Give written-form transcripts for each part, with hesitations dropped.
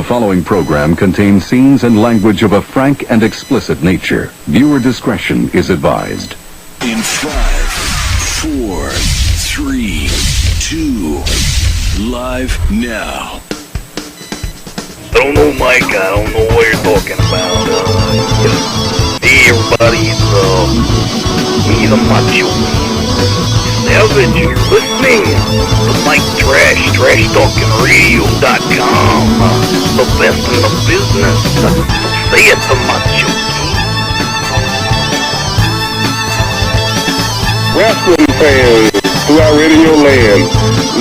following program contains scenes and language of a frank and explicit nature. Viewer discretion is advised. In 5, 4, 3, 2, live now. I don't know, Mike. I don't know what you're talking about. Hey, everybody. It's me, the Macho Man. Savage, you're listening to Mike Trash, TrashTalkingRadio.com. The best in the business. So say it, the Macho King. Wrestling fans throughout Radio Land,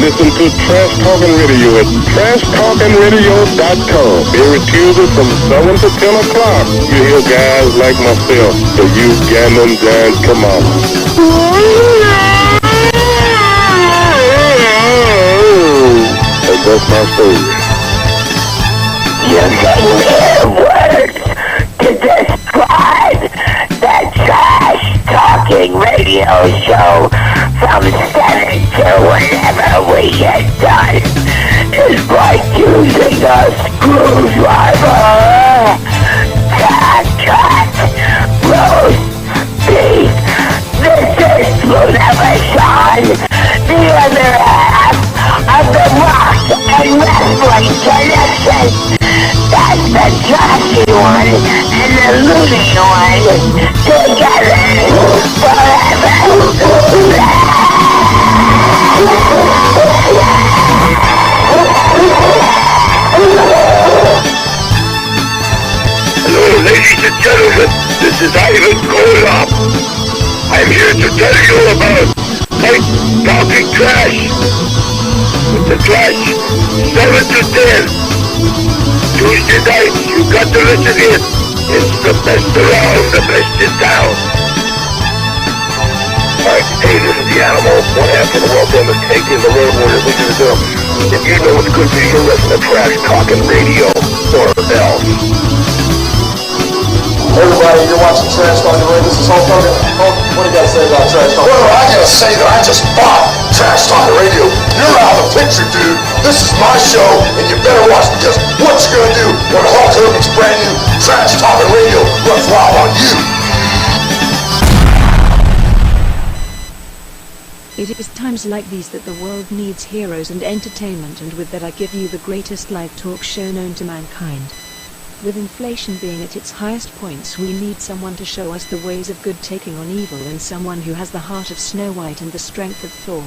listen to Trash Talking Radio at TrashTalkingRadio.com. Every Tuesday from 7 to 10 o'clock, you hear guys like myself, the You Gammon Giants, come on. And that's my story. You can hear words to describe the Trash Talking Radio Show from 7 to whenever we get done is like using a screwdriver to cut roast beef. This is Lunaver Sean, the other half of the Rock and Wrestling Connection. That's the trashy one and the loony one together forever. Hello, ladies and gentlemen. This is Ivan Koloff. I'm here to tell you about Mike Talking Trash. With the Trash 7 to 10. Tuesday nights, you got to listen in. It's the best around, the best in town. Alright, hey, this is the Animal. One half of the World Famous Cake in the Road Warriors. Look at them. If you know it's good for you, listen to Trash Talking Radio or else. Everybody, you're watching Trash Talking Radio. This is Hulk Hogan. Hulk, what do you got to say about Trash Talking Radio? Well, I gotta say that I just bought Trash Talking Radio. You're out of the picture, dude. This is my show, and you better watch, because what you gonna do when Hulk Hogan's brand new Trash Talking Radio runs wild on you? It is times like these that the world needs heroes and entertainment, and with that I give you the greatest live talk show known to mankind. With inflation being at its highest points, we need someone to show us the ways of good taking on evil, and someone who has the heart of Snow White and the strength of Thor.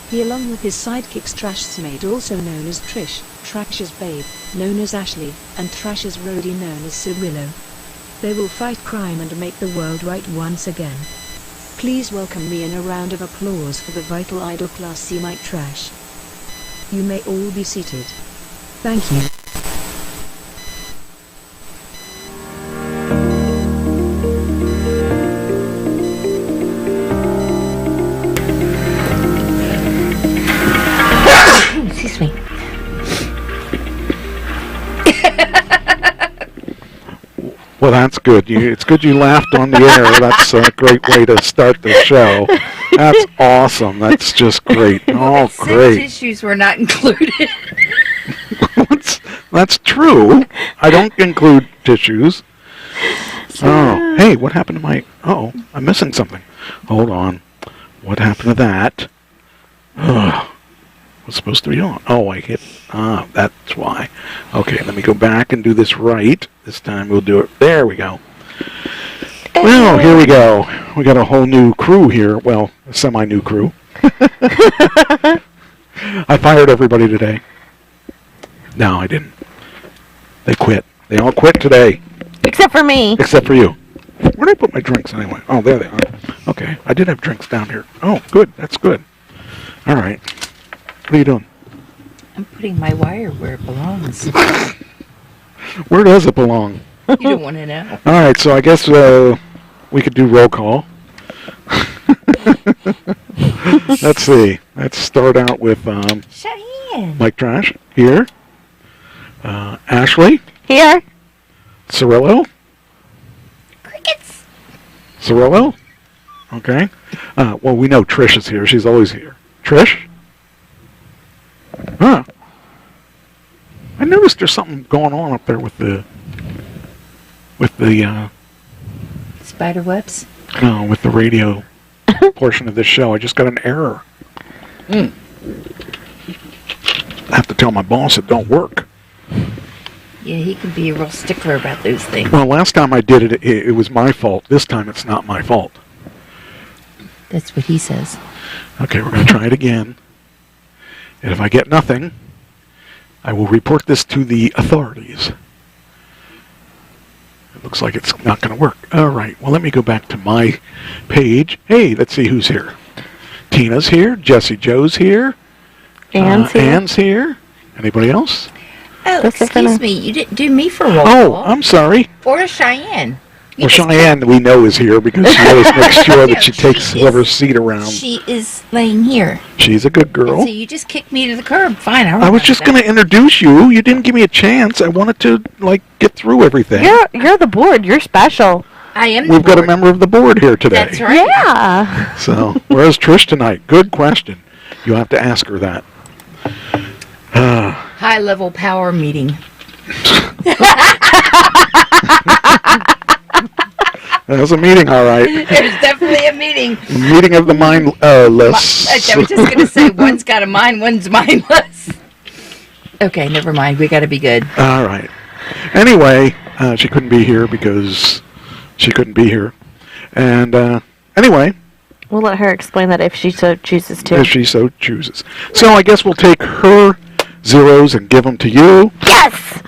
He, along with his sidekicks Trash's maid, also known as Trish, Trash's babe, known as Ashley, and Trash's roadie known as Cirillo. They will fight crime and make the world right once again. Please welcome me in a round of applause for the vital idol class C Mike Trash. You may all be seated. Thank you. Excuse me. Well, that's good. It's good you laughed on the air. That's a great way to start the show. That's awesome. That's just great. Oh, great. Tissues were not included. That's true. I don't include tissues. Oh, hey, what happened to my... Oh, I'm missing something. Hold on. What happened to that? Was supposed to be on. Oh, I hit... that's why. Okay, let me go back and do this right. This time we'll do it. There we go. Well, here we go. We got a whole new crew here. Well, a semi-new crew. I fired everybody today. No, I didn't. They quit. They all quit today. Except for me. Except for you. Where did I put my drinks anyway? Oh, there they are. Okay, I did have drinks down here. Oh, good. That's good. All right. What are you doing? I'm putting my wire where it belongs. Where does it belong? You don't want to know. All right, so I guess we could do roll call. Let's see. Let's start out with Mike Trash here. Ashley here. Cirillo. Crickets. Cirillo. Okay. Well, we know Trish is here. She's always here. Trish. Huh. I noticed there's something going on up there with the Spider webs? no, with the radio portion of this show. I just got an error. I have to tell my boss it don't work. Yeah, he can be a real stickler about those things. Well, last time I did it, it was my fault. This time it's not my fault. That's what he says. Okay, we're going to try it again. And if I get nothing, I will report this to the authorities. It looks like it's not going to work. All right, well, let me go back to my page. Hey, let's see who's here. Tina's here. Jesse Joe's here. Ann's here. Ann's here. Anybody else? Oh, That's it for excuse now. me. You didn't do me for roll Oh, call. I'm sorry. Or Cheyenne. You Well, just- Cheyenne, we know, is here because she always makes sure that she She takes is- whoever's seat around. She is laying here. She's a good girl. So you just kicked me to the curb. Fine. I was just going to introduce you. You didn't give me a chance. I wanted to, like, get through everything. You're the board. You're special. I am. We've got a member of the board here today. That's right. Yeah. So, where's Trish tonight? Good question. You'll have to ask her that. High level power meeting. That was a meeting, all right. There's definitely a meeting. Meeting of the mindless. I was just going to say, one's got a mind, one's mindless. Okay, never mind. We got to be good. All right. Anyway, she couldn't be here because she couldn't be here. And anyway, We'll let her explain that if she so chooses to. if she so chooses. So I guess we'll take her zeros and give them to you. Yes!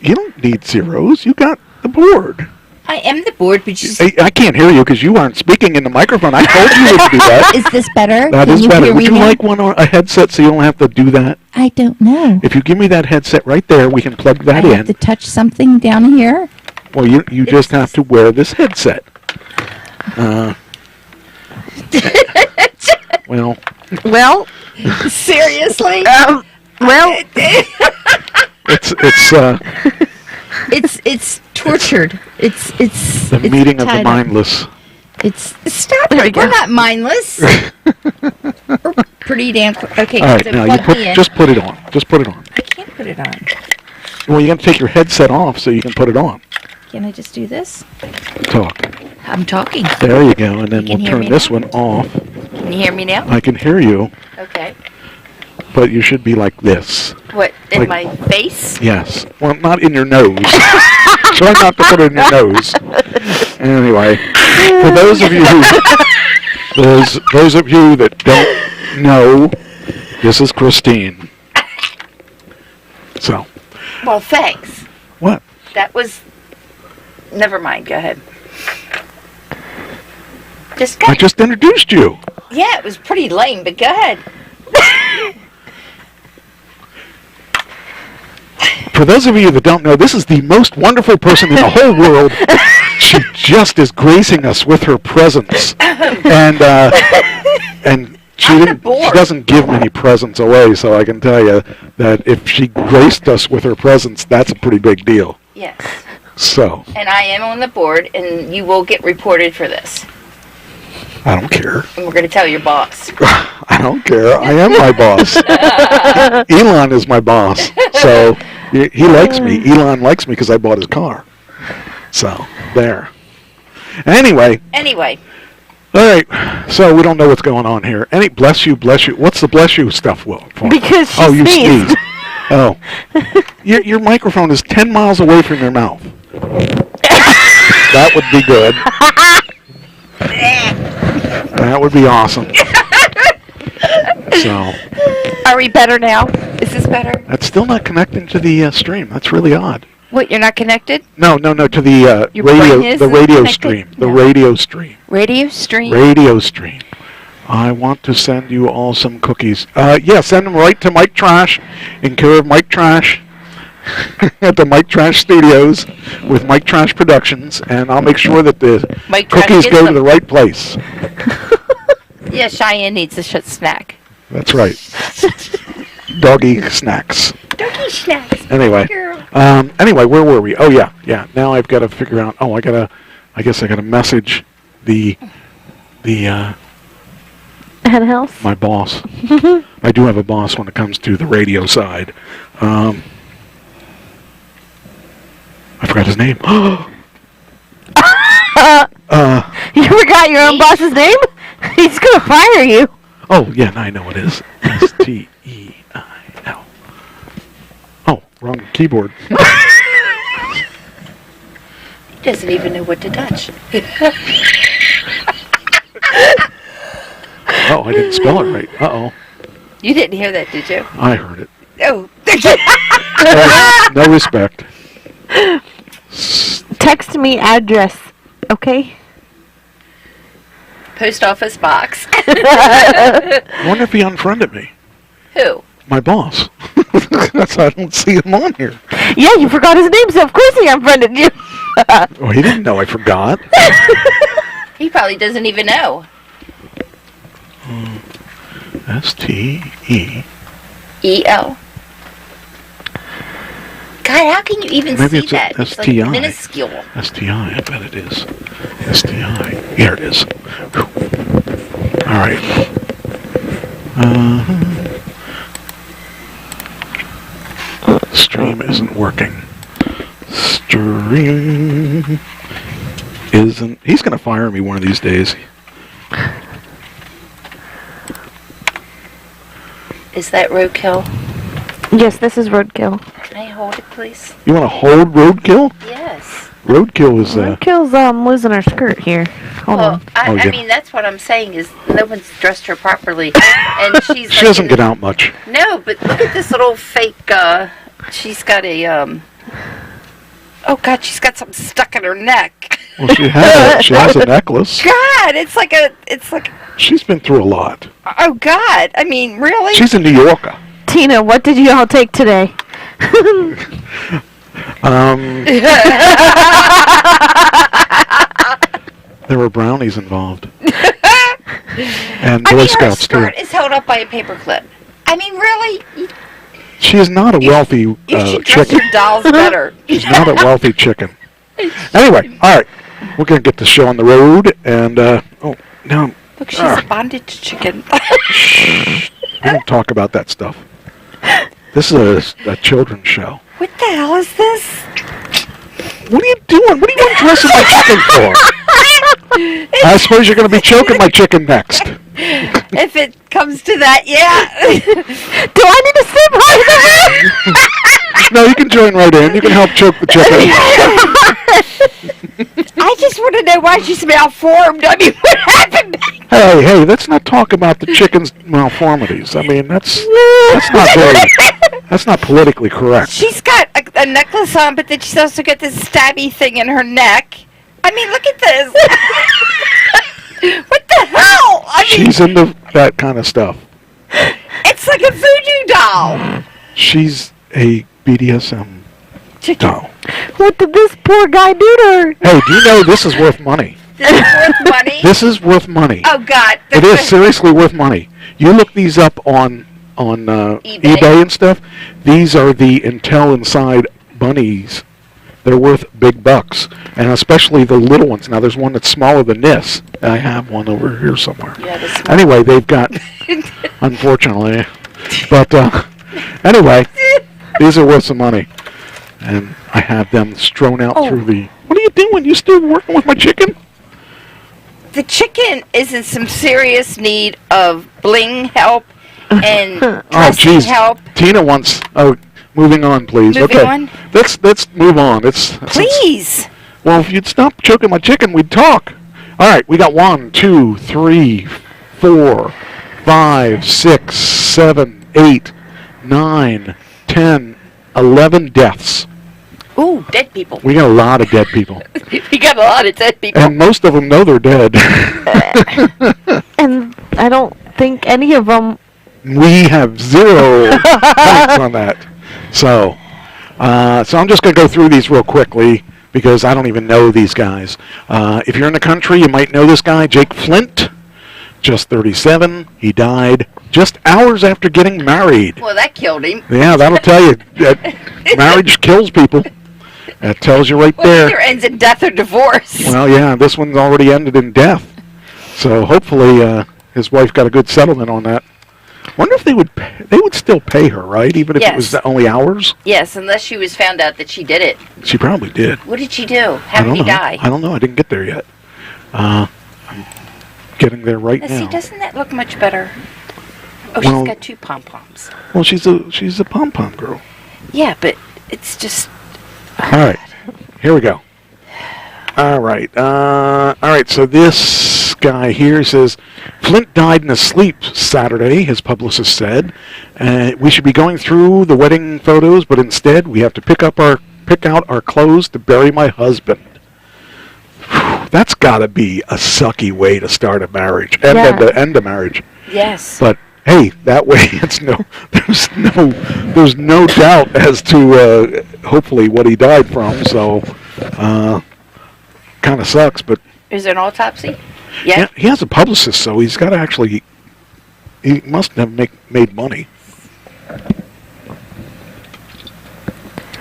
You don't need zeros. You got the board. I am the board, but you I can't hear you because you aren't speaking in the microphone. I told you to do that. Is this better? That Can is you better. hear Would me you now? like a headset so you don't have to do that? I don't know. If you give me that headset right there, we can plug that I in. have to touch something down here. Well, you just have to wear this headset. Well, Well, seriously? well, It's tortured. It's the it's meeting of the tied up. mindless. It's stop There we it. We're go. not mindless. We're pretty damn. Okay, All right, so now plug me in. just put it on. Just put it on. I can't put it on. Well, you got to take your headset off so you can put it on. Can I just do this? Talk. I'm talking. There you go, and then You can we'll hear turn me this now? one off. Can you hear me now? I can hear you, Okay. but you should be like this. What in Like- my face? Yes. Well, not in your nose. Try not to put it in your nose. Anyway, for those of you those of you that don't know, this is Christine. So, Well, thanks. what? That was. Never mind. Go ahead. Just go. I just introduced you. Yeah, it was pretty lame, but go ahead. For those of you that don't know, this is the most wonderful person in the whole world. She just is gracing us with her presence, and she doesn't give many presents away. So I can tell you that if she graced us with her presence, that's a pretty big deal. Yes. So And I am on the board, and you will get reported for this. I don't care. And we're going to tell your boss. I don't care. I am my boss. Elon is my boss. So he likes me. Elon likes me because I bought his car. So there. Anyway. All right. So we don't know what's going on here. Bless you. What's the bless you stuff for? Because she you sneezed. sneezed. Oh. Your microphone is 10 miles away from your mouth. That would be good. That would be awesome. So. Are we better now? Is this better? That's still not connecting to the stream. That's really odd. What, you're not connected? No, to the Your brain radio, isn't the radio connected? stream, the No. radio stream, Radio stream? radio stream. I want to send you all some cookies. Yeah, send them right to Mike Trash, in care of Mike Trash, at the Mike Trash Studios with Mike Trash Productions, and I'll make sure that the Mike Trash cookies gets go to them. the right place. Yeah, Cheyenne needs a snack. That's right. Doggy snacks. Doggy snacks. Anyway, Girl. anyway, where were we? Oh yeah. Now I've got to figure out. I guess I gotta message the Head house? my boss. I do have a boss when it comes to the radio side. I forgot his name. You forgot your own boss's name? He's gonna fire you. Oh, yeah, now I know what it is. Steil. Oh, wrong keyboard. He doesn't even know what to touch. Oh, I didn't spell it right. Uh-oh. You didn't hear that, did you? I heard it. Oh. No respect. Text me address, okay? Post office box. I wonder if he unfriended me. Who? My boss. That's why I don't see him on here. Yeah, you forgot his name, so of course he unfriended you. Oh, he didn't know I forgot. He probably doesn't even know. S-T-E. E-L. God, how can you even Maybe see it's that? a It's like STI. minuscule. S-T-I, I bet it is. S-T-I. Here it is. Whew. All right. Stream isn't working. Stream isn't... He's going to fire me one of these days. Is that roadkill? Yes, this is roadkill. Can I hold it, please? You want to hold roadkill? Yes. Roadkill is... Roadkill's losing her skirt here. Hold on. I mean, that's what I'm saying is no one's dressed her properly. And she's She doesn't get out much. No, but look at this little fake, she's got a, oh God, she's got something stuck in her neck. Well, she has a necklace. God, it's like She's been through a lot. oh God, I mean, really? She's a New Yorker. Tina, what did you all take today? There were brownies involved. And Boy Scouts, her skirt too. is held up by a paperclip. I mean, really? She is not a wealthy You should dress chicken. your dolls better. She's not a wealthy chicken. Anyway, all right. We're going to get the show on the road. And, oh, no. Look, she's a bondage chicken. We don't talk about that stuff. This is a children's show. What the hell is this? What are you doing? What are you undressing my chicken for? I suppose you're going to be choking my chicken next. If it comes to that, yeah. Do I need to sit by the No, you can join right in. You can help choke the chicken. I just want to know why she's malformed. I mean, what happened? Hey, let's not talk about the chicken's malformities. I mean, that's not politically correct. She's got a necklace on, but then she's also got this stabby thing in her neck. I mean, look at this. What the hell? I mean, She's into that kind of stuff. it's like a voodoo doll. She's a BDSM doll. What did this poor guy do to her? Hey, do you know this is worth money? This is worth money. This is worth money. Oh God. It is seriously worth money. You look these up on eBay and stuff. These are the Intel Inside bunnies. They're worth big bucks, and especially the little ones. Now, there's one that's smaller than this. I have one over here somewhere. Yeah, the small Anyway, they've got, unfortunately, but anyway, these are worth some money, and I have them strewn out through the. What are you doing? You still working with my chicken? The chicken is in some serious need of bling help and dressing help. Tina wants. Oh, moving on, please. Moving on? Let's move on. Please. Well, if you'd stop choking my chicken, we'd talk. All right, we got 1, 2, 3, 4, 5, 6, 7, 8, 9, 10, 11 deaths. Ooh, dead people. We got a lot of dead people. We got a lot of dead people. And most of them know they're dead. And I don't think any of them... We have 0 points on that. So I'm just going to go through these real quickly because I don't even know these guys. If you're in the country, you might know this guy, Jake Flint, just 37. He died just hours after getting married. Well, that killed him. Yeah, that'll tell you. Marriage kills people. That tells you right there. Either ends in death or divorce. Well, yeah, this one's already ended in death. So hopefully his wife got a good settlement on that. Wonder if they would still pay her, right? Even if it was only hours? Yes, unless she was found out that she did it. She probably did. What did she do? How did he die? I don't know. I didn't get there yet. I'm getting there right now. See, doesn't that look much better? Oh, Well- she's got 2 pom-poms. Well, she's a pom-pom girl. Yeah, but it's just... All right. Here we go. All right. So this guy here says, Flint died in his sleep Saturday, his publicist said. We should be going through the wedding photos, but instead we have to pick out our clothes to bury my husband. Whew, that's got to be a sucky way to start a marriage and end a marriage. Yes. But hey, that way there's no doubt as to hopefully what he died from. So kind of sucks, but Is there an autopsy? Yeah. he has a publicist, so he's got to actually. He must have made money.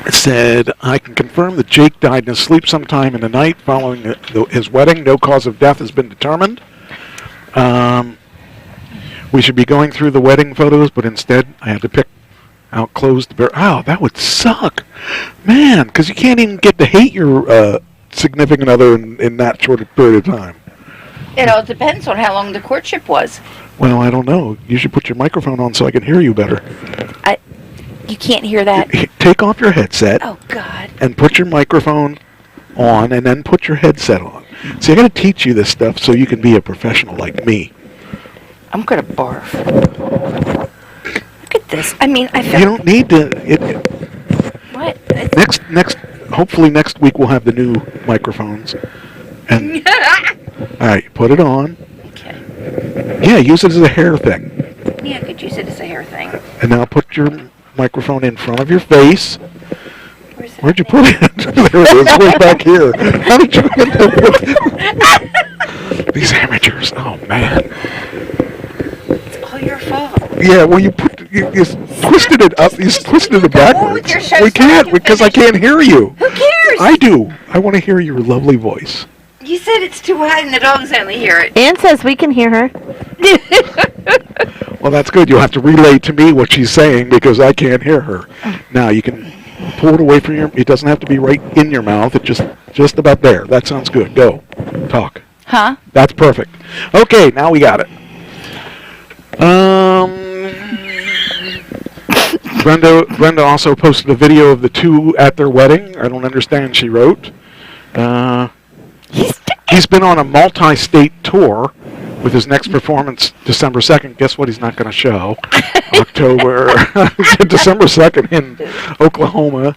It said, I can confirm that Jake died in his sleep sometime in the night following his wedding. No cause of death has been determined. We should be going through the wedding photos, but instead I had to pick out clothes to bury. Oh, that would suck. Man, because you can't even get to hate your significant other in that short a period of time. It all depends on how long the courtship was. Well, I don't know. You should put your microphone on so I can hear you better. You can't hear that? Take off your headset. Oh, God. And put your microphone on, and then put your headset on. See, I got to teach you this stuff so you can be a professional like me. I'm going to barf. Look at this. I mean, I feel... You don't need to... What? Hopefully next week we'll have the new microphones. And all right, put it on. Okay. Yeah, use it as a hair thing. Yeah, I could use it as a hair thing. And now put your microphone in front of your face. Where'd you put it? There it is, way back here. How did you get that? These amateurs, oh man. It's all your fault. Yeah, well you twisted it up, you twisted it backwards. We can't, because I can't hear you. Who cares? I do. I want to hear your lovely voice. You said it's too high and the dogs only hear it. Ann says we can hear her. Well, that's good. You'll have to relay to me what she's saying because I can't hear her. Now, you can pull it away from it doesn't have to be right in your mouth. It's just about there. That sounds good. Go. Talk. Huh? That's perfect. Okay, now we got it. Brenda also posted a video of the two at their wedding. I don't understand, she wrote. He's been on a multi-state tour with his next performance December 2nd. Guess what he's not going to show? December 2nd in Oklahoma.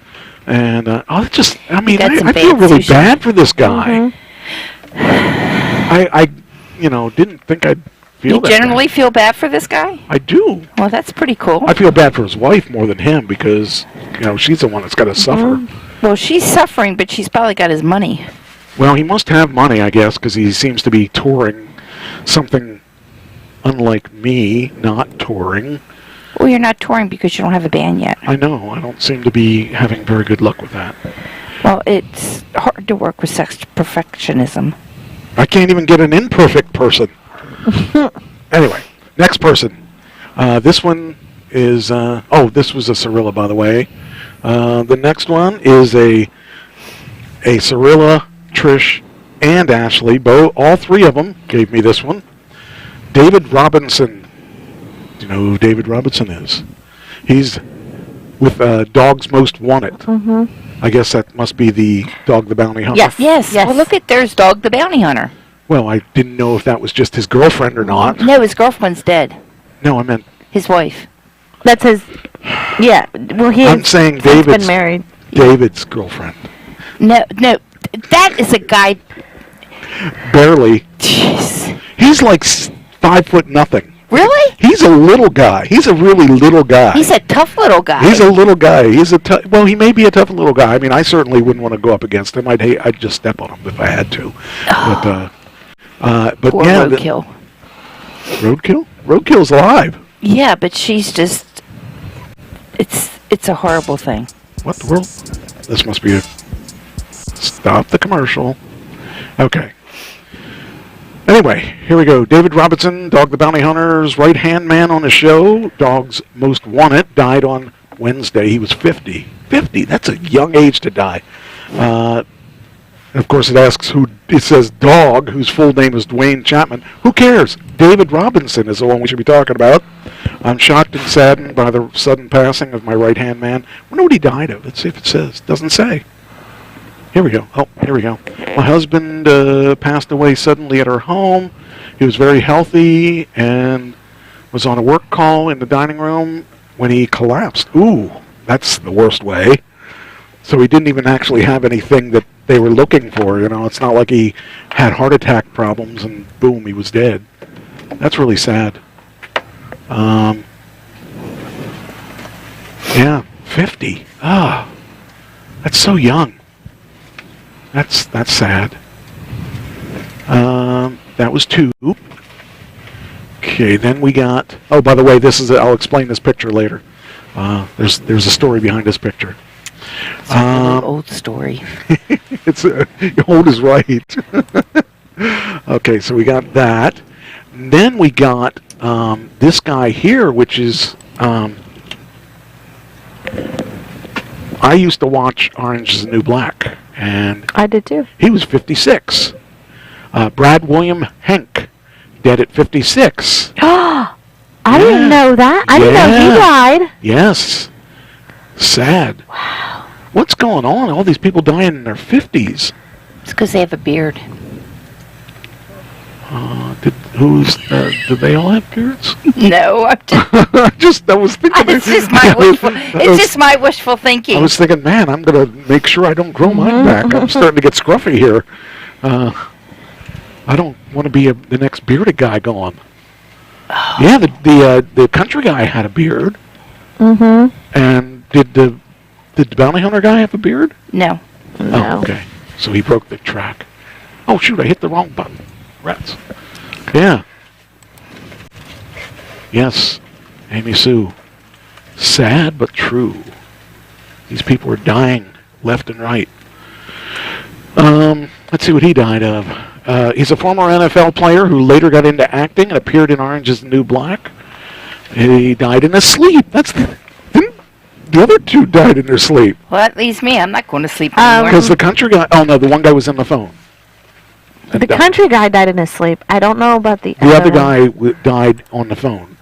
And, I feel really bad for this guy. I didn't think I'd feel You that generally bad. feel bad for this guy? I do. Well, that's pretty cool. I feel bad for his wife more than him because, she's the one that's got to suffer. Well, she's suffering, but she's probably got his money. Well, he must have money, I guess, because he seems to be touring something unlike me not touring. Well, you're not touring because you don't have a band yet. I know. I don't seem to be having very good luck with that. Well, it's hard to work with sex perfectionism. I can't even get an imperfect person. Anyway, next person. This one is... this was a Cirilla, by the way. The next one is a Cirilla, Trish, and Ashley. All three of them gave me this one. David Robinson. Do you know who David Robinson is? He's with Dogs Most Wanted. Mm-hmm. I guess that must be the Dog the Bounty Hunter. Yes. Well, look at there's Dog the Bounty Hunter. Well, I didn't know if that was just his girlfriend or not. No, his girlfriend's dead. No, I meant... His wife. That's his... Yeah, well, I'm saying he's David's been married. David's girlfriend. No, that is a guy... Barely. Jeez. He's like 5 foot nothing. Really? He's a little guy. He's a really little guy. He's a tough little guy. He's a little guy. Well, he may be a tough little guy. I mean, I certainly wouldn't want to go up against him. I'd just step on him if I had to. But Poor yeah, Roadkill. Roadkill? Roadkill's alive. Yeah, but she's just... It's a horrible thing. What the world? This must be a... Stop the commercial. Okay. Anyway, here we go. David Robinson, Dog the Bounty Hunter's right-hand man on the show. Dog's Most Wanted, died on Wednesday. He was 50. 50, that's a young age to die. And of course, it asks who. It says Dog, whose full name is Dwayne Chapman. Who cares? David Robinson is the one we should be talking about. I'm shocked and saddened by the sudden passing of my right-hand man. I wonder what he died of. Let's see if it says. Doesn't say. Here we go. Oh, here we go. My husband passed away suddenly at our home. He was very healthy and was on a work call in the dining room when he collapsed. Ooh, that's the worst way. So he didn't even actually have anything that they were looking for. You know, it's not like he had heart attack problems and boom, he was dead. That's really sad. Yeah, 50. Ah, that's so young. That's sad. That was 2. Okay, then we got. Oh, by the way, this is. I'll explain this picture later. There's a story behind this picture. It's a really old story. It's old is right. Okay, so we got that. And then we got this guy here, which is. I used to watch Orange is the New Black, and I did too. He was 56. Brad William Henk, dead at 56. I didn't know that. I didn't know he died. Yes. Sad. Wow. What's going on? All these people dying in their 50s. It's because they have a beard. Did they all have beards? No, I was thinking. It's just my wishful thinking. I was thinking, man, I'm gonna make sure I don't grow mine back. I'm starting to get scruffy here. I don't want to be the next bearded guy going. Oh. Yeah, the country guy had a beard. Mm-hmm. And did the bounty hunter guy have a beard? No. Oh, okay. So he broke the track. Oh shoot! I hit the wrong button. Rats. Yeah. Yes, Amy Sue. Sad but true. These people are dying left and right. Let's see what he died of. He's a former NFL player who later got into acting and appeared in Orange is the New Black. He died in his sleep. The other two died in their sleep. Well, that leaves me. I'm not going to sleep anymore. Because the country guy... Oh, no, the one guy was on the phone. The country guy died in his sleep. I don't know about the other guy died on the phone.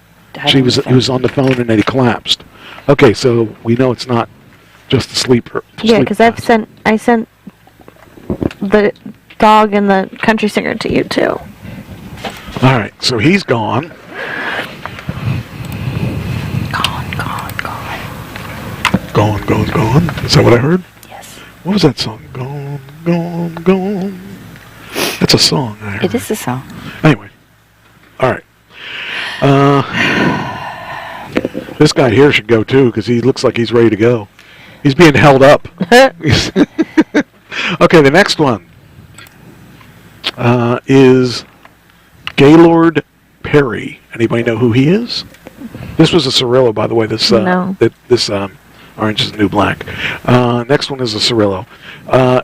He was on the phone and then he collapsed. Okay, so we know it's not just a sleeper. Yeah, because I sent the dog and the country singer to you too. All right, so he's gone. Gone. Is that what I heard? Yes. What was that song? Gone. That's a song. It is a song. Anyway. All right. This guy here should go too because he looks like he's ready to go. He's being held up. Okay, the next one is Gaylord Perry. Anybody know who he is? This was a Cirillo, by the way. This Orange is the New Black. Next one is a Cirillo.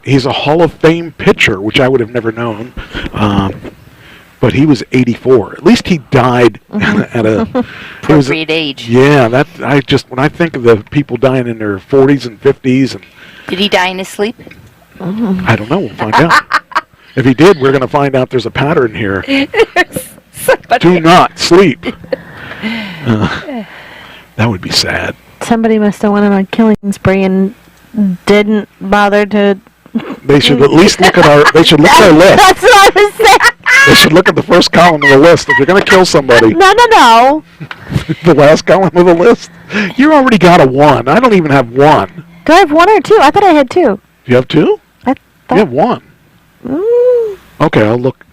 He's a Hall of Fame pitcher, which I would have never known. But he was 84. At least he died at a appropriate age. Yeah, when I think of the people dying in their 40s and 50s, and did he die in his sleep? I don't know. We'll find out. If he did, we're going to find out there's a pattern here. Do not sleep. That would be sad. Somebody must have went on a killing spree and didn't bother to. They should at least look at our. They should look at our list. That's what I was saying. They should look at the first column of the list. If you're going to kill somebody. No. The last column of the list. You already got a 1. I don't even have 1. Do I have 1 or 2? I thought I had 2. You have 2? You have 1. Okay, I'll look.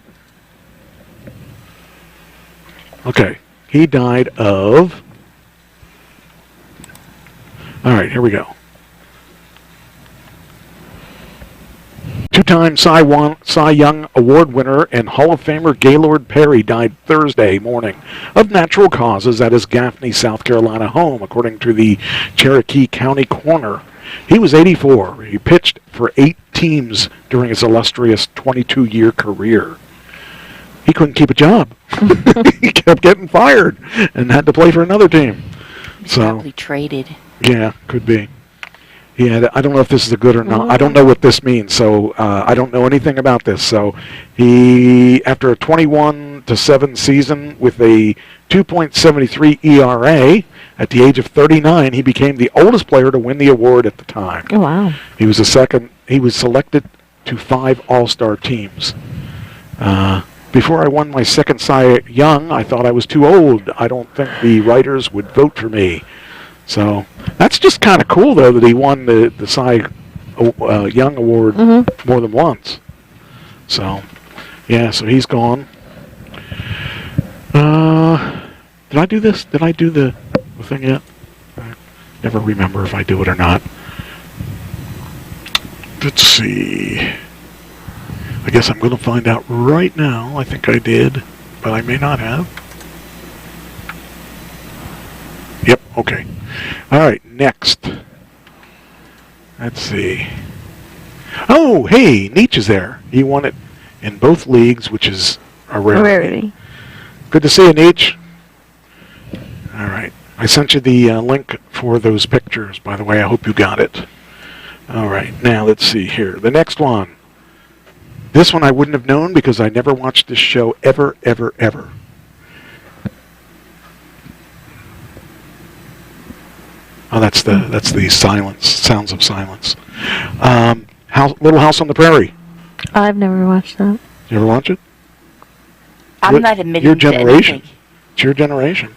Okay, he died of. All right, here we go. 2-time Cy Young Award winner and Hall of Famer Gaylord Perry died Thursday morning of natural causes at his Gaffney, South Carolina home, according to the Cherokee County Coroner. He was 84. He pitched for 8 teams during his illustrious 22-year career. he couldn't keep a job. He kept getting fired and had to play for another team. So Probably traded. yeah, could be. He had, I don't know if this is a good or not. I don't know what this means, so I don't know anything about this. So he, after a 21-7 season with a 2.73 ERA, at the age of 39, he became the oldest player to win the award at the time. Oh, wow. He was He was selected to 5 All-Star teams. Before I won my second Cy Young, I thought I was too old. I don't think the writers would vote for me. So that's just kind of cool, though, that he won the Cy Young Award more than once. So, yeah, so he's gone. Did I do this? Did I do the thing yet? I never remember if I do it or not. Let's see. I guess I'm going to find out right now. I think I did, but I may not have. Yep, okay. All right, next. Let's see. Oh, hey, Nietzsche is there. He won it in both leagues, which is a rarity. Good to see you, Nietzsche. All right. I sent you the link for those pictures, by the way. I hope you got it. All right. Now, let's see here. The next one. This one I wouldn't have known because I never watched this show ever, ever, ever. Oh, that's the silence, Sounds of Silence. Little House on the Prairie. I've never watched that. You ever watch it? I'm not admitting your to generation. anything. It's your generation.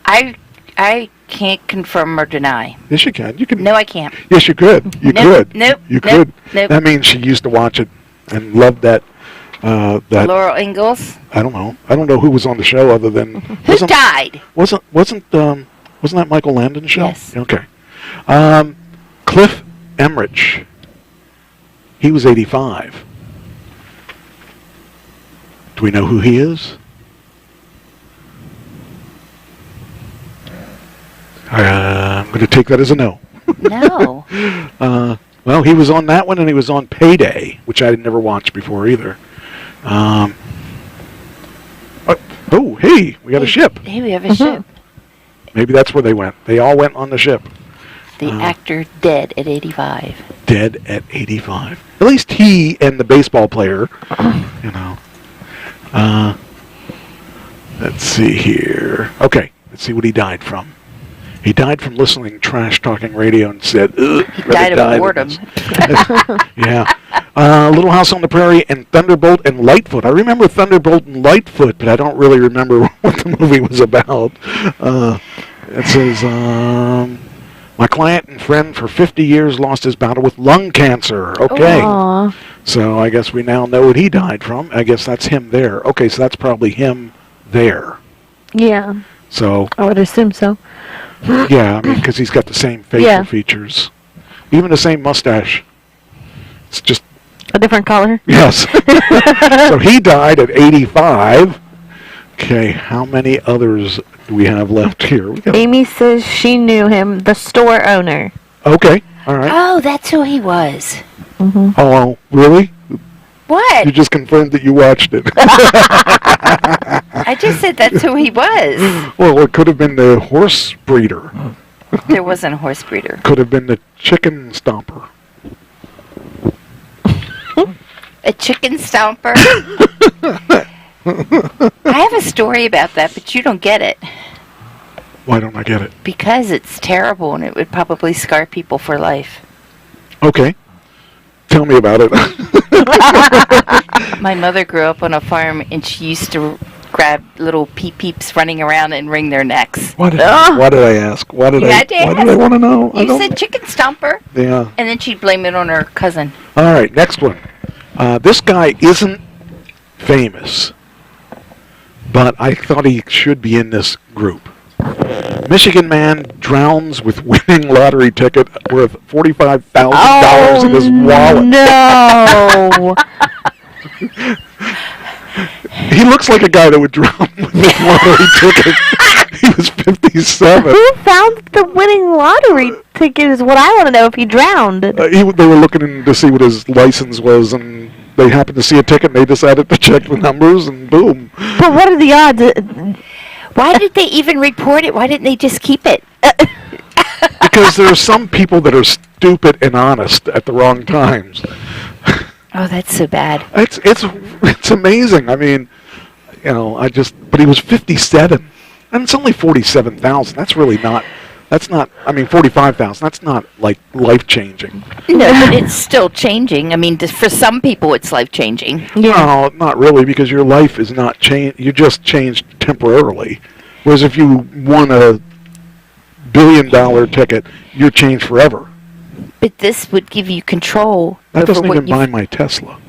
I can't confirm or deny. Yes, you can. You can. No, I can't. Yes, you could. You could. Nope. You nope, could. Nope. That means she used to watch it and loved that. That Laurel Ingalls. I don't know. I don't know who was on the show other than Who died? Wasn't that Michael Landon's show? Yes. Okay. Cliff Emmerich. He was 85. Do we know who he is? I'm going to take that as a no. No. Well, he was on that one, and he was on Payday, which I had never watched before either. Oh, hey, we got a ship. Hey, we have a ship. Maybe that's where they went. They all went on the ship. The actor dead at 85. Dead at 85. At least he and the baseball player, you know. Let's see here. Okay, let's see what he died from. He died from listening trash-talking radio and said, ugh. He died of boredom. Yeah. Little House on the Prairie and Thunderbolt and Lightfoot. I remember Thunderbolt and Lightfoot, but I don't really remember what the movie was about. It says, my client and friend for 50 years lost his battle with lung cancer. Okay. Aww. So I guess we now know what he died from. I guess that's him there. Okay, so that's probably him there. Yeah. So I would assume so. yeah, I mean, because he's got the same facial features. Even the same mustache. It's just a different color. Yes. So he died at 85. Okay, how many others do we have left here? Amy says she knew him, the store owner. Okay, all right. Oh, that's who he was. Mm-hmm. Oh, really? What? You just confirmed that you watched it. I just said that's who he was. Well, it could have been the horse breeder. There wasn't a horse breeder. Could have been the chicken stomper. A chicken stomper? I have a story about that, but you don't get it. Why don't I get it? Because it's terrible and it would probably scar people for life. Okay. Tell me about it. My mother grew up on a farm and she used to grab little peeps running around and wring their necks. Why did I ask? Why did I want to know? You said chicken stomper. Yeah. And then she'd blame it on her cousin. All right, next one. This guy isn't famous, but I thought he should be in this group. Michigan man drowns with winning lottery ticket worth $45,000 in his wallet. No. He looks like a guy that would drown with his lottery ticket. He was 57. Who found the winning lottery ticket is what I want to know if he drowned. They were looking to see what his license was, and they happened to see a ticket and they decided to check the numbers and boom. But what are the odds? Why did they even report it? Why didn't they just keep it? Because there are some people that are stupid and honest at the wrong times. Oh, that's so bad. It's amazing. I mean, you know, but he was 57, and it's only 47,000. That's really not. That's not. I mean, 45,000. That's not like life changing. No, but it's still changing. I mean, for some people, it's life changing. Yeah. No, not really, because your life is not changed. You just changed temporarily. Whereas if you won a $1 billion ticket, you're changed forever. But this would give you control. That doesn't even buy my Tesla.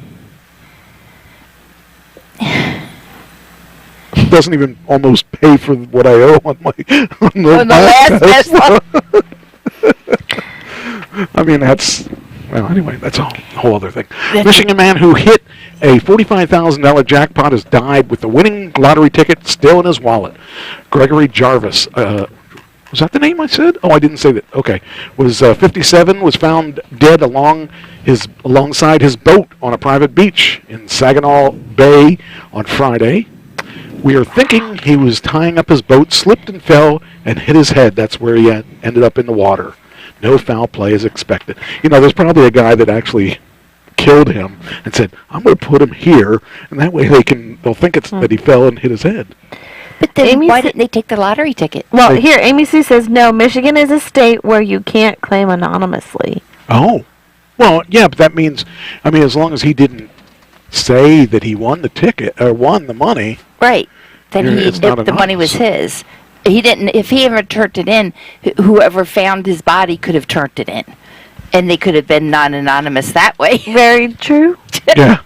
It doesn't even almost pay for what I owe on the last Tesla. I mean, well, anyway, that's a whole other thing. Michigan man who hit a $45,000 jackpot has died with the winning lottery ticket still in his wallet. Gregory Jarvis. Was that the name I said? Oh, I didn't say that. Okay. Was 57, was found dead alongside his boat on a private beach in Saginaw Bay on Friday. We are thinking he was tying up his boat, slipped and fell, and hit his head. That's where he ended up in the water. No foul play is expected. You know, there's probably a guy that actually killed him and said, I'm going to put him here, and that way they'll think that he fell and hit his head. But then why didn't they take the lottery ticket? Well, here, Amy Sue says, no, Michigan is a state where you can't claim anonymously. Oh. Well, yeah, but that means, I mean, as long as he didn't say that he won the ticket, or won the money. Right. Then the money was his. He didn't, if he ever turned it in, whoever found his body could have turned it in. And they could have been non-anonymous that way. Very true. Yeah.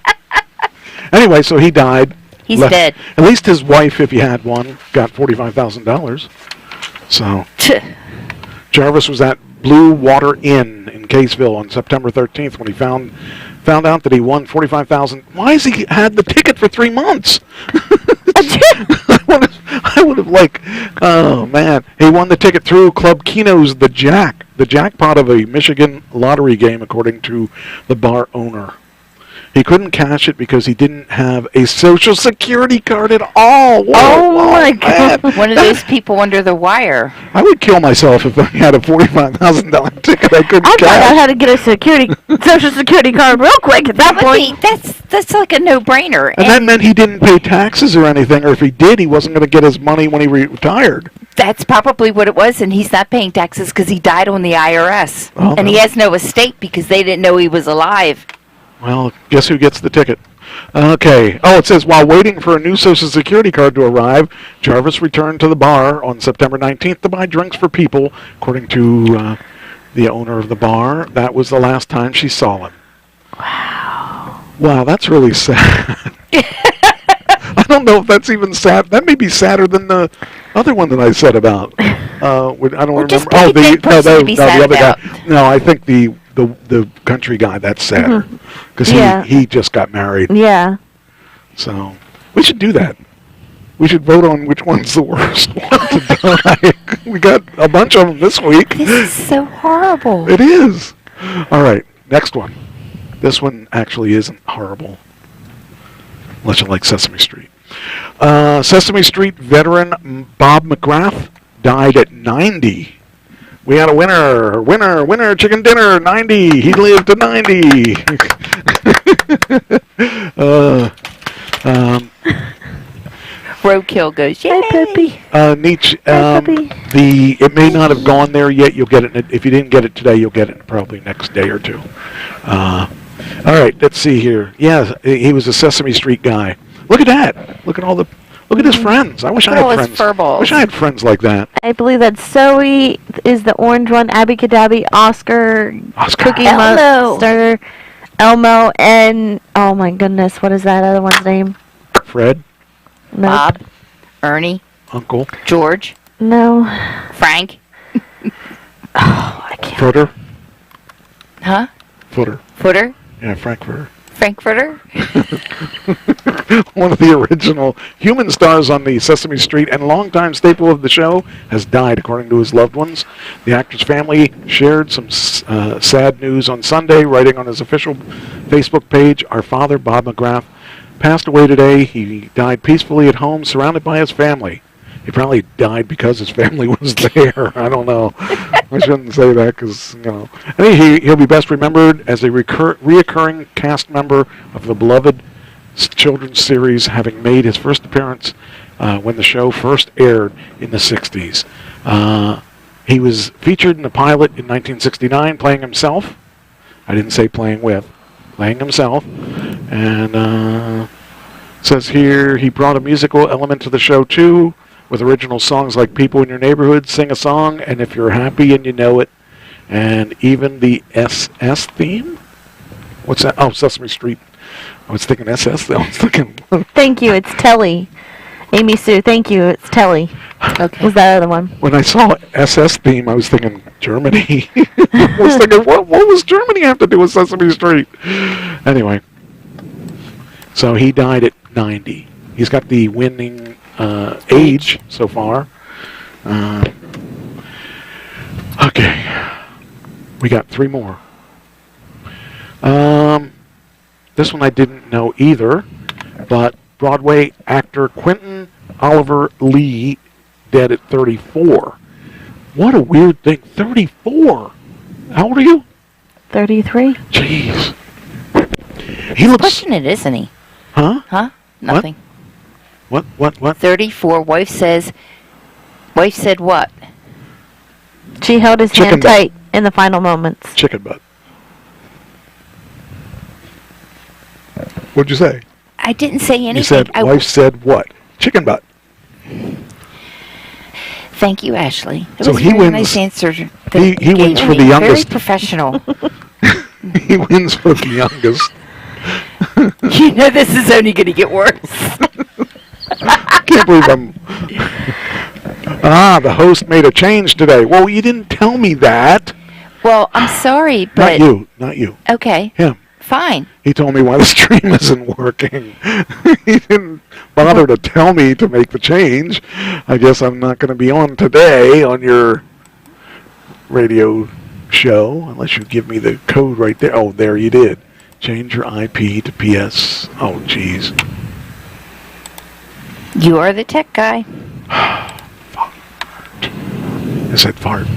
Anyway, so he died. He's dead. At least his wife, if he had one, got $45,000. So, Jarvis was at Blue Water Inn in Caseville on September 13th when he found out that he won $45,000. Why has he had the ticket for 3 months? I would have oh man. He won the ticket through Club Keno's the jackpot of a Michigan lottery game, according to the bar owner. He couldn't cash it because he didn't have a Social Security card at all. Whoa, oh my God. One of those people under the wire. I would kill myself if I had a $45,000 ticket I couldn't cash. I thought I had to get a Social Security card real quick at that point. That's like a no-brainer. And that meant he didn't pay taxes or anything, or if he did, he wasn't going to get his money when he retired. That's probably what it was, and he's not paying taxes because he died on the IRS. Oh, and he has no estate because they didn't know he was alive. Well, guess who gets the ticket? Okay. Oh, it says, while waiting for a new Social Security card to arrive, Jarvis returned to the bar on September 19th to buy drinks for people. According to the owner of the bar, that was the last time she saw him. Wow. Wow, that's really sad. I don't know if that's even sad. That may be sadder than the other one that I said about. I don't remember. The other guy. No, I think the country guy, that's sadder because he just got married. Yeah. So we should do that. We should vote on which one's the worst one to die. We got a bunch of them this week. This is so horrible. It is. All right, next one. This one actually isn't horrible, unless you like Sesame Street. Sesame Street veteran Bob McGrath died at 90. We had a winner, chicken dinner, 90. He lived to 90. Roadkill goes, yay. Hi, puppy. Nietzsche, Hi, puppy. it may not have gone there yet. You'll get it. If you didn't get it today, you'll get it probably next day or two. All right, let's see here. Yeah, he was a Sesame Street guy. Look at that. Look at his friends. I wish I had friends. I wish I had friends like that. I believe that Zoe is the orange one, Abby Kadabi, Oscar. Cookie Monster, Elmo, and oh my goodness, what is that other one's name? Fred. Nope. Bob. Ernie. Uncle. George. No. Frank. Oh, I can't. Footer. Huh? Footer. Footer. Yeah, Frank Footer. Frankfurter? One of the original human stars on the Sesame Street and longtime staple of the show has died, according to his loved ones. The actor's family shared some sad news on Sunday, writing on his official Facebook page, "Our father, Bob McGrath, passed away today. He died peacefully at home, surrounded by his family." He probably died because his family was there. I don't know. I shouldn't say that because, you know. And he'll be best remembered as a reoccurring cast member of the beloved children's series, having made his first appearance when the show first aired in the 60s. He was featured in the pilot in 1969, playing himself. I didn't say playing with. Playing himself. And says here he brought a musical element to the show, too, with original songs like People in Your Neighborhood, Sing a Song, and If You're Happy and You Know It, and even the SS theme? What's that? Oh, Sesame Street. I was thinking SS. I was thinking... Thank you, it's Telly. Amy Sue, thank you, it's Telly. Okay. Was that other one? When I saw SS theme, I was thinking Germany. I was thinking, what was Germany have to do with Sesame Street? Anyway. So he died at 90. He's got the winning... age so far. Okay. We got 3 more. This one I didn't know either, but Broadway actor Quentin Oliver Lee, dead at 34. What a weird thing. 34? How old are you? 33. Jeez. He's pushing it, isn't he? Huh? Huh? Nothing. What? 34. Wife said what? She held his hand tight in the final moments. Chicken butt. What'd you say? I didn't say anything. You said, wife said what? Chicken butt. Thank you, Ashley. It so was he a very wins. Nice answer. He wins for the youngest. Very professional. He wins for the youngest. You know this is only going to get worse. Can't believe I'm... the host made a change today. Well, you didn't tell me that. Well, I'm sorry, but... Not you. Okay. Him. Fine. He told me why the stream isn't working. He didn't bother to tell me to make the change. I guess I'm not going to be on today on your radio show unless you give me the code right there. Oh, there you did. Change your IP to PS. Oh, jeez. You are the tech guy. Fart. I said fart.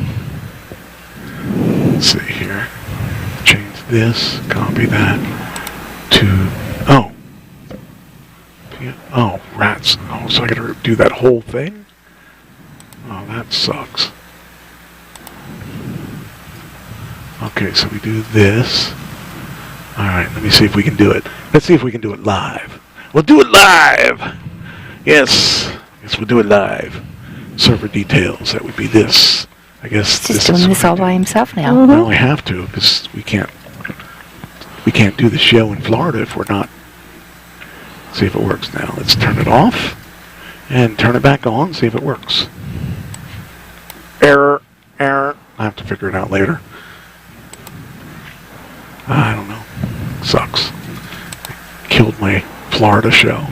Let's see here. Change this. Copy that. To... Oh, rats. Oh, so I gotta do that whole thing? Oh, that sucks. Okay, so we do this. Alright, let me see if we can do it. Let's see if we can do it live. We'll do it live! Yes, we'll do it live. Server details, that would be this. I guess He's doing this all by himself now. Mm-hmm. Well, we have to, because we can't do the show in Florida if we're not. See if it works now. Let's turn it off and turn it back on, see if it works. Error. I have to figure it out later. I don't know. Sucks. Killed my Florida show.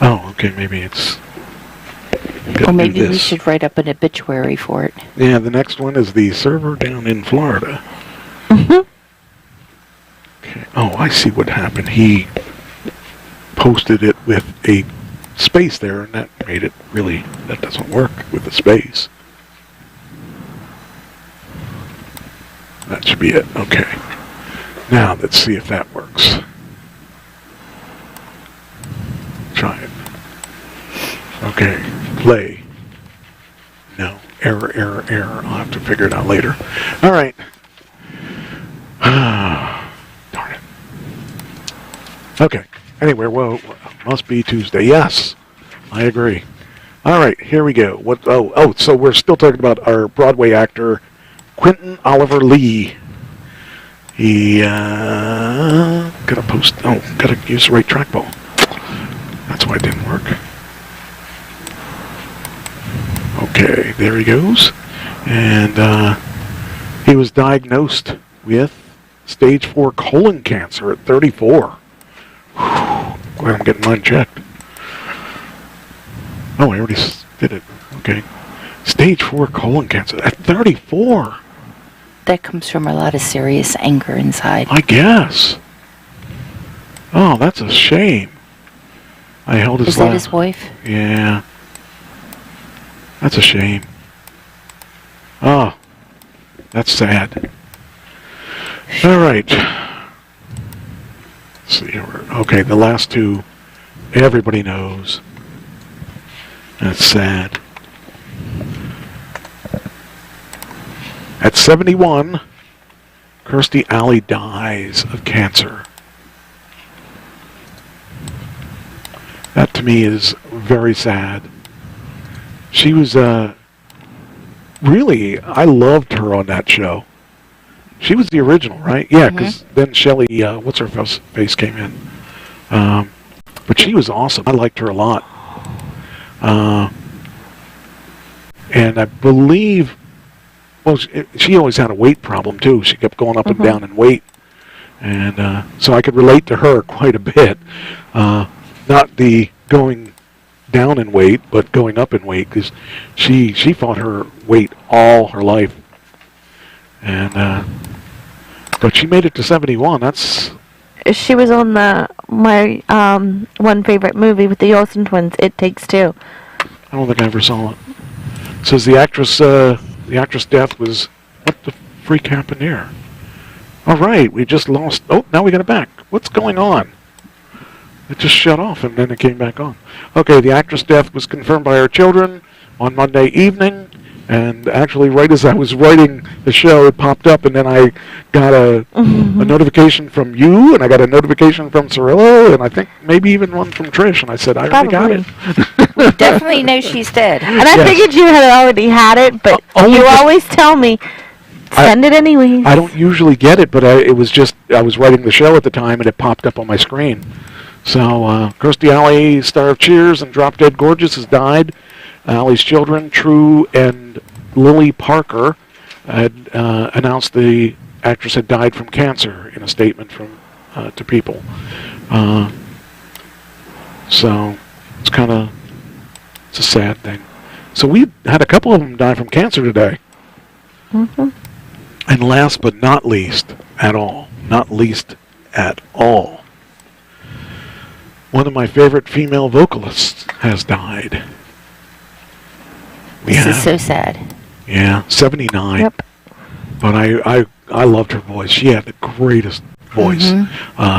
Oh, okay, maybe it's... Or maybe we should write up an obituary for it. Yeah, the next one is the server down in Florida. Mm-hmm. Okay. Oh, I see what happened. He posted it with a space there, and that made it really... That doesn't work with the space. That should be it. Okay. Now, let's see if that works. Try it. Okay. Play. No. Error. I'll have to figure it out later. All right. Darn it. Okay. Anyway, well, must be Tuesday. Yes. I agree. All right. Here we go. What? Oh, so we're still talking about our Broadway actor, Quentin Oliver Lee. He, gotta use the right trackball. That's why it didn't work. Okay, there he goes. And, he was diagnosed with Stage 4 colon cancer at 34. Glad I'm getting mine checked. Oh, I already did it. Okay. Stage 4 colon cancer at 34. That comes from a lot of serious anger inside. I guess. Oh, that's a shame. I held his Is that his wife? Yeah. That's a shame. Oh, that's sad. All right. Let's see here. Okay, the last two, everybody knows. That's sad. At 71, Kirstie Alley dies of cancer. That to me is very sad. She was really, I loved her on that show. She was the original, right? Yeah, because then Shelley, what's her face came in. But she was awesome. I liked her a lot. And I believe, well, she always had a weight problem too. She kept going up and down in weight. And so I could relate to her quite a bit. Not the going down in weight, but going up in weight, because she fought her weight all her life. And but she made it to 71. That's. She was on my one favorite movie with the Olsen twins, It Takes Two. I don't think I ever saw it. Says the actress death was, what the freak happened here? All right, we just lost. Oh, now we got it back. What's going on? It just shut off and then it came back on. Okay, the actress death was confirmed by her children on Monday evening. And actually, right as I was writing the show, it popped up, and then I got a notification from you, and I got a notification from Cirillo, and I think maybe even one from Trish, and I said, I already got it. We definitely know she's dead. And I figured you had already had it, but you always tell me, send it anyway. I don't usually get it, but it was just, I was writing the show at the time, and it popped up on my screen. So, Kirstie Alley, star of Cheers and Drop Dead Gorgeous, has died. Alley's children, True and Lily Parker, had announced the actress had died from cancer in a statement from to People. So it's it's a sad thing. So we had a couple of them die from cancer today. And last but not least at all, one of my favorite female vocalists has died. This is so sad. Yeah, 79. Yep. But I loved her voice. She had the greatest voice.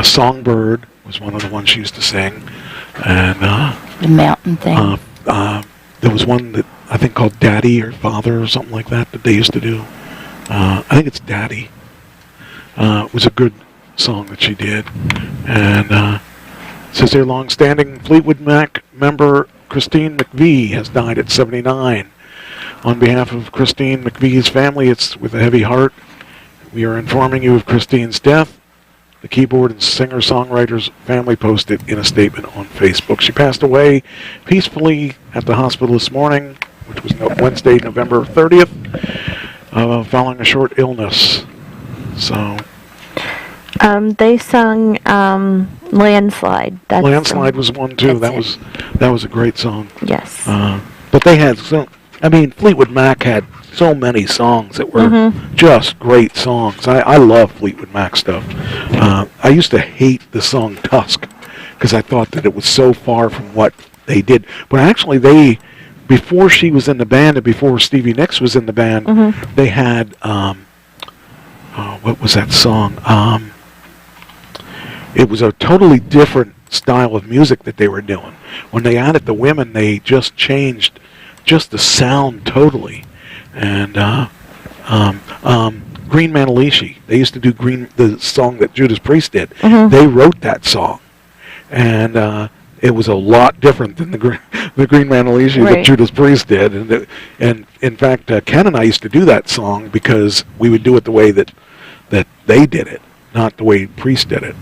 Songbird was one of the ones she used to sing. And the mountain thing. There was one that I think called Daddy or Father or something like that they used to do. I think it's Daddy. It was a good song that she did. And it says their long-standing Fleetwood Mac member Christine McVie has died at 79. On behalf of Christine McVie's family, it's with a heavy heart. We are informing you of Christine's death. The keyboard and singer-songwriter's family posted in a statement on Facebook. She passed away peacefully at the hospital this morning, which was Wednesday, November 30th, following a short illness. So. They sung Landslide. Landslide was one too. That was a great song. Yes. But they had Fleetwood Mac had so many songs that were just great songs. I love Fleetwood Mac stuff. I used to hate the song Tusk because I thought that it was so far from what they did. But actually, before she was in the band and before Stevie Nicks was in the band, they had what was that song? It was a totally different style of music that they were doing. When they added the women, they just changed the sound totally. And Green Manalishi, they used to do the song that Judas Priest did. They wrote that song, and it was a lot different than the Green Manalishi that Judas Priest did. And in fact, Ken and I used to do that song because we would do it the way that they did it, not the way Priest did it.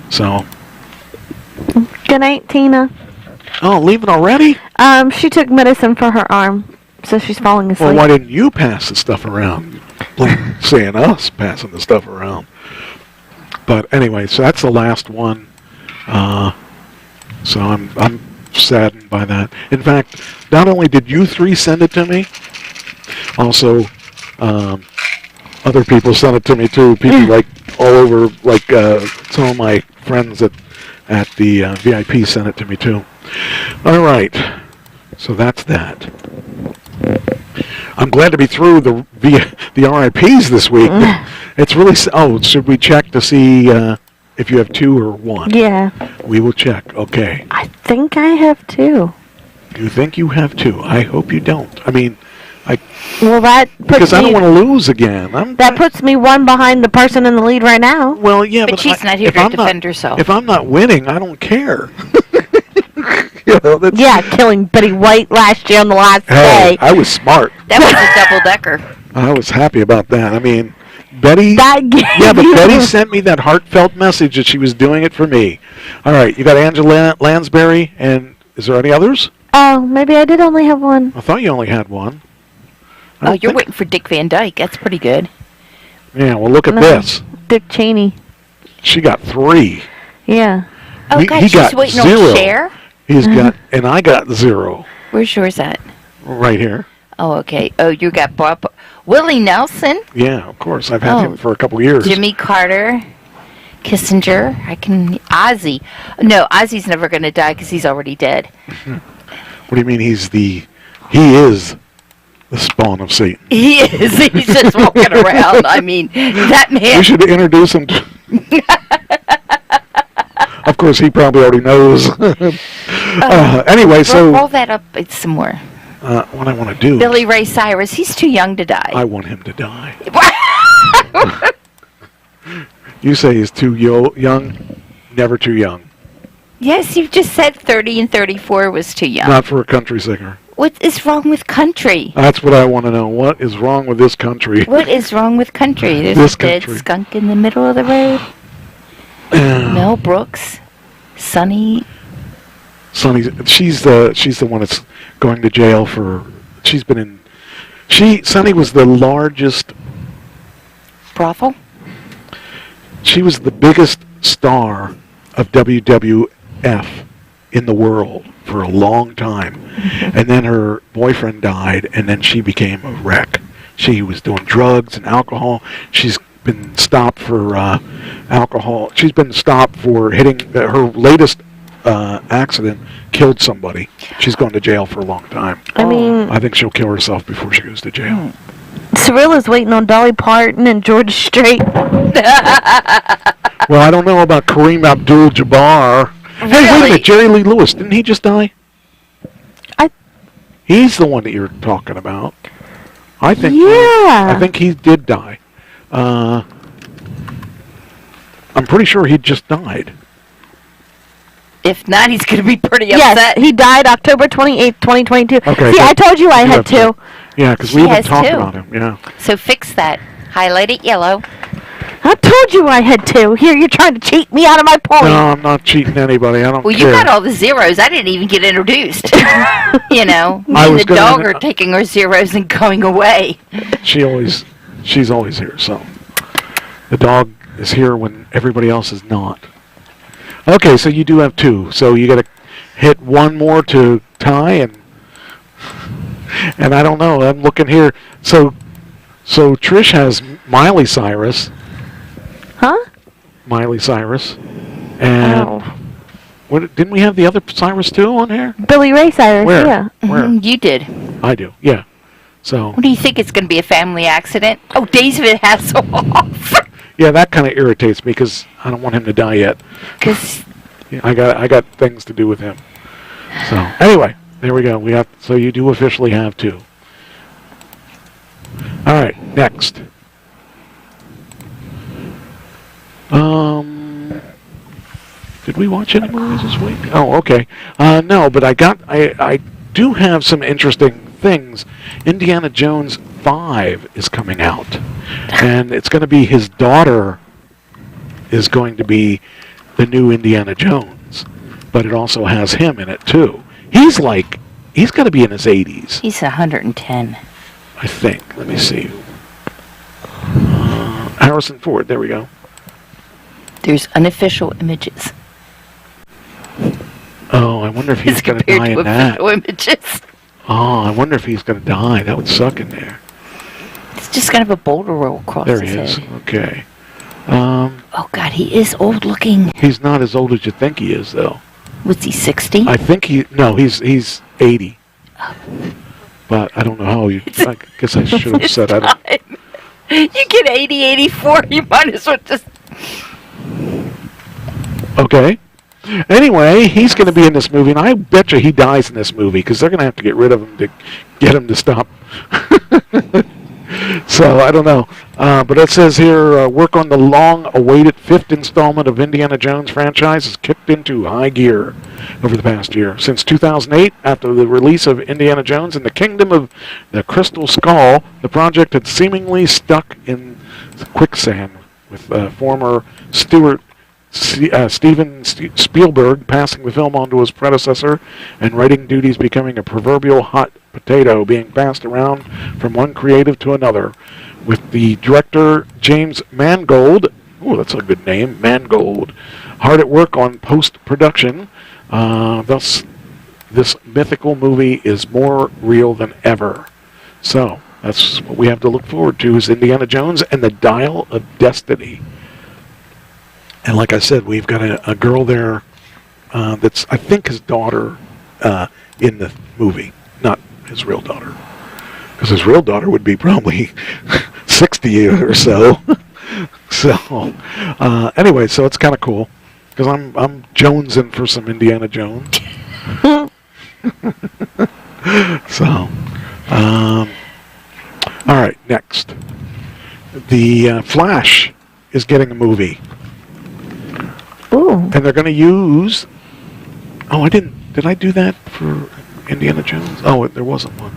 So. Good night, Tina. Oh, leaving already? She took medicine for her arm, so she's falling asleep. Well, why didn't you pass the stuff around? Like saying us passing the stuff around. But anyway, so that's the last one. So I'm saddened by that. In fact, not only did you three send it to me, also other people sent it to me too. People like all over, like some of my friends at the VIP sent it to me too. All right, so that's that. I'm glad to be through the RIPs this week. It's really. Oh, should we check to see if you have 2 or 1? Yeah. We will check. Okay. I think I have 2. You think you have 2? I hope you don't. I mean, well, that puts because I don't want to lose again. That puts me 1 behind the person in the lead right now. Well, yeah, but she's not here to defend herself. If I'm not winning, I don't care. Yeah, killing Betty White last year on the last day. I was smart. That was a double-decker. I was happy about that. I mean, Betty. Betty sent me that heartfelt message that she was doing it for me. All right, you got Angela Lansbury, and is there any others? Oh, maybe I did only have 1. I thought you only had 1. Oh, you're waiting for Dick Van Dyke. That's pretty good. Yeah, well, look at this. Dick Cheney. She got 3. Yeah. Oh, God, she's got waiting 0. on Cher? He's got, and I got 0. Where's yours at? Right here. Oh, okay. Oh, you got Willie Nelson? Yeah, of course. I've had him for a couple years. Jimmy Carter, Kissinger. Ozzy. No, Ozzy's never going to die because he's already dead. What do you mean he is the spawn of Satan? He is. He's just walking around. I mean, that man. We should introduce him to... Of course, he probably already knows. Anyway, so... Roll that up some more. What I want to do... Billy Ray Cyrus, he's too young to die. I want him to die. You say he's too young, never too young. Yes, you just said 30 and 34 was too young. Not for a country singer. What is wrong with country? That's what I want to know. What is wrong with this country? What is wrong with country? There's This a dead country. skunk in the middle of the road. Mel Brooks, Sonny. She's the one that's going to jail for. She's been in. Sonny was the largest brothel. She was the biggest star of WWF in the world for a long time, and then her boyfriend died, and then she became a wreck. She was doing drugs and alcohol. She's been stopped for alcohol. She's been stopped for hitting. Her latest accident killed somebody. She's going to jail for a long time. I mean, I think she'll kill herself before she goes to jail. Cirilla's waiting on Dolly Parton and George Strait. Well, I don't know about Kareem Abdul-Jabbar. Really? Hey, wait a minute, Jerry Lee Lewis, didn't he just die? He's the one that you're talking about. I think. Yeah. I think he did die. I'm pretty sure he just died. If not, he's going to be pretty Yes, upset. he died October 28th, 2022. Okay, See, I told you I had 2. Yeah, because She we haven't has talked 2. about him. Yeah. So fix that. Highlight it yellow. I told you I had 2. Here, you're trying to cheat me out of my point. No, I'm not cheating anybody. I don't Well, care. you got all the zeros. I didn't even get introduced. You know, me I and was the dog gonna- are taking our zeros and going away. She's always here. So the dog is here when everybody else is not. Okay, so you do have 2. So you got to hit 1 more to tie, and I don't know. I'm looking here. So Trish has Miley Cyrus. Huh? Miley Cyrus. And what, didn't we have the other Cyrus too on here? Billy Ray Cyrus, Where? yeah. Where? You did. I do, yeah. So What do you think? It's going to be a family accident? Oh, David Hasselhoff. yeah, that kind of irritates me because I don't want him to die yet. Because I got things to do with him. So anyway, there we go. So you do officially have 2. All right, next. Did we watch any movies this week? Oh, okay. No, but I do have some interesting things. Indiana Jones 5 is coming out, and it's going to be his daughter is going to be the new Indiana Jones, but it also has him in it too. He's got to be in his 80s. he's 110. I think. Let me see. Harrison Ford. There we go. There's unofficial images. Oh, I wonder if he's going to die in that. Images. Oh, I wonder if he's going to die. That would suck in there. It's just kind of a boulder roll across there his he is. head. Okay. Oh, God, he is old looking. He's not as old as you think he is, though. Was he 60? I think he's 80. But I don't know how you... I guess I should have said... I don't, you get 80, 84, you might as well just... Okay. Anyway, he's going to be in this movie, and I bet you he dies in this movie, because they're going to have to get rid of him to get him to stop. So, I don't know. But it says here, work on the long-awaited 5th installment of Indiana Jones franchise has kicked into high gear over the past year. Since 2008, after the release of Indiana Jones and the Kingdom of the Crystal Skull, the project had seemingly stuck in quicksand, with former Steven Spielberg passing the film on to his predecessor and writing duties becoming a proverbial hot potato being passed around from one creative to another, with the director James Mangold, that's a good name, Mangold, hard at work on post-production. Thus, this mythical movie is more real than ever. So, that's what we have to look forward to, is Indiana Jones and the Dial of Destiny. And like I said, we've got a girl there that's, I think, his daughter in the movie, not his real daughter. Because his real daughter would be probably 60 or so. So, anyway, so it's kind of cool. Because I'm jonesing for some Indiana Jones. So, all right, next. The Flash is getting a movie. Ooh. And they're going to use... Oh, did I do that for Indiana Jones? Oh, there wasn't one.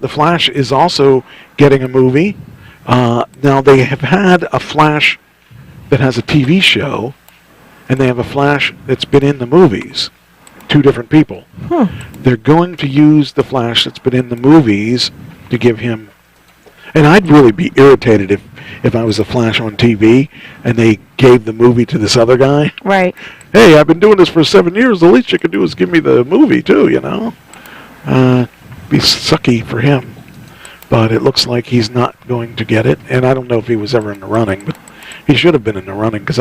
The Flash is also getting a movie. Now, they have had a Flash that has a TV show, and they have a Flash that's been in the movies. 2 different people. Huh. They're going to use the Flash that's been in the movies to give him... And I'd really be irritated if I was a Flash on TV and they gave the movie to this other guy. Right. Hey, I've been doing this for 7 years. The least you can do is give me the movie, too, you know? Be sucky for him. But it looks like he's not going to get it. And I don't know if he was ever in the running, but he should have been in the running because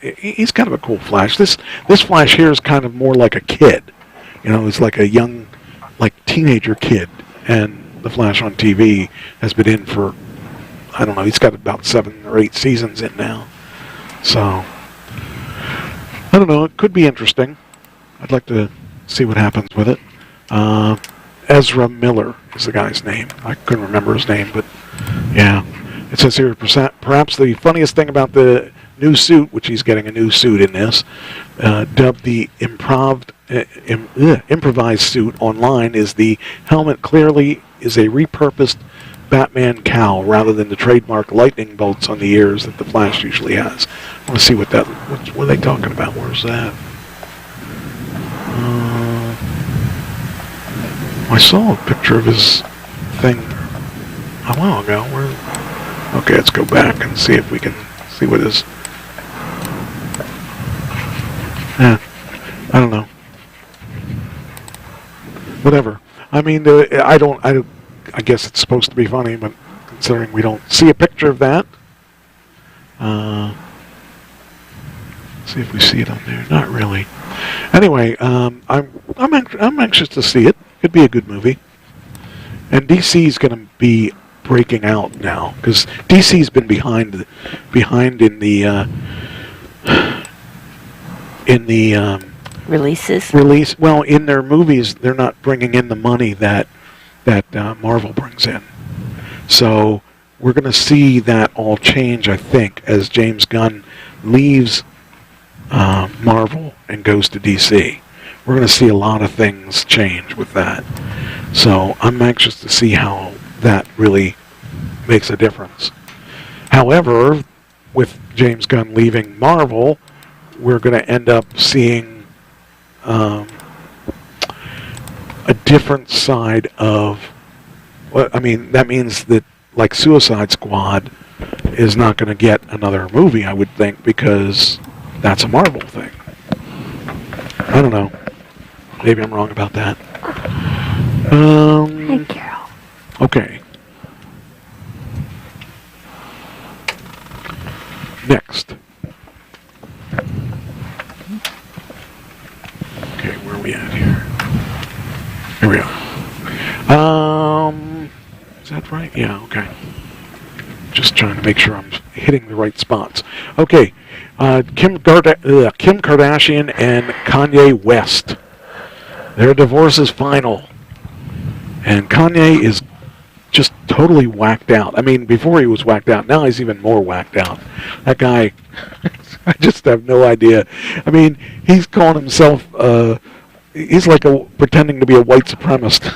he's kind of a cool Flash. This Flash here is kind of more like a kid. You know, he's like a young, teenager kid. And the Flash on TV has been in for, I don't know, he's got about 7 or 8 seasons in now. So, I don't know, it could be interesting. I'd like to see what happens with it. Ezra Miller is the guy's name. I couldn't remember his name, but yeah. It says here, perhaps the funniest thing about the new suit, which he's getting a new suit in this, dubbed the improvised suit online, is the helmet clearly is a repurposed Batman cowl rather than the trademark lightning bolts on the ears that the Flash usually has. I want to see what are they talking about? Where's that? I saw a picture of his thing a while ago. Okay, let's go back and see if we can see what his... I don't know. Whatever. I mean, I guess it's supposed to be funny, but considering we don't see a picture of that, see if we see it on there. Not really. Anyway, I'm anxious to see it. Could be a good movie. And DC's going to be breaking out now because DC's been behind in the release. Well, in their movies, they're not bringing in the money that Marvel brings in. So we're going to see that all change, I think, as James Gunn leaves Marvel and goes to DC. We're going to see a lot of things change with that. So I'm anxious to see how that really makes a difference. However, with James Gunn leaving Marvel, we're going to end up seeing a different side of... Well, I mean, that means that, like Suicide Squad, is not going to get another movie, I would think, because that's a Marvel thing. I don't know. Maybe I'm wrong about that. Hey, Carol. Okay. Next. Okay, where are we at here? Here we are. Is that right? Yeah, okay. Just trying to make sure I'm hitting the right spots. Okay, Kim Kardashian and Kanye West. Their divorce is final. And Kanye is just totally whacked out. I mean, before he was whacked out, now he's even more whacked out. That guy, I just have no idea. I mean, he's calling himself, he's like pretending to be a white supremacist.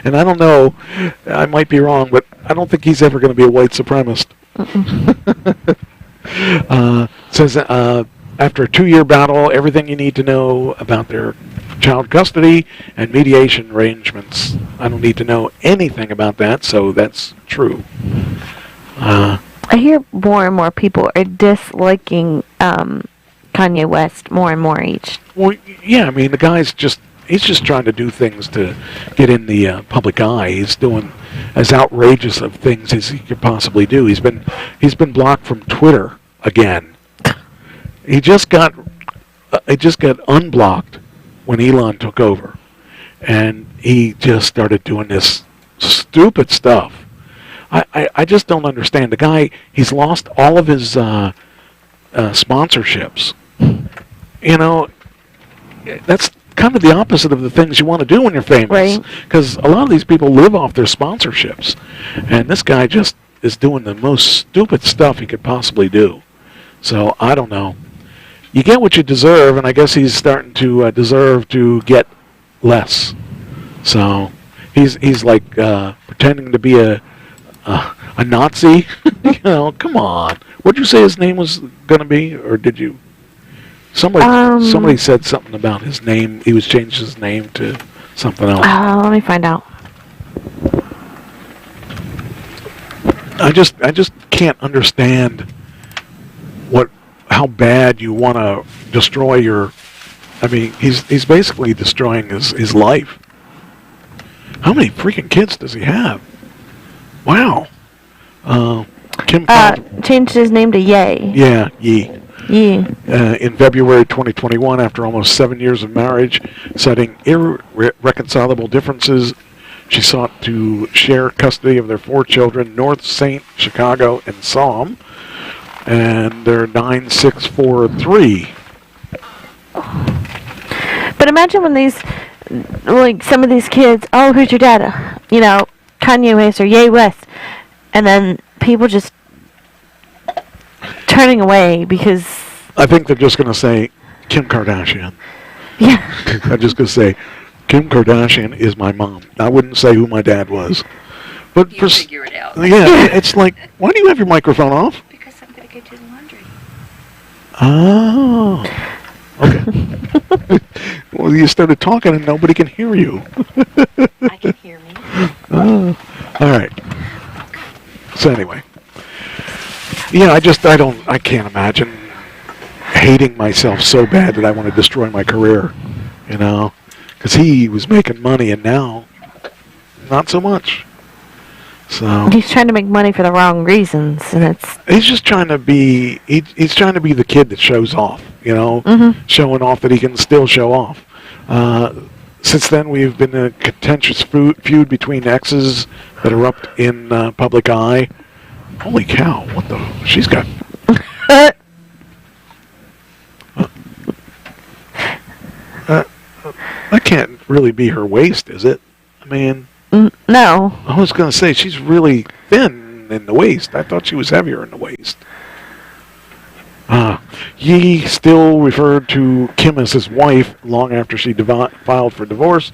And I don't know, I might be wrong, but I don't think he's ever going to be a white supremacist. Says, after a 2-year battle, everything you need to know about their child custody and mediation arrangements. I don't need to know anything about that, so that's true. I hear more and more people are disliking Kanye West more and more each. Well, yeah, I mean, the guy's he's just trying to do things to get in the public eye. He's doing as outrageous of things as he could possibly do. He's been blocked from Twitter again. He just got unblocked when Elon took over, and he just started doing this stupid stuff. I just don't understand. The guy, he's lost all of his sponsorships. You know, that's kind of the opposite of the things you want to do when you're famous. Right. Because a lot of these people live off their sponsorships. And this guy just is doing the most stupid stuff he could possibly do. So, I don't know. You get what you deserve, and I guess he's starting to deserve to get less. So, he's like pretending to be a Nazi. You know, come on. What did you say his name was going to be, or did you? Somebody said something about his name. He was changed his name to something else. Let me find out. I just can't understand how bad you want to destroy your. I mean, he's basically destroying his life. How many freaking kids does he have? Wow. Kim changed his name to Ye. Yeah, Ye. Ye. In February 2021, after almost 7 years of marriage, citing irreconcilable differences, she sought to share custody of their 4 children, North, St., Chicago, and Psalm, and they're 9, 6, 4, 3. But imagine when some of these kids, oh, who's your dad? You know, Kanye West or Ye West, and then people just turning away because I think they're just going to say Kim Kardashian. Yeah. I'm just going to say Kim Kardashian is my mom. I wouldn't say who my dad was. But you figure it out. Yeah, it's like, why do you have your microphone off? Because I'm going to go do the laundry. Oh. Okay. Well, you started talking and nobody can hear you. I can hear me. Oh. All right. So anyway. Yeah, I can't imagine hating myself so bad that I want to destroy my career, you know, because he was making money and now not so much. So he's trying to make money for the wrong reasons, and he's just trying to be he's trying to be the kid that shows off, you know, showing off that he can still show off. Since then, we've been in a contentious feud between exes that erupt in public eye. Holy cow, what the? She's got. That can't really be her waist, is it? I mean. No. I was going to say, she's really thin in the waist. I thought she was heavier in the waist. Ye still referred to Kim as his wife long after she filed for divorce,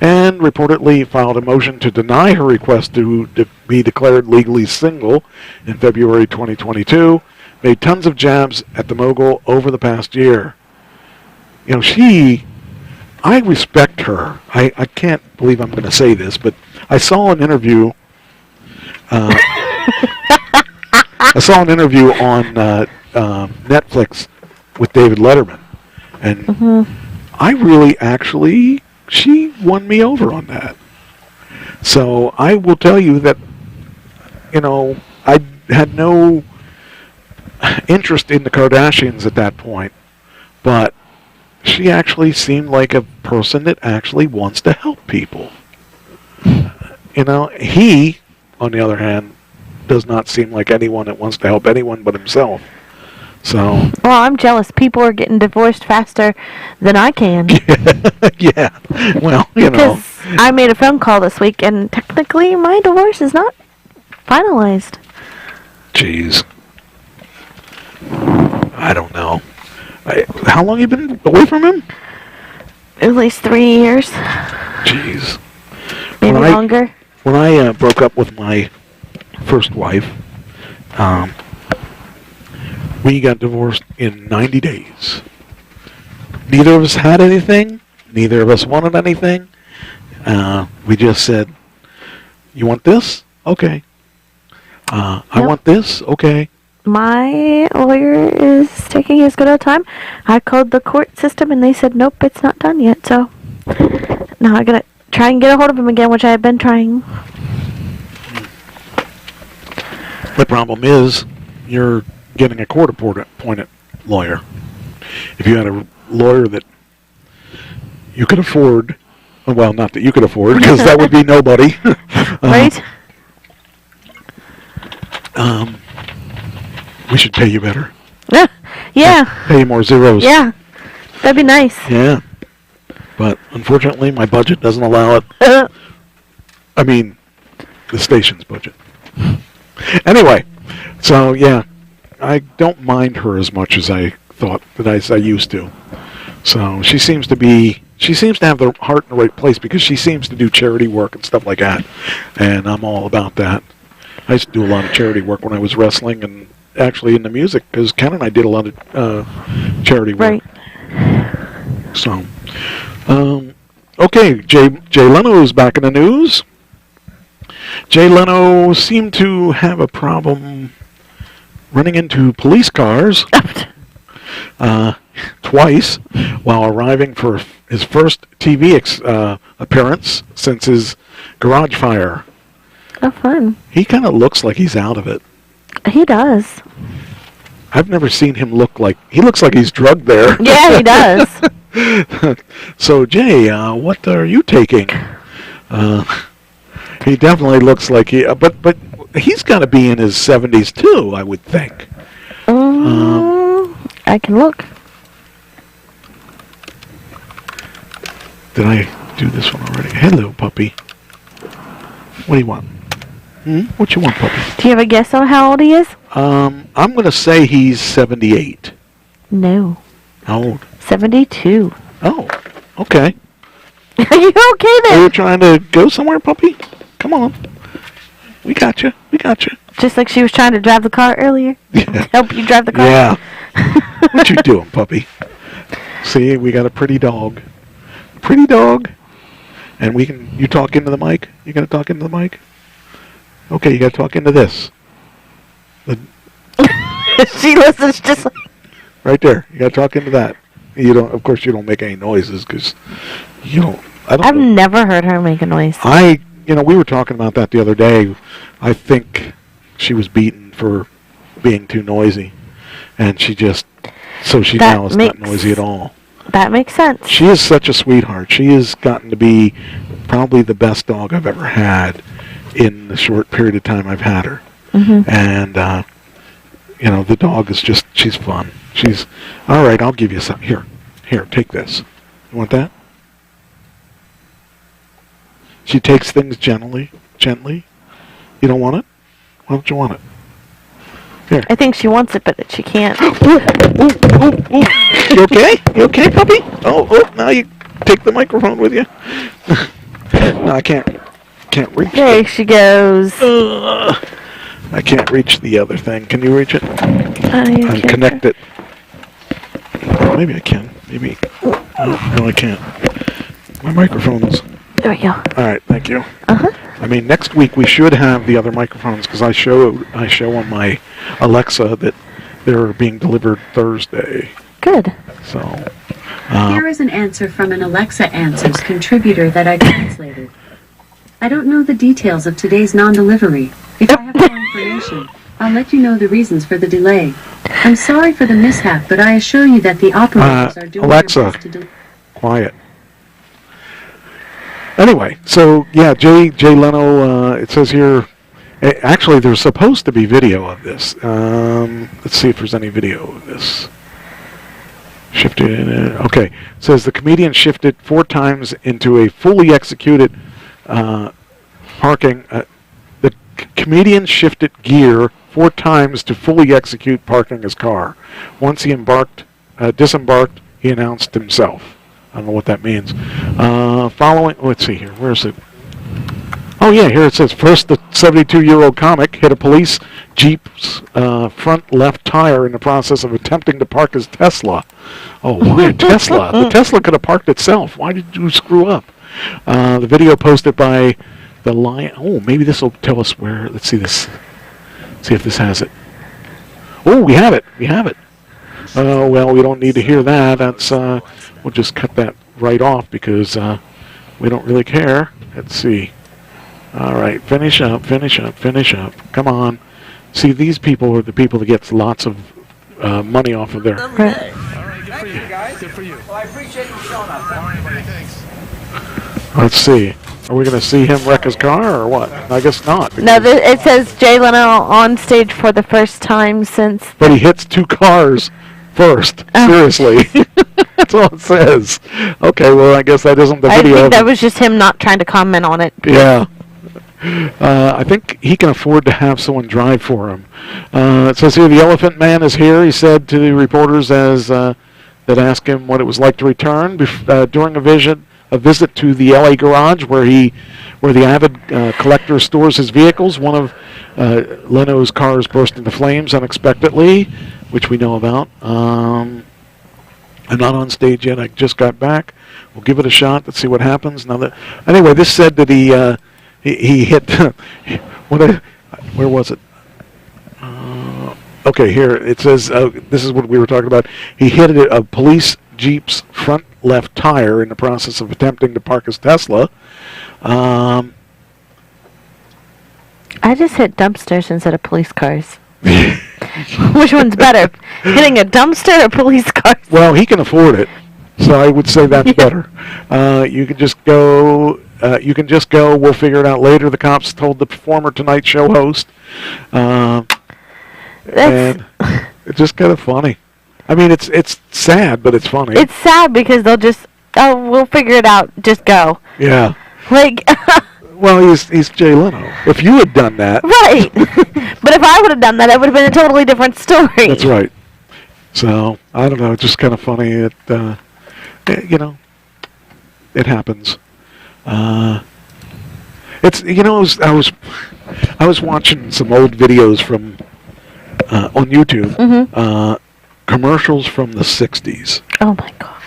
and reportedly filed a motion to deny her request to be declared legally single in February 2022, made tons of jabs at the mogul over the past year. You know, I respect her. I can't believe I'm going to say this, but I saw an interview. I saw an interview on Netflix with David Letterman, and I really actually, she won me over on that. So I will tell you that, I had no interest in the Kardashians at that point, but she actually seemed like a person that actually wants to help people. He, on the other hand, does not seem like anyone that wants to help anyone but himself. So. Well, I'm jealous. People are getting divorced faster than I can. Yeah. Well, Because I made a phone call this week, and technically my divorce is not finalized. Jeez. I don't know. How long have you been away from him? At least 3 years. Jeez. Maybe longer. When I broke up with my first wife, we got divorced in 90 days. Neither of us had anything. Neither of us wanted anything. We just said, you want this? Okay. I want this? Okay. My lawyer is taking as good a time. I called the court system and they said, nope, it's not done yet. So now I gotta try and get a hold of him again, which I have been trying. The problem is, you're getting a court-appointed lawyer. If you had a lawyer that you could afford, well, not that you could afford, because that would be nobody. Right? We should pay you better. Yeah. Pay you more zeros. Yeah. That'd be nice. Yeah. But unfortunately, my budget doesn't allow it. I mean, the station's budget. Anyway, so yeah, I don't mind her as much as I thought that I used to. So she seems to have the heart in the right place, because she seems to do charity work and stuff like that. And I'm all about that. I used to do a lot of charity work when I was wrestling and actually in the music, because Ken and I did a lot of charity work. Right. So, okay, Jay Leno's back in the news. Jay Leno seemed to have a problem running into police cars twice while arriving for his first TV appearance since his garage fire. Oh, fun. He kind of looks like he's out of it. He does. I've never seen him look like... He looks like he's drugged there. Yeah, he does. So, Jay, what are you taking? He definitely looks like he... But he's got to be in his 70s, too, I would think. I can look. Did I do this one already? Hello, puppy. What do you want? What you want, puppy? Do you have a guess on how old he is? I'm going to say he's 78. No. How old? 72. Oh, okay. Are you okay then? Are you trying to go somewhere, puppy? Come on. We got you. We got you. Just like she was trying to drive the car earlier? Yeah. Help you drive the car? Yeah. What you doing, puppy? See, we got a pretty dog. Pretty dog. And we can... You talk into the mic? You got to talk into the mic? Okay, you got to talk into this. She listens just like... Right there. You got to talk into that. You don't... Of course, you don't make any noises, because you don't... I've never heard her make a noise. We were talking about that the other day. I think she was beaten for being too noisy. And she just... So she now is not noisy at all. That makes sense. She is such a sweetheart. She has gotten to be probably the best dog I've ever had in the short period of time I've had her. Mm-hmm. And, the dog is just... She's fun. She's... All right, I'll give you some. Here, take this. You want that? She takes things gently. You don't want it? Why don't you want it? Here. I think she wants it, but she can't. Ooh. You okay? You okay, puppy? Oh, now you take the microphone with you. No, I can't reach There she goes. I can't reach the other thing. Can you reach it? And connect it. Maybe I can. Maybe. No, I can't. My microphone's... There we go. All right, thank you. Uh-huh. I mean, next week we should have the other microphones because I show on my Alexa that they're being delivered Thursday. Good. So. Here is an answer from an Alexa Answers contributor that I translated. I don't know the details of today's non-delivery. If I have more information, I'll let you know the reasons for the delay. I'm sorry for the mishap, but I assure you that the operators are doing Alexa, their best to quiet. Anyway, so yeah, Jay Leno, it says here, actually there's supposed to be video of this. Let's see if there's any video of this. Shifted, okay. It says the comedian shifted 4 times into a fully executed parking. The comedian shifted gear 4 times to fully execute parking his car. Once he disembarked, he announced himself. I don't know what that means. Let's see here. Where is it? Oh, yeah, here it says, first the 72-year-old comic hit a police Jeep's front left tire in the process of attempting to park his Tesla. Oh, why a Tesla? The Tesla could have parked itself. Why did you screw up? The video posted by the Lion... Oh, maybe this will tell us where... Let's see this. See if this has it. Oh, we have it. We have it. Well, we don't need to hear that. That's... we'll just cut that right off because we don't really care. Let's see. All right, finish up. Come on. See, these people are the people that gets lots of money off of their... All right, good for you, guys. Good for you. Well, I appreciate you showing up. All right, buddy, thanks. Let's see. Are we going to see him wreck his car or what? I guess not. No, it says Jay Leno on stage for the first time since... But he hits 2 cars first. Seriously. That's all it says. Okay, well, I guess that isn't the video. I think that was just him not trying to comment on it. Yeah. I think he can afford to have someone drive for him. It says here, the Elephant Man is here, he said to the reporters that asked him what it was like to return during a visit to the LA garage where the avid collector stores his vehicles. One of Leno's cars burst into flames unexpectedly, which we know about. I'm not on stage yet. I just got back. We'll give it a shot. Let's see what happens. Anyway, this said that he hit where was it? Okay, here it says this is what we were talking about. He hit a police Jeep's front left tire in the process of attempting to park his Tesla. I just hit dumpsters instead of police cars. Which one's better, hitting a dumpster or police cars? Well, he can afford it, so I would say that's better. You can just go. We'll figure it out later. The cops told the former Tonight Show host. And it's just kind of funny. I mean, it's sad, but it's funny. It's sad because they'll just, we'll figure it out. Just go. Yeah. Like. Well, he's Jay Leno. If you had done that. Right. But if I would have done that, it would have been a totally different story. That's right. So, I don't know. It's just kind of funny. It happens. I was watching some old videos from on YouTube, commercials from the 60s. Oh my God.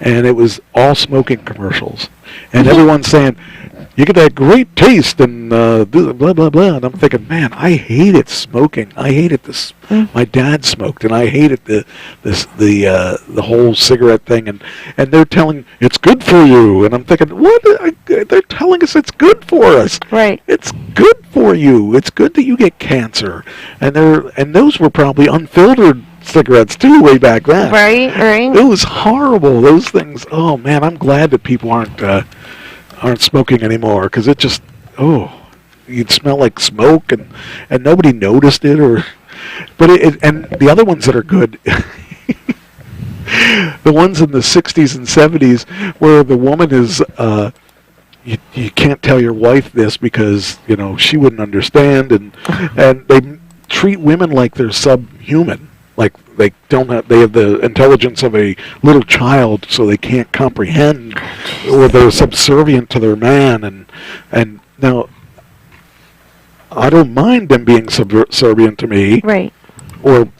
And it was all smoking commercials. And everyone's saying, you get that great taste and blah, blah, blah. And I'm thinking, man, I hated smoking. I hated this. My dad smoked, and I hated the whole cigarette thing. And they're telling, it's good for you. And I'm thinking, what? They're telling us it's good for us. Right. It's good for you. It's good that you get cancer. And those were probably unfiltered cigarettes too way back then. Right. It was horrible. Those things. Oh man, I'm glad that people aren't smoking anymore because it just you'd smell like smoke and nobody noticed it but and the other ones that are good. The ones in the 60s and 70s where the woman is you can't tell your wife this because she wouldn't understand and they treat women like they're subhuman. Like they have the intelligence of a little child, so they can't comprehend, or they're subservient to their man. And now, I don't mind them being subservient to me, right? Or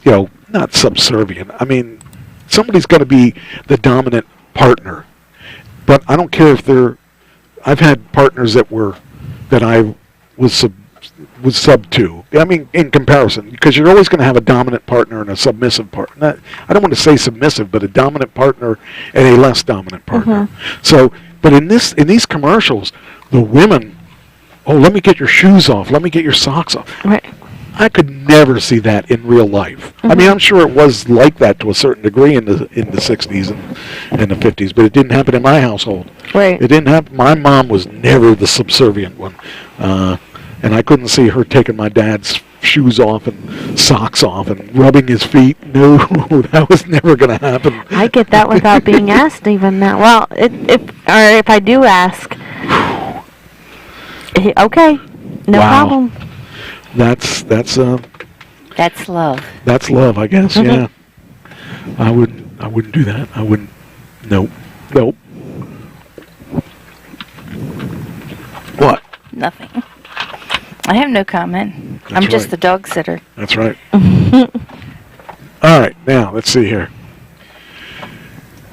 not subservient. I mean, somebody's got to be the dominant partner, but I don't care if they're. I've had partners that was sub 2. I mean, in comparison, because you're always going to have a dominant partner and a submissive partner. I don't want to say submissive, but a dominant partner and a less dominant partner. So, but in these commercials, the women, oh, let me get your shoes off, let me get your socks off. Right. I could never see that in real life. I mean, I'm sure it was like that to a certain degree in the 60s and the 50s, but it didn't happen in my household. Right. It didn't happen. My mom was never the subservient one. And I couldn't see her taking my dad's shoes off and socks off and rubbing his feet. No, that was never going to happen. I get that without being asked even now. Well, if I do ask, okay, no problem. That's love. That's love, I guess. Yeah. I wouldn't do that. I wouldn't. Nope. What? Nothing. I have no comment. I'm just the dog sitter. That's right. All right, now let's see here.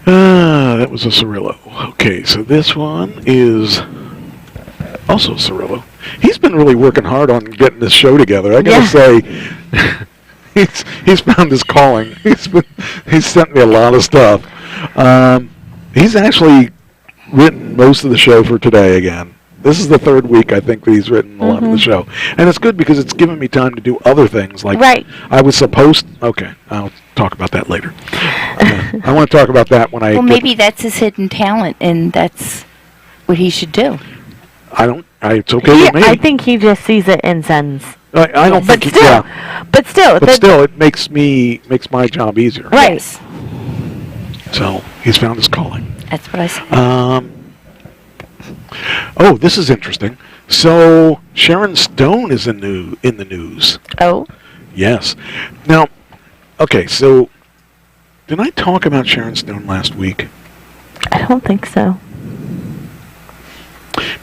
That was a Cirillo. Okay, so this one is also Cirillo. He's been really working hard on getting this show together. I gotta say, he's found his calling. He's sent me a lot of stuff. He's actually written most of the show for today again. This is the third week, I think, that he's written a lot of the show. And it's good because it's given me time to do other things. Like I was supposed... Okay, I'll talk about that later. I want to talk about that when I... Well, maybe that's his hidden talent, and that's what he should do. It's okay with me. I think he just sees it and sends. I don't think... But still, it makes my job easier. Right. So, he's found his calling. That's what I said. Oh, this is interesting. So Sharon Stone is in the news. Oh. Yes. Now, okay. So, did I talk about Sharon Stone last week? I don't think so.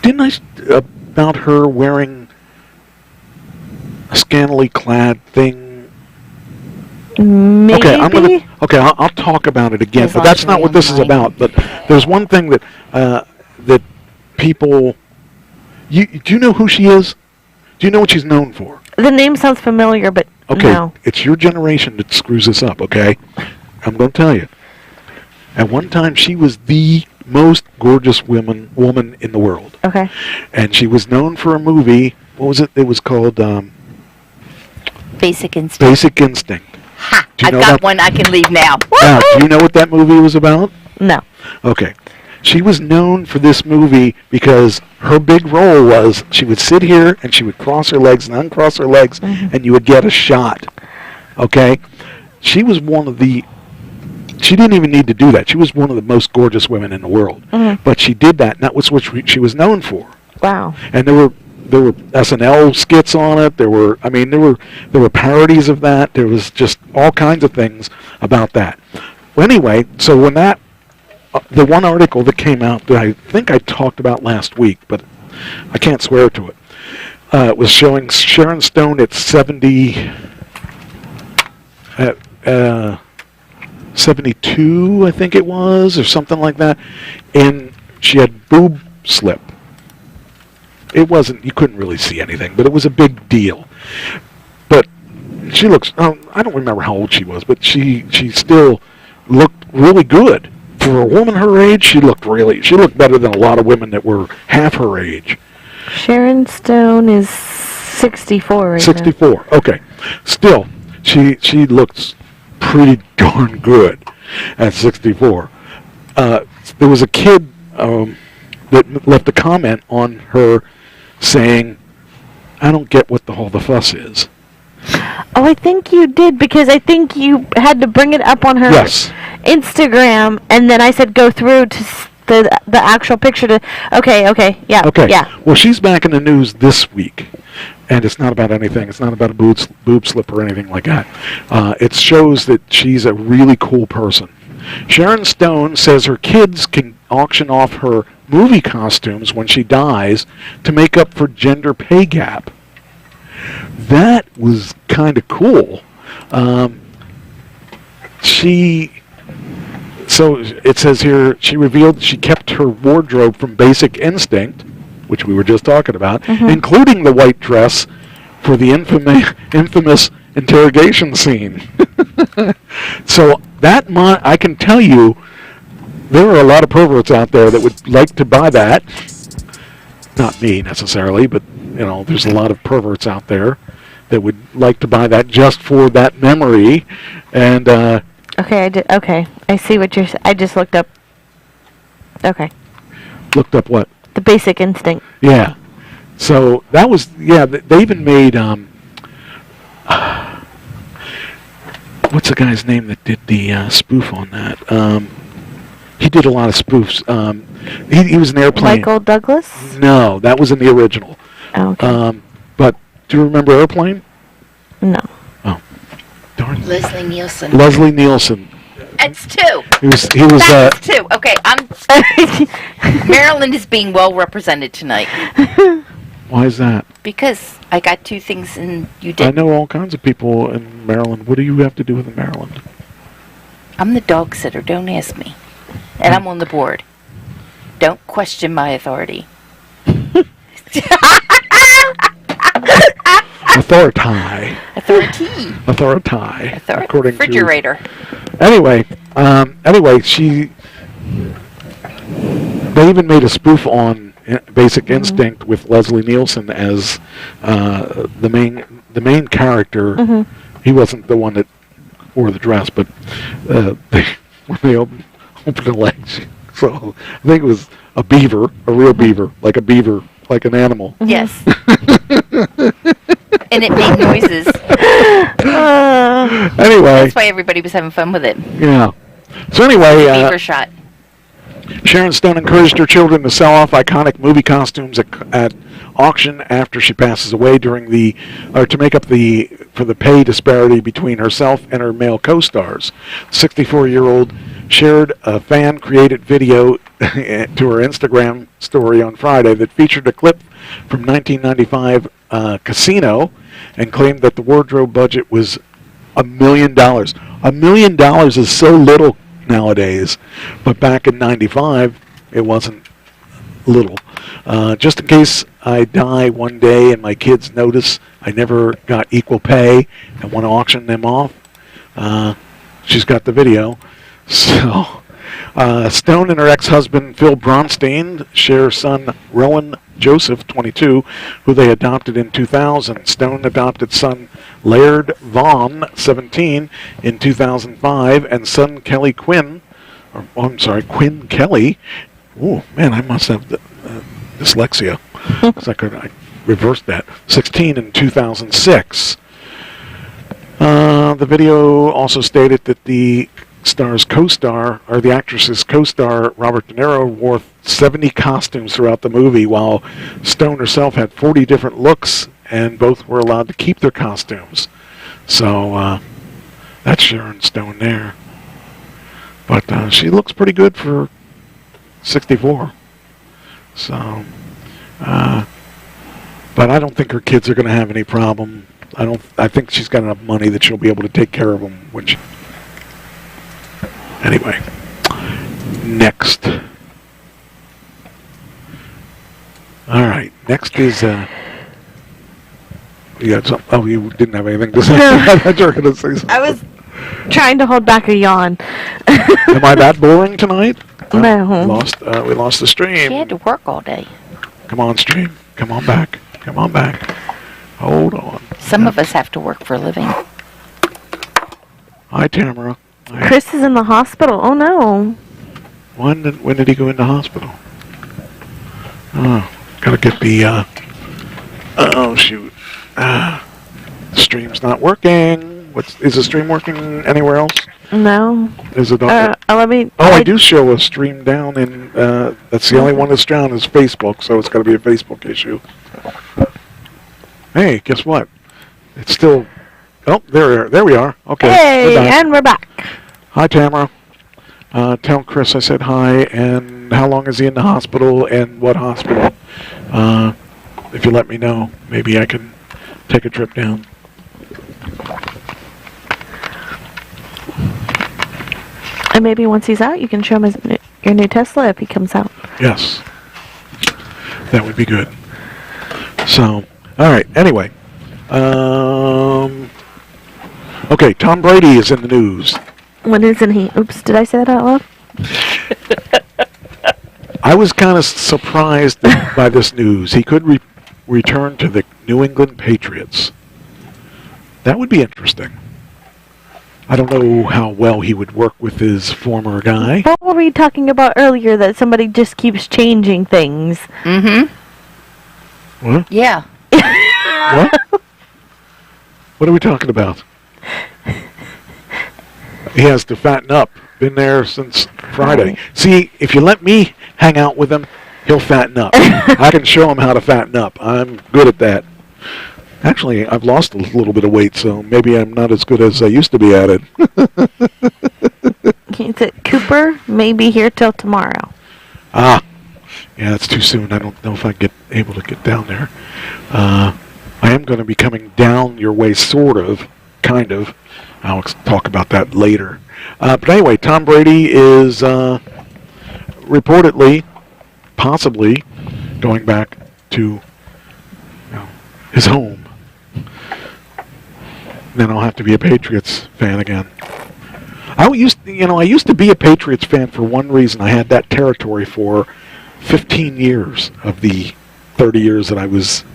Didn't I about her wearing a scantily clad thing? Maybe. Okay, I'll talk about it again. But that's not what this is about. But there's one thing that that people. Do you know who she is? Do you know what she's known for? The name sounds familiar, but no. It's your generation that screws this up, okay? I'm going to tell you. At one time, she was the most gorgeous woman in the world. Okay. And she was known for a movie. What was it? It was called... Basic Instinct. Basic Instinct. Ha! I've got one. I can leave now. Now, do you know what that movie was about? No. Okay. She was known for this movie because her big role was she would sit here and she would cross her legs and uncross her legs and you would get a shot. Okay? She was one of the... She didn't even need to do that. She was one of the most gorgeous women in the world. But she did that, and that was what she was known for. Wow. And there were SNL skits on it. There were parodies of that. There was just all kinds of things about that. Well, anyway, so when that the one article that came out that I think I talked about last week, but I can't swear to it, it was showing Sharon Stone at 72, I think it was, or something like that, and she had boob slip. It wasn't, you couldn't really see anything, but it was a big deal. But she looks, I don't remember how old she was, but she still looked really good. For a woman her age, she looked better than a lot of women that were half her age. Sharon Stone is 64 right 64, now. Okay. Still, she looks pretty darn good at 64. There was a kid that left a comment on her saying, I don't get what all the fuss is. Oh, I think you did, because I think you had to bring it up on her Instagram, and then I said go through to the actual picture to... Okay, yeah. Well, she's back in the news this week, and it's not about anything. It's not about a boob slip or anything like that. It shows that she's a really cool person. Sharon Stone says her kids can auction off her movie costumes when she dies to make up for gender pay gap. That was kind of cool. So it says here, she revealed she kept her wardrobe from Basic Instinct. which we were just talking about, including the white dress for the infamous interrogation scene. So that I can tell you, there are a lot of perverts out there that would like to buy that. Not me necessarily, but there's a lot of perverts out there that would like to buy that just for that memory. And okay, I see what you're. I just looked up. Okay. Looked up what? The Basic Instinct. Yeah. So that was They even made what's the guy's name that did the spoof on that? He did a lot of spoofs. He was an airplane. Michael Douglas? No, that was in the original. Oh, okay. But do you remember Airplane? No. Oh, darn. Leslie Nielsen. Leslie Nielsen. It's 2. He was. That's 2. Okay, Maryland is being well represented tonight. Why is that? Because I got 2 things and you didn't. I know all kinds of people in Maryland. What do you have to do with Maryland? I'm the dog sitter. Don't ask me. And I'm on the board. Don't question my authority. Authority. According refrigerator. Anyway, they even made a spoof on Basic Instinct with Leslie Nielsen as the main character. He wasn't the one that wore the dress, but when they opened the legs, so I think it was a beaver, a real beaver, like an animal. Yes. And it made noises. Anyway. That's why everybody was having fun with it. Yeah. So anyway. Beaver shot. Sharon Stone encouraged her children to sell off iconic movie costumes at auction after she passes away to make up for the pay disparity between herself and her male co-stars. 64-year-old shared a fan-created video to her Instagram story on Friday that featured a clip from 1995 Casino and claimed that the wardrobe budget was $1 million. $1 million is so little nowadays, but back in 95 it wasn't little. Just in case I die one day and my kids notice I never got equal pay and want to auction them off, she's got the video. So Stone and her ex-husband Phil Bronstein share son Rowan Joseph, 22, who they adopted in 2000. Stone adopted son Laird Vaughn, 17, in 2005, and son Kelly Quinn, Quinn Kelly. Oh man, I must have dyslexia. So I reversed that. 16 in 2006. The video also stated that the actress's co-star Robert De Niro wore 70 costumes throughout the movie, while Stone herself had 40 different looks, and both were allowed to keep their costumes. So that's Sharon Stone there. But she looks pretty good for 64. So, but I don't think her kids are going to have any problem. I think she's got enough money that she'll be able to take care of them. Anyway, next. All right, next is you got some. Oh, you didn't have anything to say. I thought you were going to say something. I was trying to hold back a yawn. Am I that boring tonight? No. We lost the stream. She had to work all day. Come on, stream. Come on back. Come on back. Hold on. Some of us have to work for a living. Hi, Tamara. Hi. Chris is in the hospital. Oh no. When did he go into hospital? Oh, gotta get the. Oh shoot. The stream's not working. Is the stream working anywhere else? No. Is it? Let me. I do show a stream down in. That's the only one that's down is Facebook, so it's got to be a Facebook issue. Hey, guess what? It's still. Oh, there we are. Okay. Hey, and we're back. Hi, Tamara. Tell Chris I said hi, and how long is he in the hospital, and what hospital? If you let me know, maybe I can take a trip down. And maybe once he's out, you can show him your new Tesla if he comes out. Yes. That would be good. So, all right. Anyway, okay. Tom Brady is in the news. When isn't he? Oops, did I say that out loud? I was kind of surprised by this news. He could return to the New England Patriots. That would be interesting. I don't know how well he would work with his former guy. What were we talking about earlier, that somebody just keeps changing things? Mm-hmm. What? Yeah. What? What are we talking about? He has to fatten up. Been there since Friday. See, if you let me hang out with him, he'll fatten up. I can show him how to fatten up. I'm good at that. Actually, I've lost a little bit of weight, so maybe I'm not as good as I used to be at it. Is it Cooper? Maybe here till tomorrow. Ah. Yeah, it's too soon. I don't know if I'm able to get down there. I am going to be coming down your way, sort of, kind of. I'll talk about that later. But anyway, Tom Brady is reportedly, possibly, going back to his home. Then I'll have to be a Patriots fan again. I used to be a Patriots fan for one reason. I had that territory for 15 years of the 30 years that I was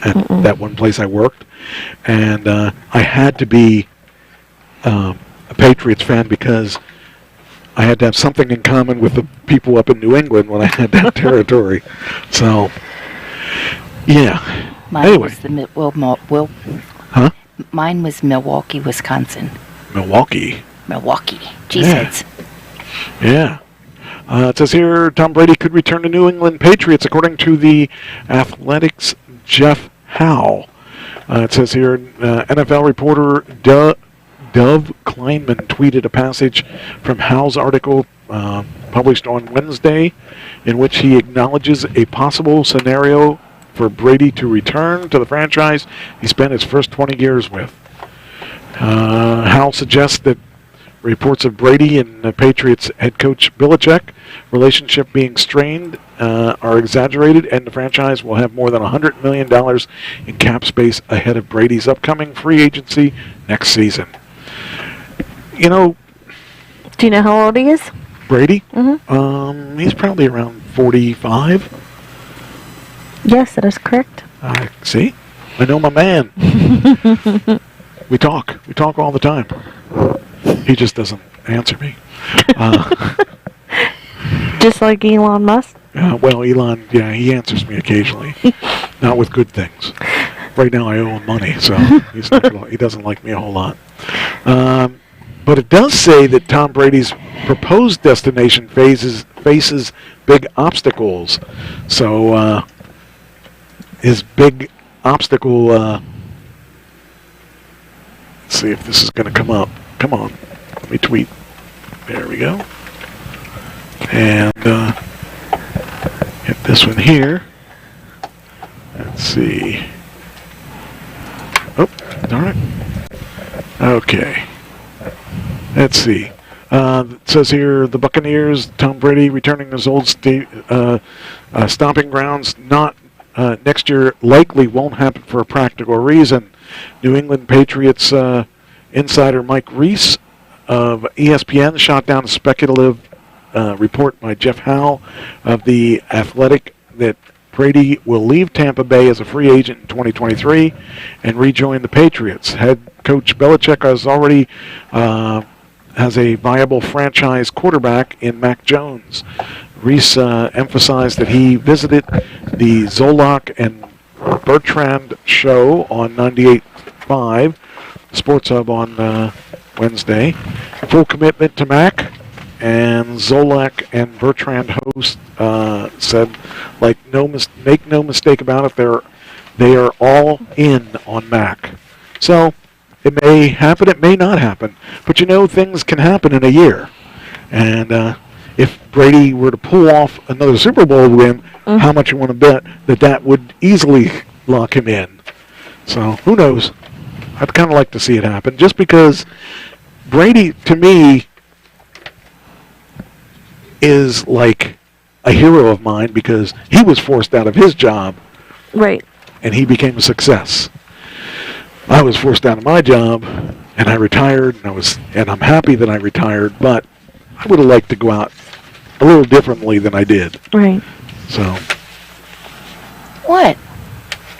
at that one place I worked, and I had to be a Patriots fan because I had to have something in common with the people up in New England when I had that territory. So, yeah. Mine was Huh? Mine was Milwaukee, Wisconsin. Milwaukee. Jesus. Yeah. It says here, Tom Brady could return to New England Patriots, according to the Athletic's Jeff Howe. It says here, NFL reporter Dov Kleinman tweeted a passage from Howe's article published on Wednesday, in which he acknowledges a possible scenario for Brady to return to the franchise he spent his first 20 years with. Howe suggests that reports of Brady and Patriots head coach Belichick relationship being strained are exaggerated, and the franchise will have more than $100 million in cap space ahead of Brady's upcoming free agency next season. You know... Do you know how old he is? Brady? Mm-hmm. He's probably around 45. Yes, that is correct. See? I know my man. We talk all the time. He just doesn't answer me. Just like Elon Musk? Well, Elon, yeah, he answers me occasionally. Not with good things. Right now I owe him money, so he doesn't like me a whole lot. But it does say that Tom Brady's proposed destination faces big obstacles. So his big obstacle... let's see if this is going to come up. Come on. Let me tweet. There we go. And hit this one here. Let's see. Oh, darn it. Okay. Let's see. It says here, the Buccaneers, Tom Brady returning to his old stomping grounds, not next year, likely won't happen for a practical reason. New England Patriots insider Mike Reese of ESPN shot down a speculative report by Jeff Howe of The Athletic that Brady will leave Tampa Bay as a free agent in 2023 and rejoin the Patriots. Head coach Belichick has already has a viable franchise quarterback in Mac Jones. Reese emphasized that he visited the Zolak and Bertrand show on 98.5 Sports Hub on Wednesday. Full commitment to Mac, and Zolak and Bertrand host said, make no mistake about it, they are all in on Mac. So it may happen, it may not happen, but things can happen in a year. And if Brady were to pull off another Super Bowl win, how much you want to bet that would easily lock him in? So who knows? I'd kind of like to see it happen, just because Brady, to me, is like a hero of mine because he was forced out of his job. Right. And he became a success. I was forced out of my job, and I retired, and I'm happy that I retired, but I would have liked to go out a little differently than I did. Right. So. What?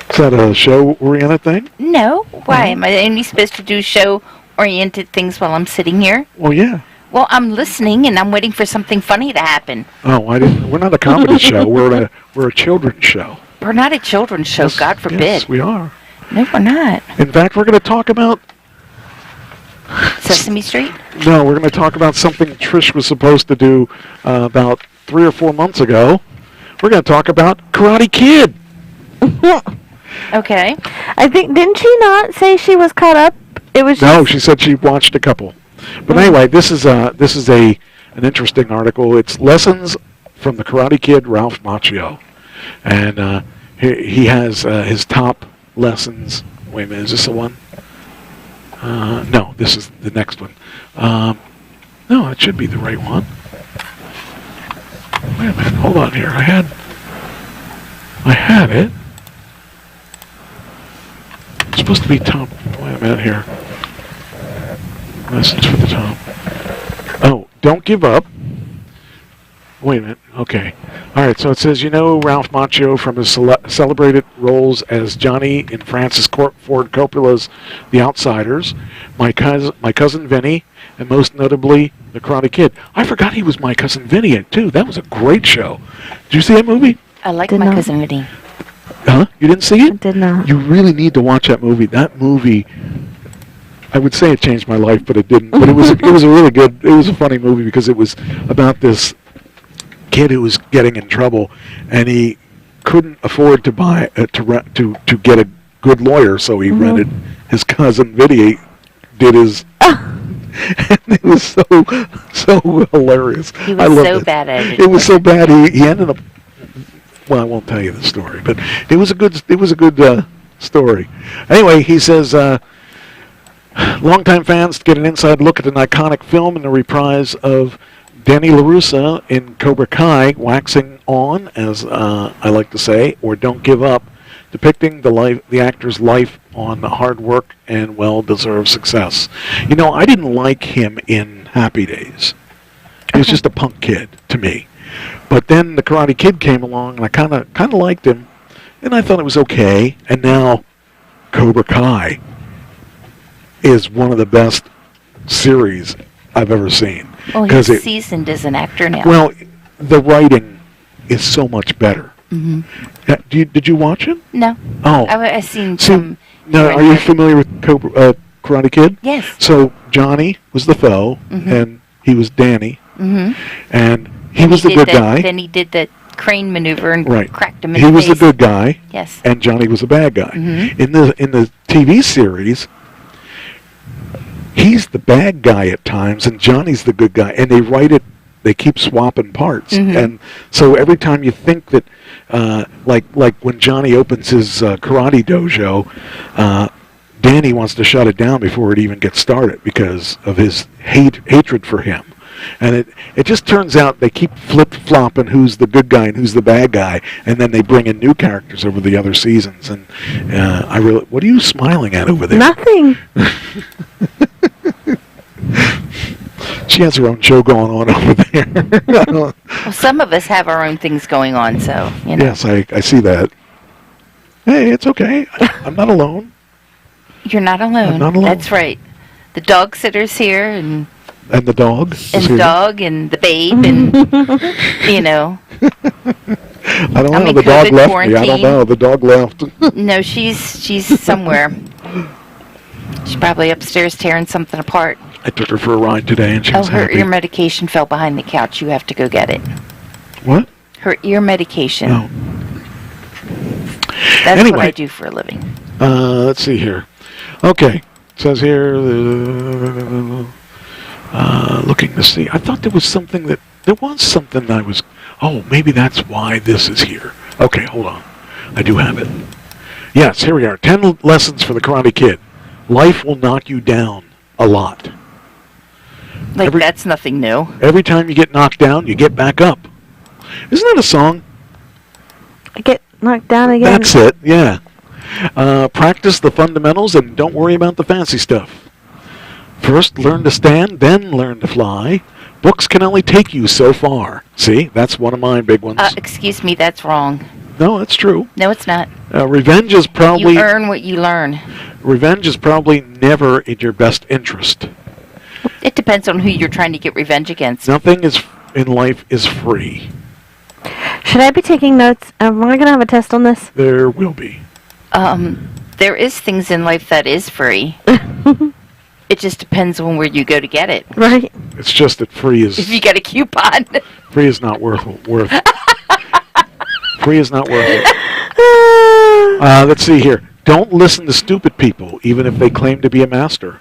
Is that a show-oriented thing? No. Why? Am I only supposed to do show-oriented things while I'm sitting here? Well, yeah. Well, I'm listening, and I'm waiting for something funny to happen. Oh, we're not a comedy show. We're a children's show. We're not a children's show, Yes, God forbid. Yes, we are. No, we're not. In fact, we're going to talk about... Sesame Street? No, we're going to talk about something Trish was supposed to do about 3 or 4 months ago. We're going to talk about Karate Kid. Okay. I think, didn't she not say she was caught up? It was No, she said she watched a couple. But anyway, this is an interesting article. It's Lessons from the Karate Kid, Ralph Macchio. And he has his top lessons. Wait a minute, is this the one? No, this is the next one. No, it should be the right one. Wait a minute, hold on here. I had it. It's supposed to be top. Wait a minute here. Lessons for the top. Oh, don't give up. Wait a minute. Okay. All right. So it says, Ralph Macchio from his celebrated roles as Johnny in Francis Ford Coppola's The Outsiders, My Cousin Vinny, and most notably The Karate Kid. I forgot he was My Cousin Vinny too. That was a great show. Did you see that movie? I like My Cousin Vinny. Huh? You didn't see it? I did not. You really need to watch that movie. That movie, I would say it changed my life, but it didn't. But it was a really good. It was a funny movie because it was about this kid who was getting in trouble, and he couldn't afford to buy to get a good lawyer, so he rented his cousin Vinny. Did his. And it was so hilarious. He was I loved so it. bad at it. It was so bad. He ended up. Well, I won't tell you the story, but it was a good story. Anyway, he says, longtime fans get an inside look at an iconic film in the reprise of Danny LaRussa in Cobra Kai, waxing on, as I like to say, or Don't Give Up, depicting the actor's life on hard work and well-deserved success. I didn't like him in Happy Days. He was just a punk kid to me. But then the Karate Kid came along, and I kind of liked him, and I thought it was okay. And now, Cobra Kai is one of the best series I've ever seen. Well, he's seasoned as an actor now. Well, the writing is so much better. Mm-hmm. Did you watch it? No. Oh, I've seen some. No, are you familiar with Karate Kid? Yes. So Johnny was the foe, and he was Danny, and he was the good guy. Then he did the crane maneuver and cracked him in the face. He was the good guy. Yes. And Johnny was the bad guy. In the TV series, he's the bad guy at times, and Johnny's the good guy. And they keep swapping parts. And so every time you think that, like when Johnny opens his karate dojo, Danny wants to shut it down before it even gets started because of his hatred for him. And it just turns out they keep flip-flopping who's the good guy and who's the bad guy, and then they bring in new characters over the other seasons. And what are you smiling at over there? Nothing. She has her own show going on over there. Well, some of us have our own things going on, so, Yes, I see that. Hey, it's okay. I'm not alone. You're not alone. I'm not alone. That's right. The dog sitter's here, and the dog. And the dog, and the babe, and, I don't know. The dog left me. I don't know. The dog left. No, she's somewhere. She's probably upstairs tearing something apart. I took her for a ride today, and she was happy. Her ear medication fell behind the couch. You have to go get it. What? Her ear medication. Oh. That's anyway, what I do for a living. Let's see here. Okay. It says here, looking to see. I thought there was something that I was, maybe that's why this is here. Okay, hold on. I do have it. Yes, here we are. 10 lessons for the Karate Kid. Life will knock you down a lot. That's nothing new. Every time you get knocked down, you get back up. Isn't that a song? I get knocked down again. That's it, yeah. Practice the fundamentals and don't worry about the fancy stuff. First, learn to stand, then learn to fly. Books can only take you so far. See, that's one of my big ones. Excuse me, that's wrong. No, it's true. No, it's not. Revenge is probably... You earn what you learn. Revenge is probably never in your best interest. It depends on who you're trying to get revenge against. Nothing is in life is free. Should I be taking notes? Am I going to have a test on this? There will be. There is things in life that is free. It just depends on where you go to get it. Right. It's just that free is... If you get a coupon. Free is not worth Free is not worth it. Let's see here. Don't listen to stupid people, even if they claim to be a master.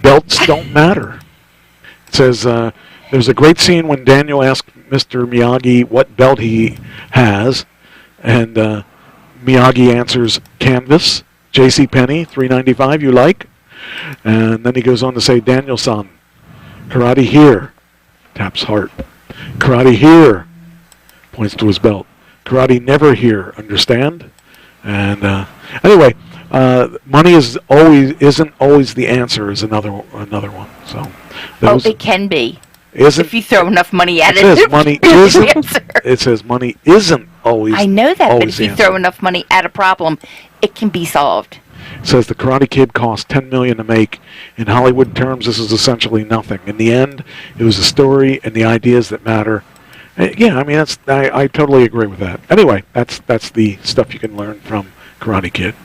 Belts don't matter. It says, there's a great scene when Daniel asks Mr. Miyagi what belt he has, and Miyagi answers, canvas, JCPenney, $3.95, you like? And then he goes on to say, Daniel-san, karate here, taps heart. Karate here, points to his belt. Karate never here, understand? And anyway, money isn't always the answer is another one. So it can be. Isn't, if you throw enough money at it says money isn't. It says money isn't always. I know that, but if you throw enough money at a problem, it can be solved. It says the Karate Kid cost $10 million to make. In Hollywood terms, this is essentially nothing. In the end, it was the story and the ideas that matter. Yeah, I mean I totally agree with that. Anyway, that's the stuff you can learn from Karate Kid.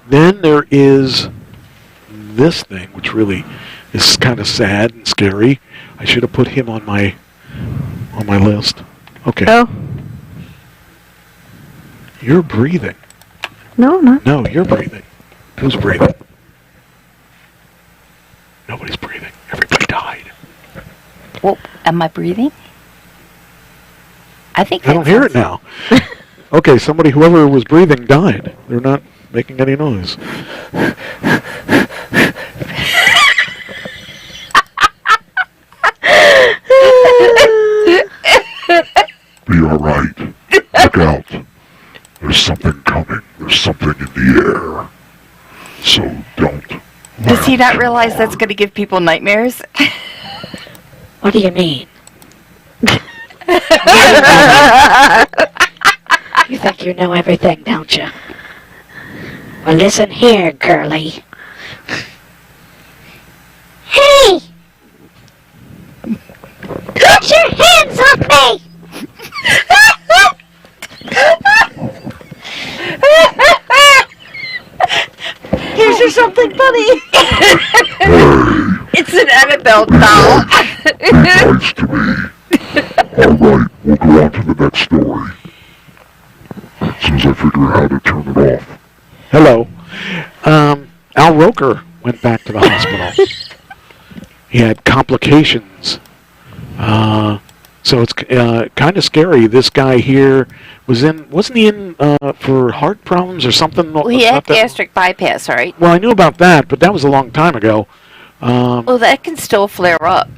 Then there is this thing, which really is kind of sad and scary. I should have put him on my list. Okay. Oh. You're breathing. No, I'm not. No, you're breathing. Who's breathing? Nobody's breathing. Everybody died. Well, am I breathing? I think I don't hear it now. Okay, whoever was breathing died. They're not making any noise. Be alright. Look out. There's something coming. There's something in the air. So don't. Does he not realize that's going to give people nightmares? What do you mean? You think you know everything, don't you? Well, listen here, girlie. Hey! Put your hands off me! Here's your something funny. It's an Annabelle doll. Be nice to me. Alright, we'll go on to the next story. As soon as I figure out how to turn it off. Hello. Al Roker went back to the hospital. He had complications. So it's kind of scary. This guy here wasn't he in for heart problems or something? Well, he had gastric bypass, right? Well, I knew about that, but that was a long time ago. Well, that can still flare up.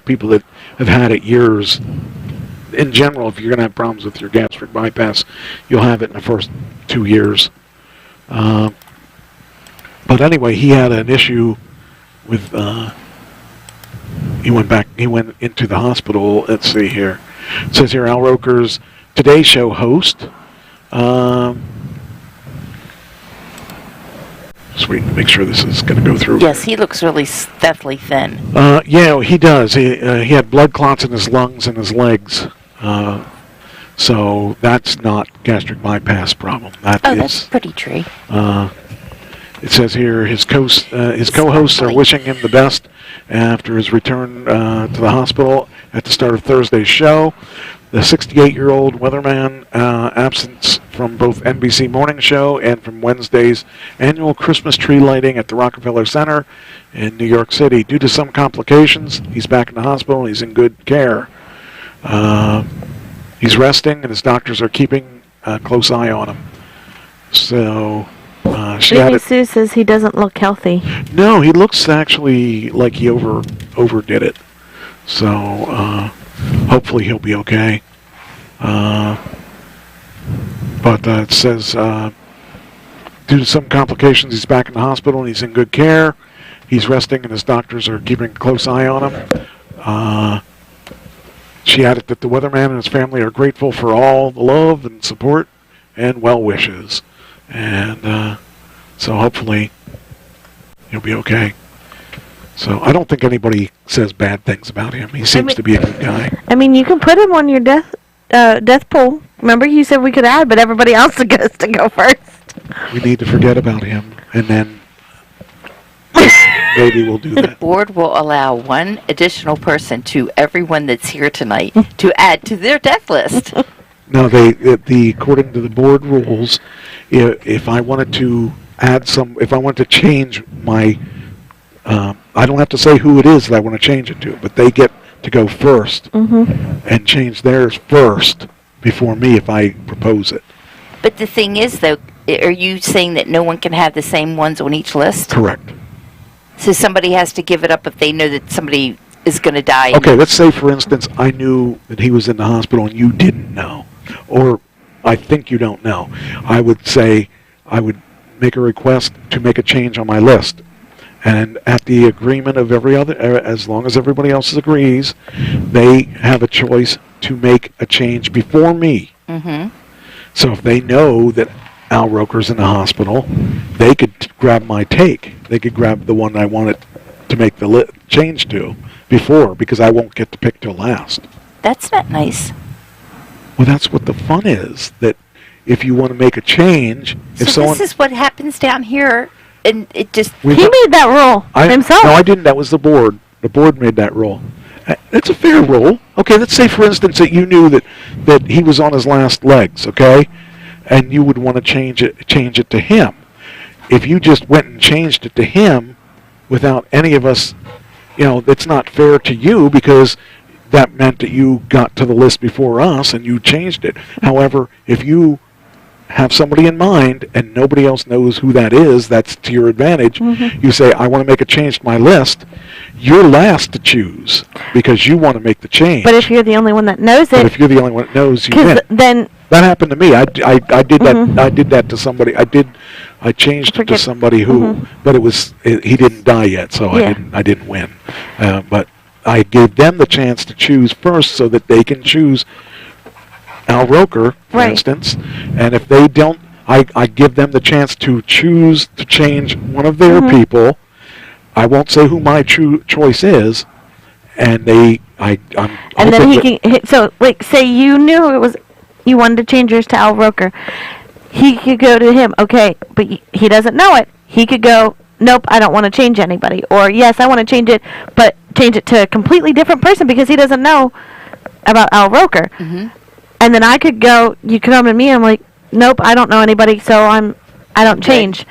People that have had it years. In general, if you're going to have problems with your gastric bypass, you'll have it in the first 2 years. But anyway, he had an issue with... He went into the hospital. Let's see here. It says here, Al Roker's Today Show host. Just waiting to make sure this is going to go through. Yes, he looks really deathly thin. Yeah, he does. He had blood clots in his lungs and his legs. So that's not gastric bypass problem. That's pretty tree. It says here his co-hosts are wishing him the best after his return to the hospital at the start of Thursday's show. The 68-year-old weatherman absence from both NBC Morning Show and from Wednesday's annual Christmas tree lighting at the Rockefeller Center in New York City. Due to some complications, he's back in the hospital and he's in good care. He's resting and his doctors are keeping a close eye on him. So... Baby Sue says he doesn't look healthy. No, he looks actually like he overdid it. So hopefully he'll be okay. But it says due to some complications, he's back in the hospital and he's in good care. He's resting and his doctors are keeping a close eye on him. She added that the weatherman and his family are grateful for all the love and support and well wishes. And so hopefully he'll be okay. So I don't think anybody says bad things about him. He seems to be a good guy. I mean, you can put him on your death pool. Remember, you said we could add, but everybody else gets to go first. We need to forget about him, and then maybe we'll do The that. board will allow one additional person to everyone that's here tonight to add to their death list. No, according to the board rules, if I wanted to add if I wanted to change my, I don't have to say who it is that I want to change it to, but they get to go first and change theirs first before me if I propose it. But the thing is, though, are you saying that no one can have the same ones on each list? Correct. So somebody has to give it up if they know that somebody is going to die. Okay, let's say, for instance, I knew that he was in the hospital and you didn't know. Or I think you don't know. I would say I would make a request to make a change on my list. And at the agreement of every other, as long as everybody else agrees, they have a choice to make a change before me. Mm-hmm. So if they know that Al Roker's in the hospital, they could grab my take. They could grab the one I wanted to make the change to before, because I won't get to pick till last. That's not nice. Well, that's what the fun is. That if you want to make a change, So if someone this is what happens down here, and it just... He made that rule himself. No, I didn't. That was the board. The board made that rule. It's a fair rule. Okay, let's say, for instance, that you knew that he was on his last legs, okay? And you would want to change it to him. If you just went and changed it to him without any of us, it's not fair to you, because that meant that you got to the list before us and you changed it. However, if you have somebody in mind and nobody else knows who that is, that's to your advantage. You say, I want to make a change to my list. You're last to choose because you want to make the change. But if you're the only one that knows it... But if you're the only one that knows, you win. Then... That happened to me. I did that. I did that to somebody. I changed it to somebody who, but he didn't die yet, so I didn't win. But I gave them the chance to choose first, so that they can choose Al Roker, for instance. And if they don't, I give them the chance to choose to change one of their people. I won't say who my true choice is, and and then he can. So, like, say you knew it was. You wanted to change yours to Al Roker. He could go to him, okay, but he doesn't know it. He could go, nope, I don't want to change anybody. Or, yes, I want to change it, but change it to a completely different person because he doesn't know about Al Roker. And then I could go, you could come to me, and I'm like, nope, I don't know anybody, so I don't change.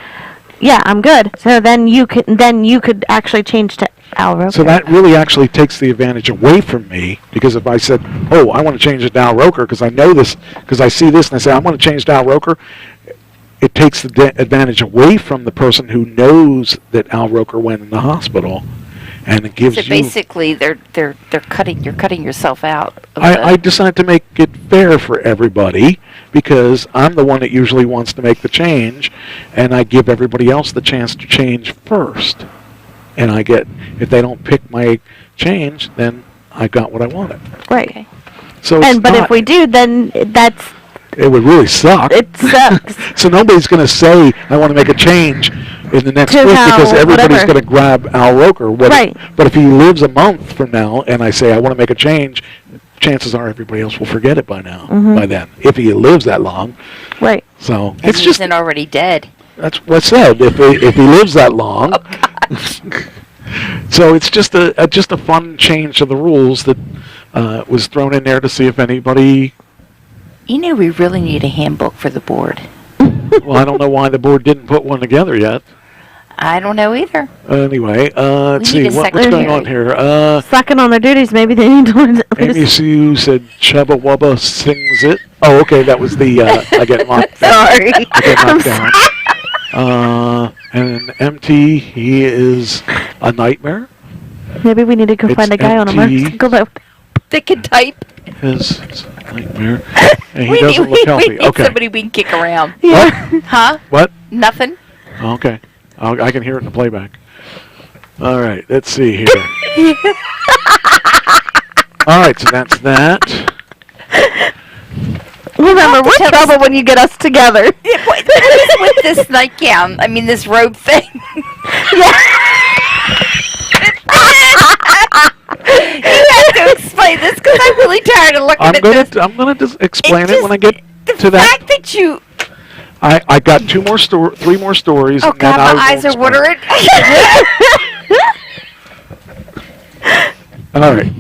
Yeah, I'm good. So then you could actually change to Al Roker. So that really actually takes the advantage away from me, because if I said, oh, I want to change it to Al Roker because I know this, because I see this, and I say, I want to change to Al Roker, it takes the advantage away from the person who knows that Al Roker went in the hospital, and it gives so basically, you're cutting yourself out. I decided to make it fair for everybody, because I'm the one that usually wants to make the change, and I give everybody else the chance to change first. And if they don't pick my change, then I got what I wanted. Right. Okay. So but if we do, then it would really suck. It sucks. So nobody's going to say, I want to make a change in the next week, because everybody's going to grab Al Roker. Right. But if he lives a month from now and I say, I want to make a change, chances are everybody else will forget it by now, by then, if he lives that long. Right. and So it's just already dead. That's what I said. If he lives that long. So it's just a fun change to the rules that was thrown in there to see if anybody. We really need a handbook for the board. Well, I don't know why the board didn't put one together yet. I don't know either. Anyway, let's see what's going on here. Slacking on their duties, maybe they need to. Amy Sue said Chubba Wubba sings it. Oh, okay, that was the I get knocked down. Sorry. I get knocked down. And MT, he is a nightmare. Maybe we need to go It's find a guy on a empty. motorcycle That can type. His nightmare. And he We doesn't need, look we healthy. need Okay. somebody we can kick around. Yeah. Huh? What? Nothing. Okay. I can hear it in the playback. All right. Let's see here. All right. So that's that. Remember, we're trouble when you get us together. What is with this nightgown? I mean, this robe thing. Yeah. You have to explain this because I'm really tired of looking at this. I'm gonna just explain it when I get The to that. fact that you... I got three more stories. Oh, and then God, I my eyes are will explain. watering. All right.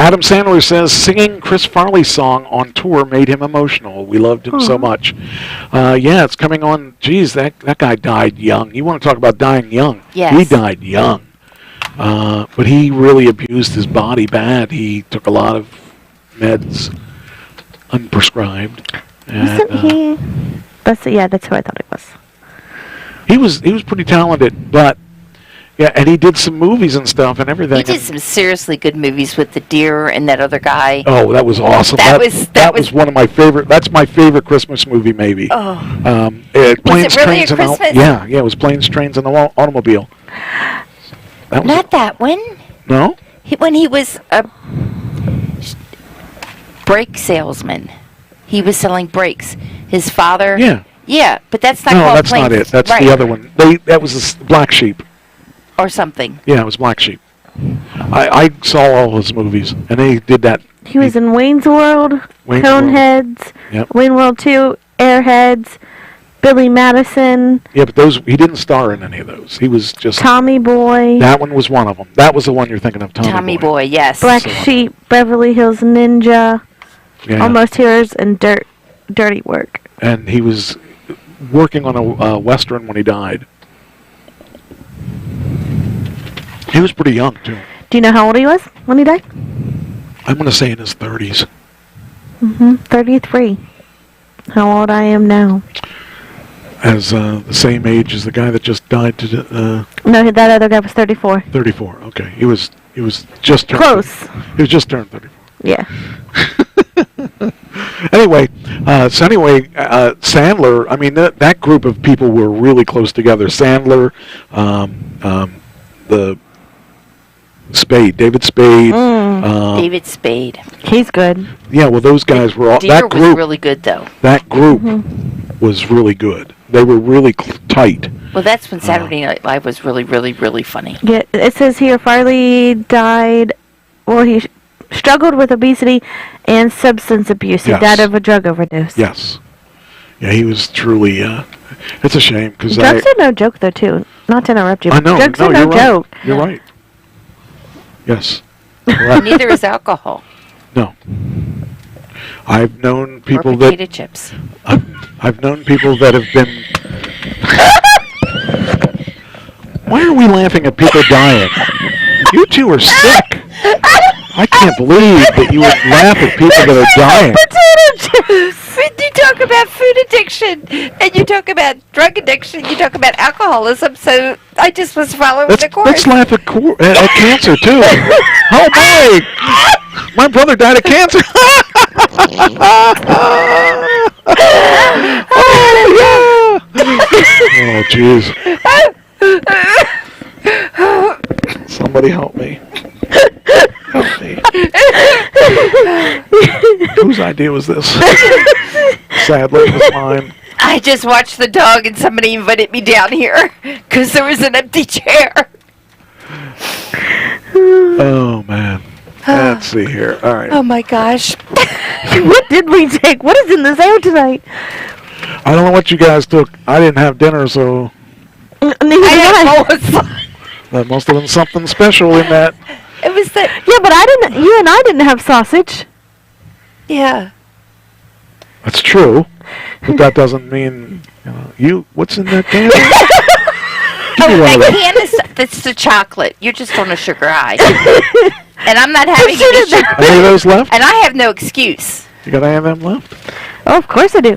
Adam Sandler says singing Chris Farley's song on tour made him emotional. We loved him so much. Yeah, it's coming on. Geez, that guy died young. You want to talk about dying young? Yes. He died young. But he really abused his body bad. He took a lot of meds, unprescribed. Wasn't he? That's who I thought it was. He was pretty talented, but yeah, and he did some movies and stuff and everything. He did some seriously good movies with the deer and that other guy. Oh, that was awesome. That was one of my favorite. That's my favorite Christmas movie, maybe. Oh. Planes, really Trains, a and Christmas? Yeah, it was Planes, Trains, and the Automobile. That was Not that one. No? When he was a brake salesman. He was selling brakes. His father... Yeah. Yeah, but that's not No, called that's Planes. not it. That's right. the other one. That was Black Sheep. Or something. Yeah, it was Black Sheep. I saw all his movies, and they did that. He was in Wayne's World, Wayne's Coneheads, Yep. Wayne World 2, Airheads, Billy Madison, Yeah, but he didn't star in any of those. He was just... Tommy Boy, That one was one of them. That was the one you're thinking of, Tommy Boy, yes. Black That's the one. Sheep, Beverly Hills Ninja, Yeah. Almost Heroes, and Dirty Work. And he was working on a Western when he died. He was pretty young, too. Do you know how old he was when he died? I'm going to say in his 30s. 33. How old I am now. As the same age as the guy that just died. No, that other guy was 34. 34. Okay, he was just turned. Close. He was just turned 34. Yeah. Anyway, Sandler. I mean, that group of people were really close together. Sandler, the David Spade. David Spade. He's good. Yeah, well, those guys were all. Deer That was group really good, though. That group was really good. They were really tight. Well, that's when Saturday Night Live was really, really, really funny. Yeah, it says here Farley died. Well, he struggled with obesity and substance abuse. He Yes. died of a drug overdose. Yes. Yeah, he was truly. It's a shame because Drugs are no joke, though, too. Not to interrupt you. I know. Drugs No, are no you're right. joke. You're right. Yes. Neither is alcohol. No. I've known Or people potato that chips. I've known people that have been. Why are we laughing at people dying? You two are sick. I can't believe that you would laugh at people that are dying. Potato chips. When you talk about food addiction and you talk about drug addiction, you talk about alcoholism. So I just was following the course. Let's laugh at cancer too. Oh boy, my brother died of cancer. Oh yeah. Oh jeez. Somebody help me. Help me. Whose idea was this? Sadly, it was mine. I just watched the dog and somebody invited me down here because there was an empty chair. Oh man. Let's see here. All right. Oh my gosh. What did we take? What is in this air tonight? I don't know what you guys took. I didn't have dinner, so Neither did I. that must have been something special in that. It was the... Yeah, but I didn't. You and I didn't have sausage. Yeah. That's true, but that doesn't mean what's in that can? Give me one of that those. can is that's the chocolate. You're just on a sugar high. And I'm not having any sugar. Any of those left? And I have no excuse. You got any of them left? Oh, of course I do.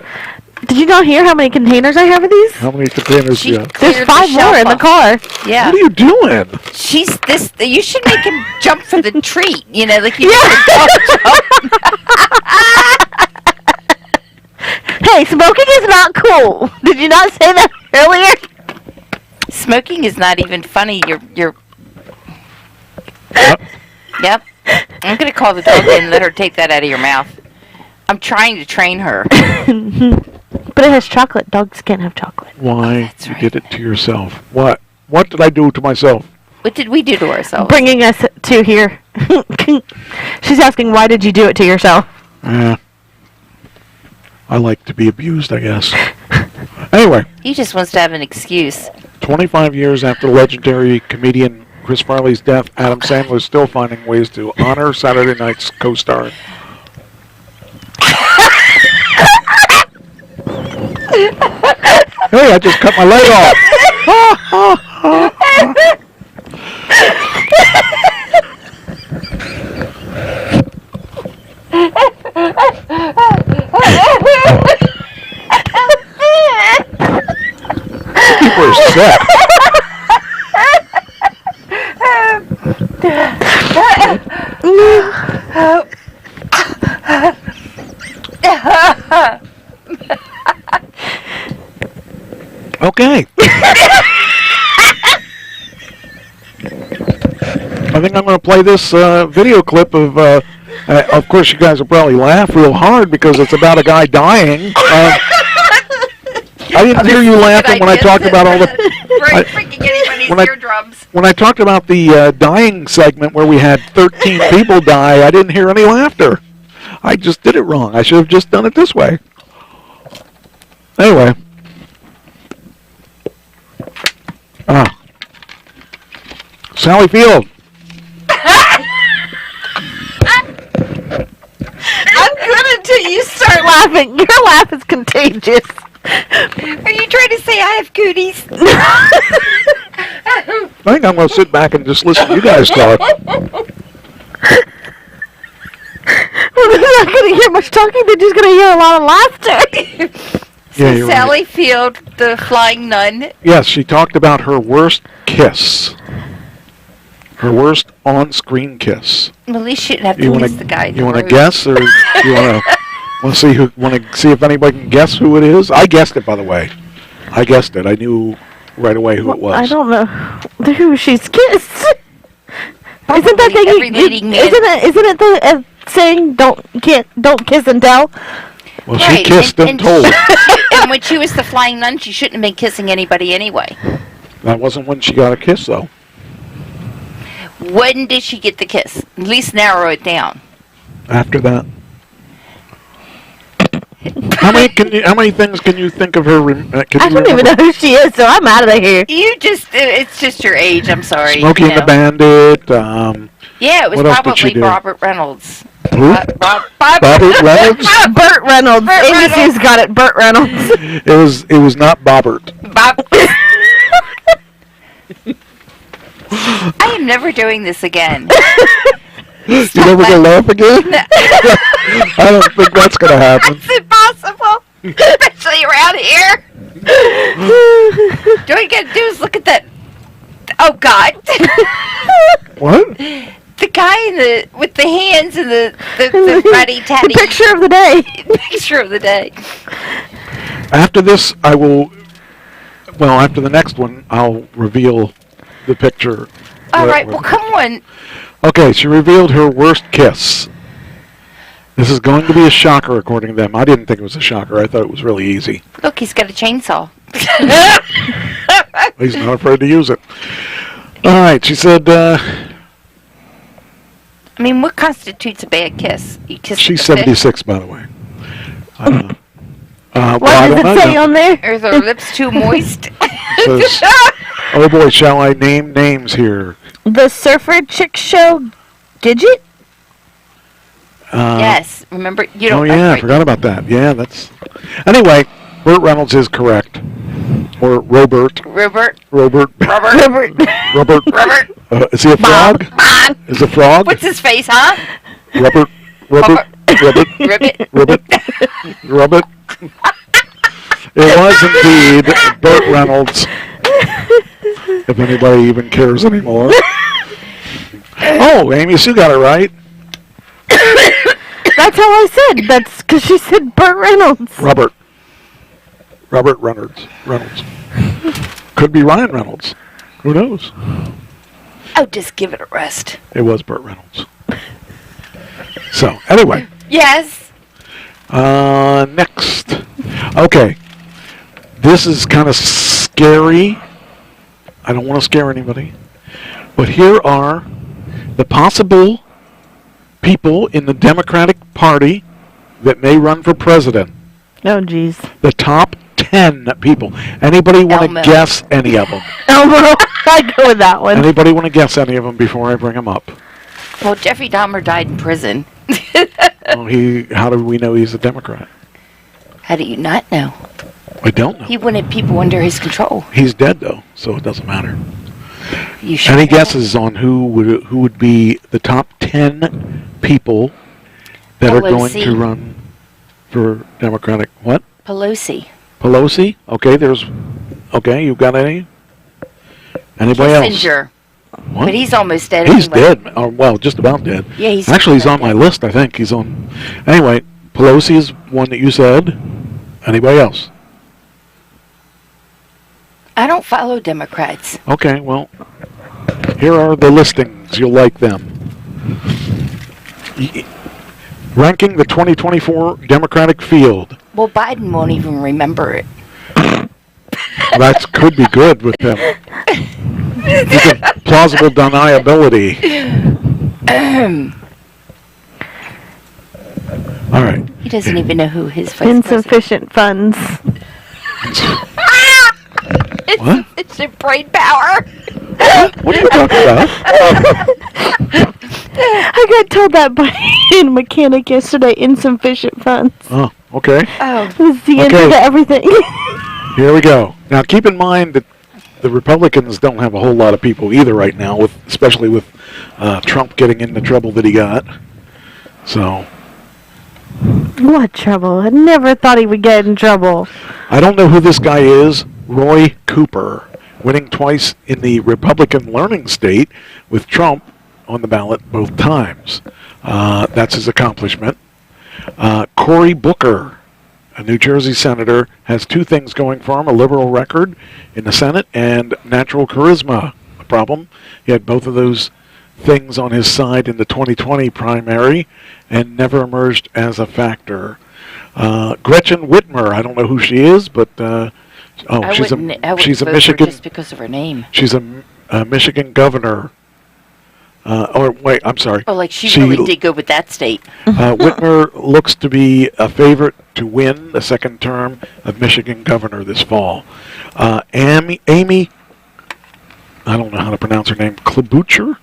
Did you not hear how many containers I have of these? How many containers do you have? There's 5 more in the car. Yeah. What are you doing? She's this. You should make him jump for the treat. You know, like you make a dog jump. Hey, smoking is not cool. Did you not say that earlier? Smoking is not even funny. You're. Yep. I'm gonna call the dog in and let her take that out of your mouth. I'm trying to train her. But it has chocolate. Dogs can't have chocolate. Why you did it to yourself? What? What did I do to myself? What did we do to ourselves? Bringing us to here. She's asking, why did you do it to yourself? I like to be abused, I guess. Anyway. He just wants to have an excuse. 25 years after legendary comedian Chris Farley's death, Adam Sandler is still finding ways to honor Saturday Night's co-star. Hey, I just cut my leg off. People are sick. Okay. I think I'm going to play this video clip of course, you guys will probably laugh real hard because it's about a guy dying. I didn't hear you laughing when I talked about all the... freaking anybody's eardrums. When I talked about the dying segment where we had 13 people die, I didn't hear any laughter. I just did it wrong. I should have just done it this way. Anyway. Sally Field. I'm good until you start laughing. Your laugh is contagious. Are you trying to say I have cooties? I think I'm going to sit back and just listen to you guys talk. Well, they're not going to hear much talking. They're just going to hear a lot of laughter. So Yeah, you're Sally right. Field, the flying nun. Yes, she talked about her worst kiss. Her worst on-screen kiss. Well, at least she didn't have to miss the guy. You want to guess, or you want to see who? Want to see if anybody can guess who it is? I guessed it, by the way. I guessed it. I knew right away who it was. I don't know who she's kissed. Isn't that thing? Isn't it the saying don't kiss and tell? Well, she kissed and told. And when she was the flying nun, she shouldn't have been kissing anybody anyway. That wasn't when she got a kiss, though. When did she get the kiss? At least narrow it down. After that. How many things can you think of her? I don't even know who she is, so I'm out of here. It's just your age. I'm sorry. Smokey and the Bandit. Yeah, it was what else did she probably do? Robert Reynolds. Who? Robert Reynolds? Burt Reynolds. ABC's got it. Burt Reynolds. It was not Bobbert. I am never doing this again. You're never gonna laugh again? I don't think that's gonna happen. It's impossible, especially around here. All you gotta do is look at that. Oh God! What? The guy with the hands and the ratty tatty. The picture of the day. Picture of the day. After this, I will. Well, after the next one, I'll reveal the picture. All right. Well, come on. Okay, she revealed her worst kiss. This is going to be a shocker, according to them. I didn't think it was a shocker. I thought it was really easy. Look, he's got a chainsaw. He's not afraid to use it. All right, she said. I mean, what constitutes a bad kiss? You kiss. She's the 76, by the way. What well, does it say on there? Are her lips too moist? Says, oh boy, shall I name names here? The Surfer Chick Show Digit? Yes. Remember, you don't. Oh yeah, I forgot about that. Yeah, that's. Anyway, Burt Reynolds is correct. Or Robert. Robert. Robert. Robert. Robert. Robert. Is he a frog? Bob. Is a frog? What's his face, huh? Robert. Robert. Robert. Ribbit. Robert. Robert. It was indeed Burt Reynolds. If anybody even cares anymore. Oh, Amy Sue got it right. That's how I said. That's because she said Burt Reynolds. Robert Reynolds. Could be Ryan Reynolds. Who knows? Oh, just give it a rest. It was Burt Reynolds. So, anyway. Yes. Next. Okay. This is kind of scary. I don't want to scare anybody. But here are the possible people in the Democratic Party that may run for president. Oh, geez. The top 10 people. Anybody want to guess any of them? Elmo. I'd go with that one. Anybody want to guess any of them before I bring them up? Well, Jeffrey Dahmer died in prison. How do we know he's a Democrat? How do you not know? I don't know. He wanted people under his control. He's dead, though, so it doesn't matter. You should Any know. guesses on who would be the top 10 people that are going to run for Democratic? What? Pelosi. Pelosi? Okay, you got any? Anybody else? Kissinger. What? But he's almost dead He's anyway. dead. Oh, well, just about dead. Yeah, he's Actually, he's just on about my list, I think. He's on. Anyway, Pelosi is one that you said. Anybody else? I don't follow Democrats. Okay, well, here are the listings. You'll like them. Ranking the 2024 Democratic field. Well, Biden won't even remember it. That could be good with them. Plausible deniability. All right. He doesn't even know who his vice Insufficient funds. What? Insufficient brain power. What are you talking about? I got told that by a mechanic yesterday. Insufficient funds. Oh, okay. Oh. It's the answer to everything. Here we go. Now, keep in mind that the Republicans don't have a whole lot of people either right now, especially with Trump getting into trouble that he got. So. What trouble? I never thought he would get in trouble. I don't know who this guy is. Roy Cooper, winning twice in the Republican learning state with Trump on the ballot both times. That's his accomplishment. Cory Booker, a New Jersey senator, has two things going for him: a liberal record in the Senate and natural charisma. A problem. He had both of those things on his side in the 2020 primary and never emerged as a factor. Gretchen Whitmer, I don't know who she is, but she's a Michigan. Just because of her name. She's a Michigan governor. I'm sorry. Oh, like she really did go with that state. Whitmer looks to be a favorite to win the second term of Michigan governor this fall. Amy, I don't know how to pronounce her name, Klobuchar.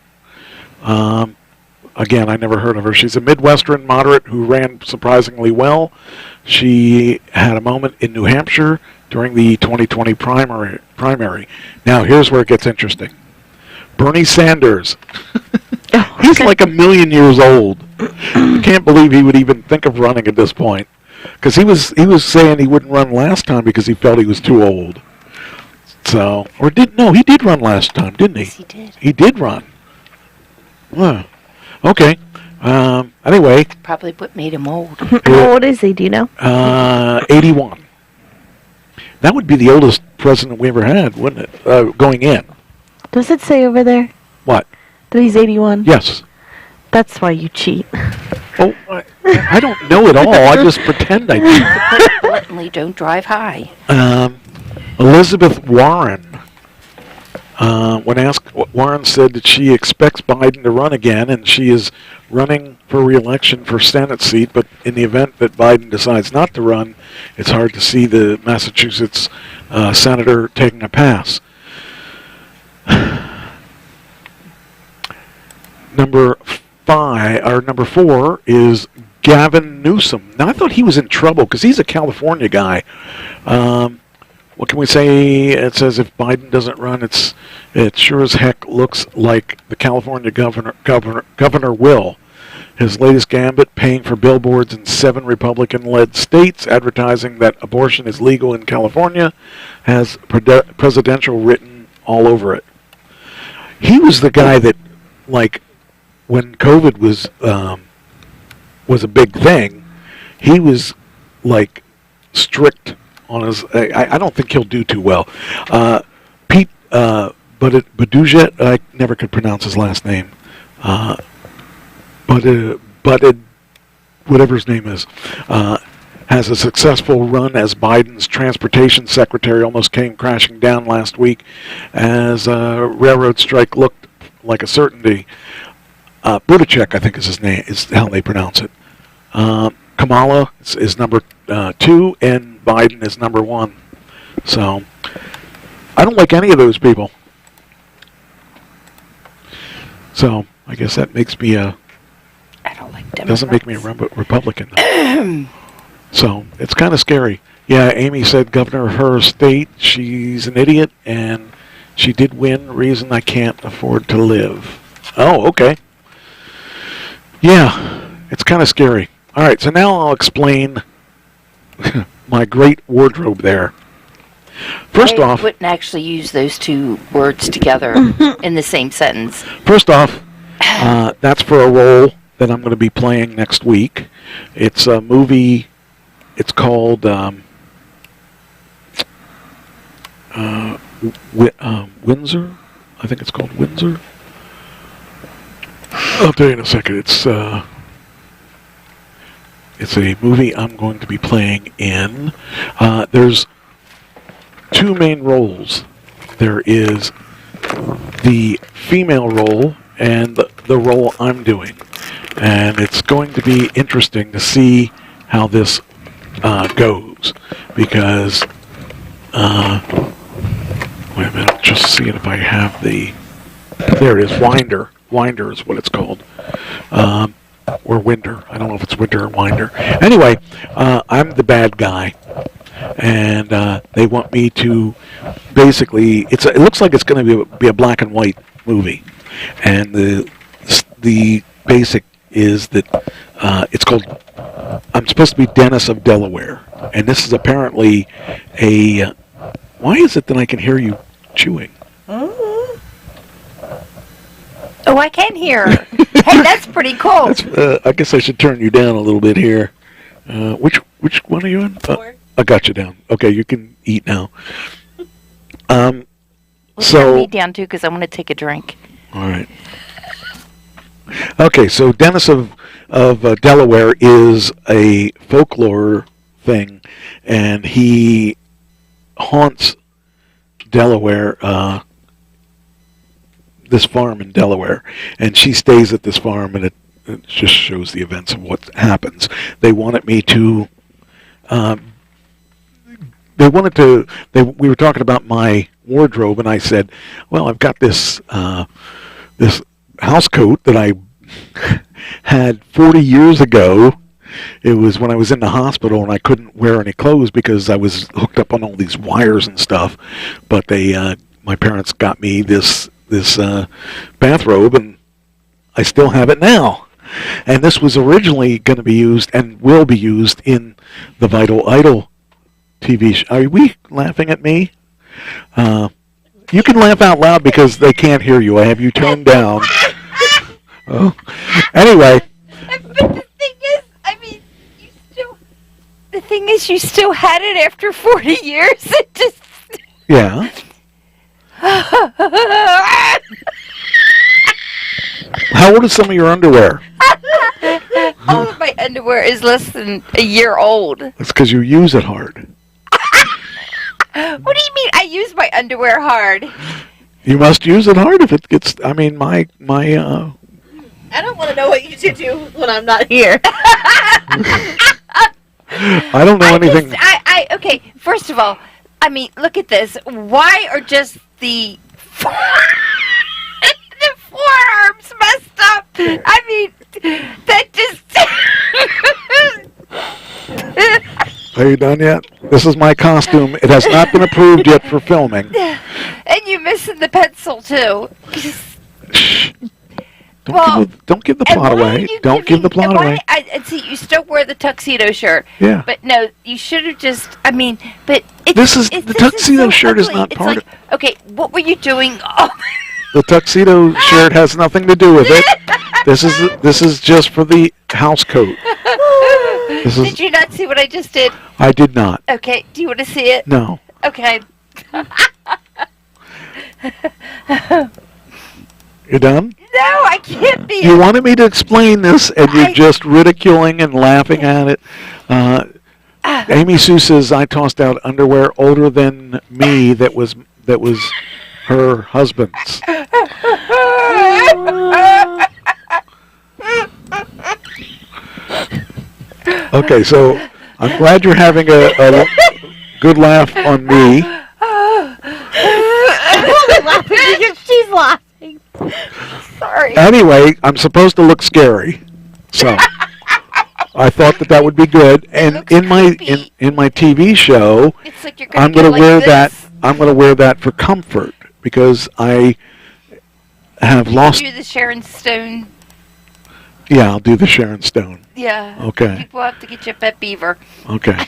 Again, I never heard of her. She's a Midwestern moderate who ran surprisingly well. She had a moment in New Hampshire during the 2020 primary. Now, here's where it gets interesting. Bernie Sanders. He's like 1,000,000 years old. I can't believe he would even think of running at this point. Because he was saying he wouldn't run last time because he felt he was too old. So, he did run last time, didn't he? Yes, he did. He did run. Okay. Anyway. Probably what made him old. How old is he? Do you know? 81. That would be the oldest president we ever had, wouldn't it? Going in. Does it say over there? What? That he's 81? Yes. That's why you cheat. Oh, I don't know it all. I just pretend I do. Bluntly, don't drive high. Elizabeth Warren. When asked, Warren said that she expects Biden to run again, and she is running for re-election for Senate seat, but in the event that Biden decides not to run, it's hard to see the Massachusetts senator taking a pass. Number 4 is Gavin Newsom. Now, I thought he was in trouble because he's a California guy. What can we say? It says if Biden doesn't run, it sure as heck looks like the California governor will. His latest gambit, paying for billboards in 7 Republican-led states, advertising that abortion is legal in California, has presidential written all over it. He was the guy that, like, when COVID was a big thing, he was, like, strict on his... I don't think he'll do too well. Pete Buttigieg, I never could pronounce his last name. Buttigieg, whatever his name is, has a successful run as Biden's transportation secretary. Almost came crashing down last week as a railroad strike looked like a certainty. Buttigieg, I think is his name, is how they pronounce it. Kamala is number 2, and Biden is number 1. So, I don't like any of those people. So, I guess that makes me I don't like Democrats. Doesn't make me a Republican, though. So, it's kind of scary. Yeah, Amy said governor of her state, she's an idiot, and she did win. Reason I can't afford to live. Oh, okay. Yeah, it's kind of scary. All right, so now I'll explain my great wardrobe there. First off... I wouldn't actually use those two words together in the same sentence. First off, that's for a role that I'm going to be playing next week. It's a movie... It's called Windsor. I think it's called Windsor. I'll tell you in a second. It's a movie I'm going to be playing in. There's 2 main roles. There is the female role and the role I'm doing. And it's going to be interesting to see how this goes, because wait a minute, just seeing if I have the... There it is, Winder. Winder is what it's called. Or Winder. I don't know if it's Winder or Winder. Anyway, I'm the bad guy. And they want me to basically... It looks like it's going to be a black and white movie. And the basic is that it's called... I'm supposed to be Dennis of Delaware. And this is apparently a... Why is it that I can hear you chewing? Oh, I can hear. Hey, that's pretty cool. I guess I should turn you down a little bit here. Which one are you in? I got you down. Okay, you can eat now. Turn me down too, because I want to take a drink. All right. Okay, so Dennis of Delaware is a folklore thing, and he haunts Delaware, this farm in Delaware, and she stays at this farm, and it just shows the events of what happens. They wanted me to, we were talking about my wardrobe, and I said, well, I've got this, this house coat that I had 40 years ago. It was when I was in the hospital and I couldn't wear any clothes because I was hooked up on all these wires and stuff. But my parents got me this bathrobe, and I still have it now. And this was originally going to be used and will be used in the Vital Idol TV show. Are we laughing at me? You can laugh out loud because they can't hear you. I have you turned down. Oh. Anyway. But the thing is, you still had it after 40 years. It just... Yeah. How old is some of your underwear? All of my underwear is less than a year old. That's because you use it hard. What do you mean I use my underwear hard? You must use it hard if it gets... I mean, my I don't want to know what you do when I'm not here. I don't know anything. Okay, first of all, I mean, look at this. Why are just the forearms messed up? I mean, that just... Are you done yet? This is my costume. It has not been approved yet for filming. And you're missing the pencil, too. Don't give the plot away. Don't give the plot away. I see you still wear the tuxedo shirt. Yeah. But no, you should have just. I mean, but the tuxedo shirt is not part of. Okay, what were you doing? Oh. The tuxedo shirt has nothing to do with it. This is just for the house coat. Did you not see what I just did? I did not. Okay, do you want to see it? No. Okay. You done? No, I can't be. You wanted me to explain this, and you're just ridiculing and laughing at it. Amy Sue says I tossed out underwear older than me that was her husband's. Okay, so I'm glad you're having a good laugh on me. She's laughing. Sorry. Anyway, I'm supposed to look scary, so I thought that would be good. And in my TV show, it's like you're I'm going to wear that. I'm going to wear that for comfort because I have lost. Do the Sharon Stone. Yeah, I'll do the Sharon Stone. Yeah. Okay. People have to get you a pet beaver. Okay.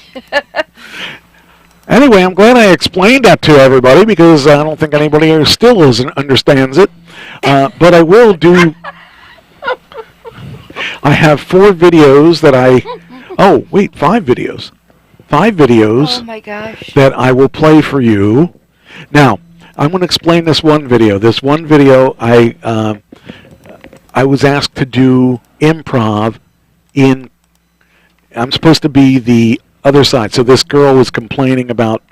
Anyway, I'm glad I explained that to everybody because I don't think anybody still understands it. But I will do. I have 4 videos that I. Oh, wait, 5 videos. 5 videos. Oh my gosh. That I will play for you. Now, I'm going to explain this one video. This one video, I was asked to do improv in. I'm supposed to be the other side. So this girl was complaining about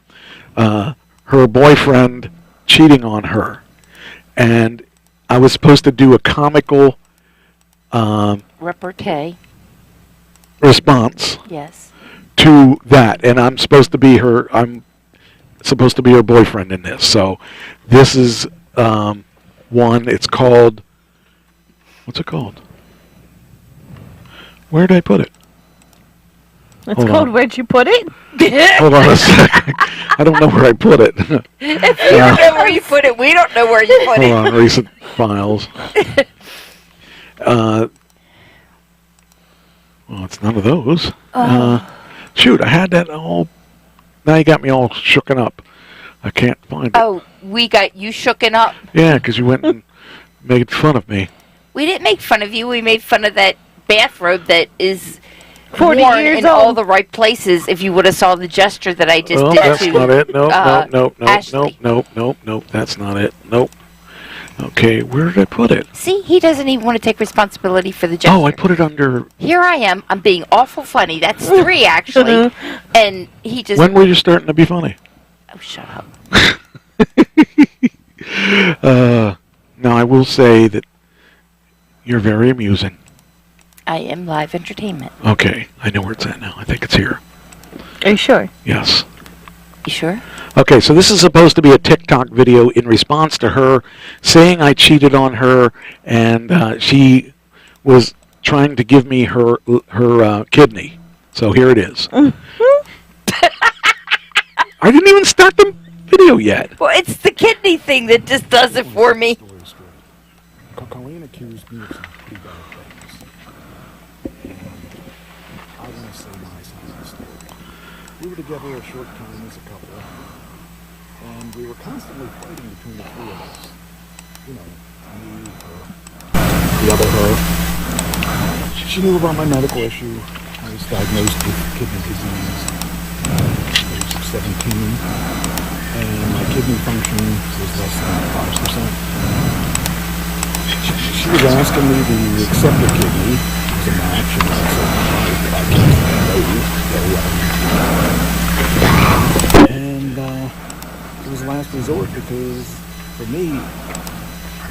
her boyfriend cheating on her, and I was supposed to do a comical repartee response. Yes. To that, and I'm supposed to be her. I'm supposed to be her boyfriend in this. So this is one. It's called. What's it called? Where did I put it? It's called Where'd You Put It? Hold on a second. I don't know where I put it. If you don't know where you put it, we don't know where you put it. Hold on, recent files. Well, it's none of those. Shoot, I had that all. Now you got me all shooken up. I can't find it. Oh, we got you shooken up? Yeah, because you went and made fun of me. We didn't make fun of you. We made fun of that bathrobe that is 40 worn years in old. all the right places. If you would have saw the gesture that I just Well, did that's to not it. Nope, Ashley. nope. That's not it. Nope. Okay, where did I put it? See, he doesn't even want to take responsibility for the gesture. Oh, I put it under. Here I am. I'm being awful funny. That's 3, actually. And he just... When were you starting to be funny? Oh, shut up. Now, I will say that you're very amusing. I am live entertainment. Okay, I know where it's at now. I think it's here. Are you sure? Yes. You sure? Okay, so this is supposed to be a TikTok video in response to her saying I cheated on her, and she was trying to give me her kidney. So here it is. I didn't even start the video yet. Well, it's the kidney thing that just does it for me. Colleen accused me of some pretty bad things. I want to say my side of the story. We were together a short time as a couple, and we were constantly fighting between the 3 of us. You know, me, her, the other her. She knew about my medical issue. I was diagnosed with kidney disease at the age of 17, and my kidney function was less than 5%. She was asking me to accept the kidney as a match, and I said, I can't say no. And it was a last resort because, for me,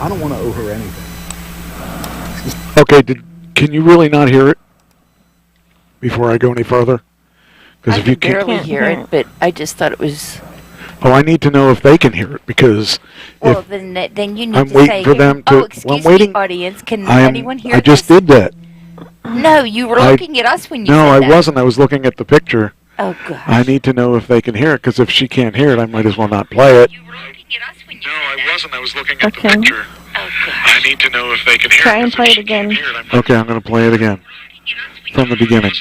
I don't want to owe her anything. Okay, can you really not hear it before I go any further? I can barely hear it, but I just thought it was... Oh, I need to know if they can hear it because well, then you need I'm to waiting say, for them to. "Oh, excuse me, audience, can anyone hear I just this?" did that. No, you were looking at us when you No, said I that. wasn't. I was looking at the picture. Oh, gosh. I need to know if they can hear it because if she can't hear it, I might as well not play it. You were looking at us when you No, I wasn't. I was looking at the picture. Oh, I need to know if they can hear Try and play it again. Okay, I'm going to play it again. From the beginning.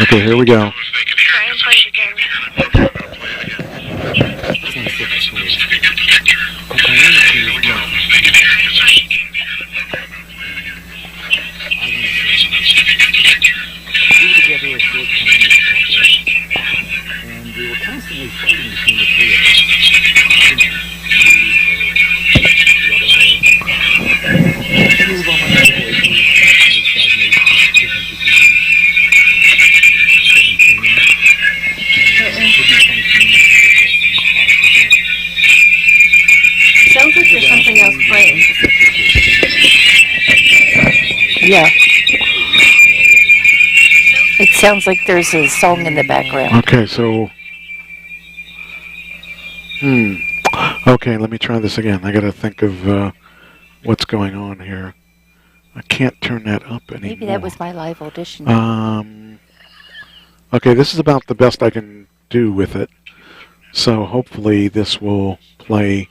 Okay, here we go. Try and play it again. We were together a short time as a couple, and we were constantly fighting between the three of us. Move on my medical issues, Sounds like there's something else playing. Yeah. It sounds like there's a song in the background. Okay, so... Okay, let me try this again. I got to think of what's going on here. I can't turn that up anymore. Maybe that was my live audition. Okay, this is about the best I can do with it. So hopefully this will play.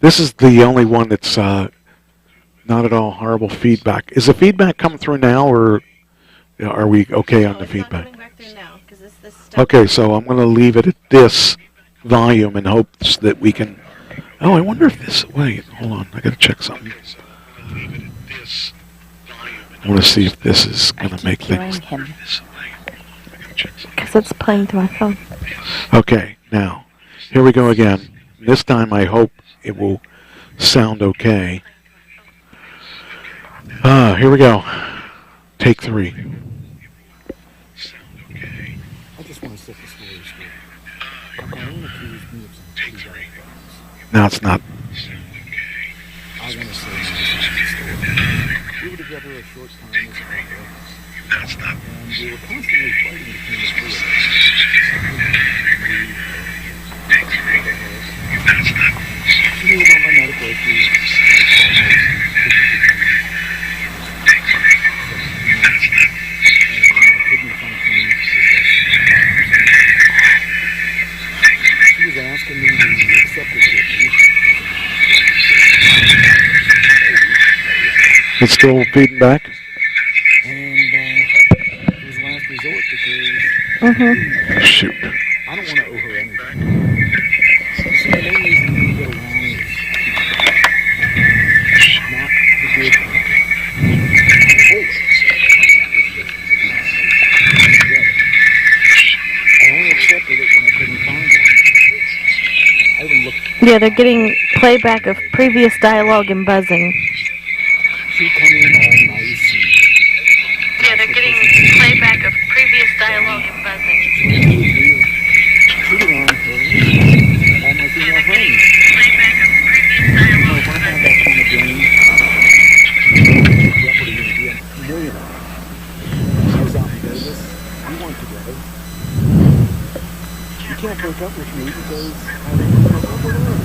This is the only one that's not at all horrible feedback. Is the feedback coming through now, or are we okay on the feedback? Not coming back through now, 'cause this Okay, so I'm going to leave it at this volume in hopes that we can... Oh, I wonder if this... Wait, hold on. I got to check something. I want to see if this is going to make things... Because it's playing through my phone. Okay, now, here we go again. This time I hope it will sound okay. Here we go. Take 3. I just want to set the story straight. Colleen accused me of some Take 3. No, it's not. I want to say my story. We were together a short time as a couple. That's not. And we were constantly fighting between the three of us. Take 3. That's not. She knew about my medical issues. Take 3. That's not. And kidney function. She was asking me to accept her kidney. It's still feeding back? And it was last resort because Shoot. I don't want to owe her anything. See, the main reason we get along is not the good thing. I only accepted it when I couldn't find one. I even looked. Yeah, they're getting playback of previous dialogue and buzzing. She'd come in all nice and... Yeah, they're getting playback of previous dialogue and buzzing. Cheating on her, all my female friends. Playback of previous dialogue If I had that kind of game, jeopardy would be a millionaire. I was out in Vegas. We weren't together. You can't break up with me because I didn't break up with her.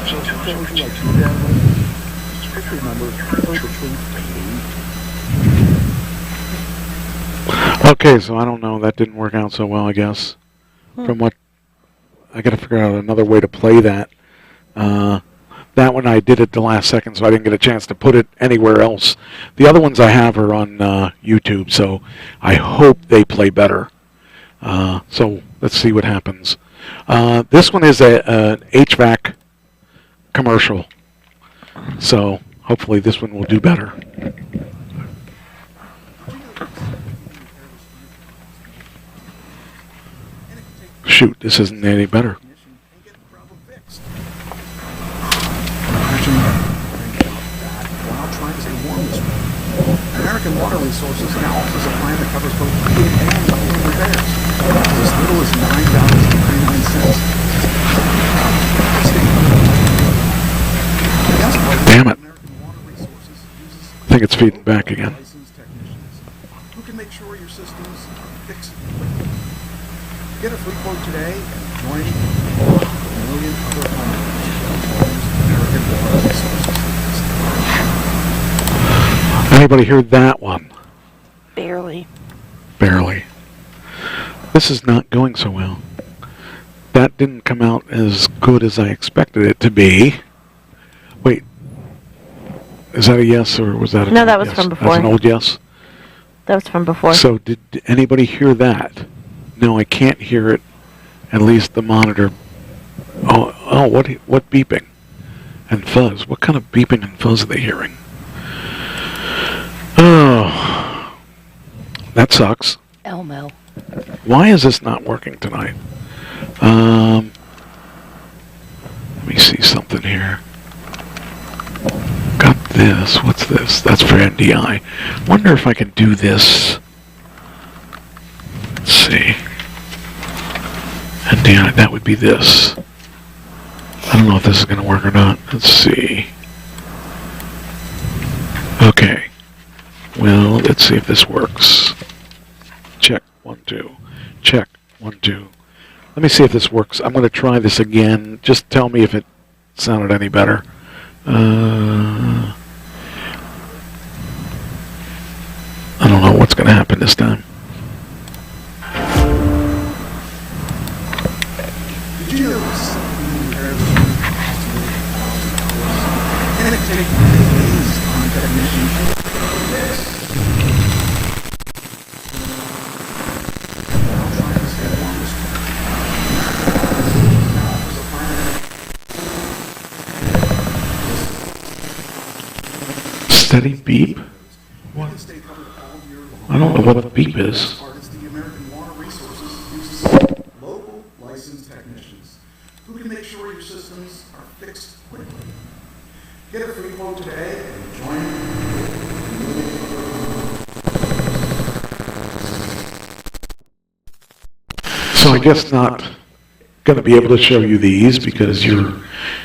So she tells you like two bad women. Just remember, tell the truth. Okay, so I don't know. That didn't work out so well, I guess. From what... I got to figure out another way to play that. That one I did at the last second, so I didn't get a chance to put it anywhere else. The other ones I have are on YouTube, so I hope they play better. So let's see what happens. This one is an HVAC commercial, so hopefully this one will do better. Shoot, this isn't any better. American Water Resources now offers a plan that covers both heating and cooling repairs. As little as $9.99. Damn it. I think it's feeding back again. Who can make sure your system's fixed? Get a free quote today and join a million other homeowners. American Water Resources. Anybody heard that one? Barely. Barely. This is not going so well. That didn't come out as good as I expected it to be. Is that a yes, or was that a No, that was yes? from before. That's an old yes? That was from before. So did anybody hear that? No, I can't hear it. At least the monitor. Oh, what beeping and fuzz? What kind of beeping and fuzz are they hearing? Oh, that sucks. Elmo. Why is this not working tonight? Let me see something here. Got this. What's this? That's for NDI. Wonder if I can do this. Let's see. NDI, that would be this. I don't know if this is going to work or not. Let's see. Okay. Well, let's see if this works. Check. 1, 2. Check. 1, 2. Let me see if this works. I'm going to try this again. Just tell me if it sounded any better. I don't know what's going to happen this time. Did you notice and it takes days on technician Steady beep? What? I don't know what the beep is. The American Water Resources uses local licensed technicians who can make sure your systems are fixed quickly. Get a free quote today and join. So I guess not going to be able to show you these because you're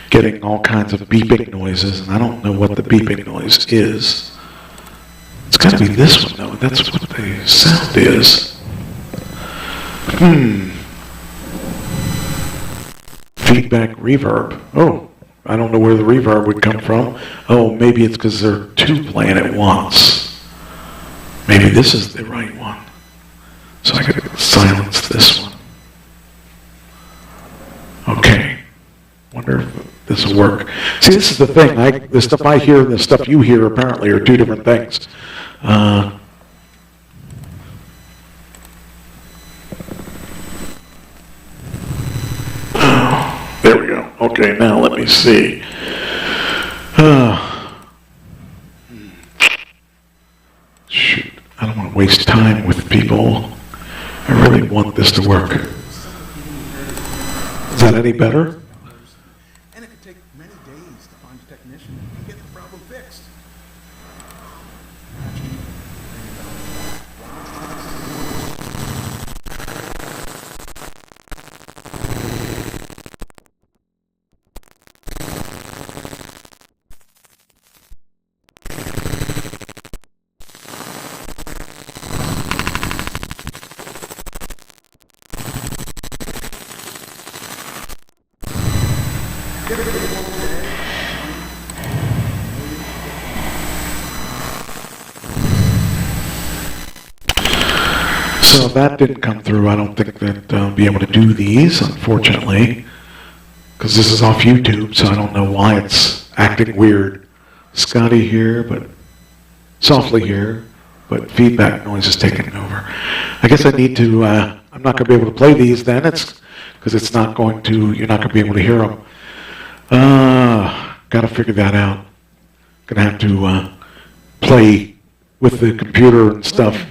getting all kinds of beeping noises, and I don't know what the beeping noise is. It's got to be this one, though. That's what the sound is. Feedback reverb. Oh, I don't know where the reverb would come from. Oh, maybe it's because there are two playing at once. Maybe this is the right one. So I could silence this one. Okay. Wonder if this will work. See, this is the thing. The stuff I hear and the stuff you hear apparently are two different things. There we go. Okay, now let me see. Shoot, I don't want to waste time with people. I really want this to work. Is that any better? And it could take many days to find a technician and get the problem fixed. So that didn't come through. I don't think that I'll be able to do these, unfortunately, because this is off YouTube, so I don't know why it's acting weird. Scotty here, but softly here, but feedback noise is taking over. I guess I need to, I'm not going to be able to play these then, it's because it's not going to, you're not going to be able to hear them. Got to figure that out. Going to have to play with the computer and stuff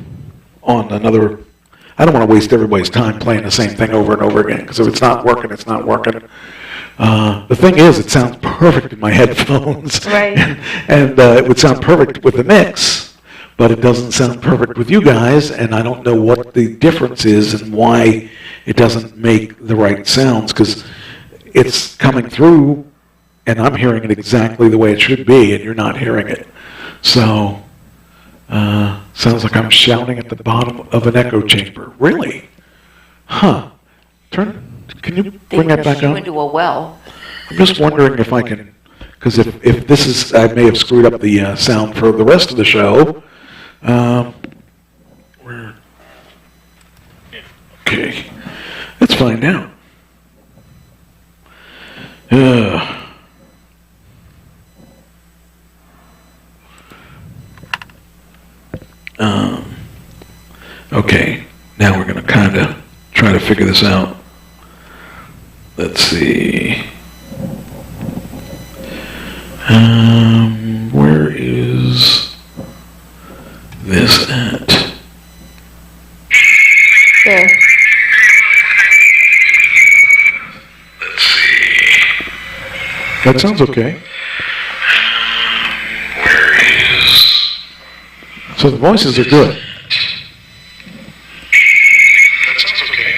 on another. I don't want to waste everybody's time playing the same thing over and over again, because if it's not working, it's not working. The thing is, it sounds perfect in my headphones. Right. And it would sound perfect with the mix, but it doesn't sound perfect with you guys, and I don't know what the difference is and why it doesn't make the right sounds, because it's coming through, and I'm hearing it exactly the way it should be, and you're not hearing it. So, sounds like I'm shouting at the bottom of an echo chamber. Really? Huh. Can you bring that back up? Into a well. I'm just wondering if I can, because if this is, I may have screwed up the sound for the rest of the show. Okay. Let's find out. Now we're going to kind of try to figure this out. Let's see. Where is this at? There. Let's see. That sounds okay. Where is... So the voices are good. That sounds okay.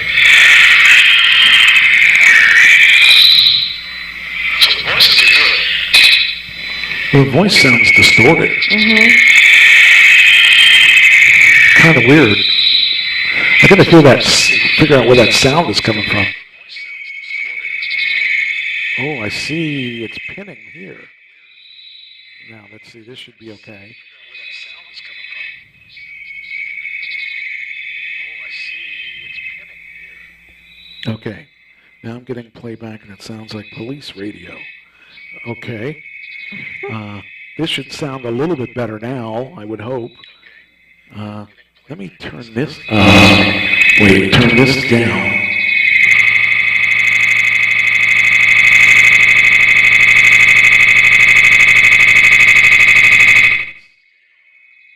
So the voices are good. Well, the voice sounds distorted. Kind of weird. I gotta figure out where that sound is coming from. Oh, I see. It's pinning here. Now, let's see. This should be okay. Okay. Now I'm getting playback, and it sounds like police radio. Okay. This should sound a little bit better now, I would hope. Let me turn this... wait, turn this down.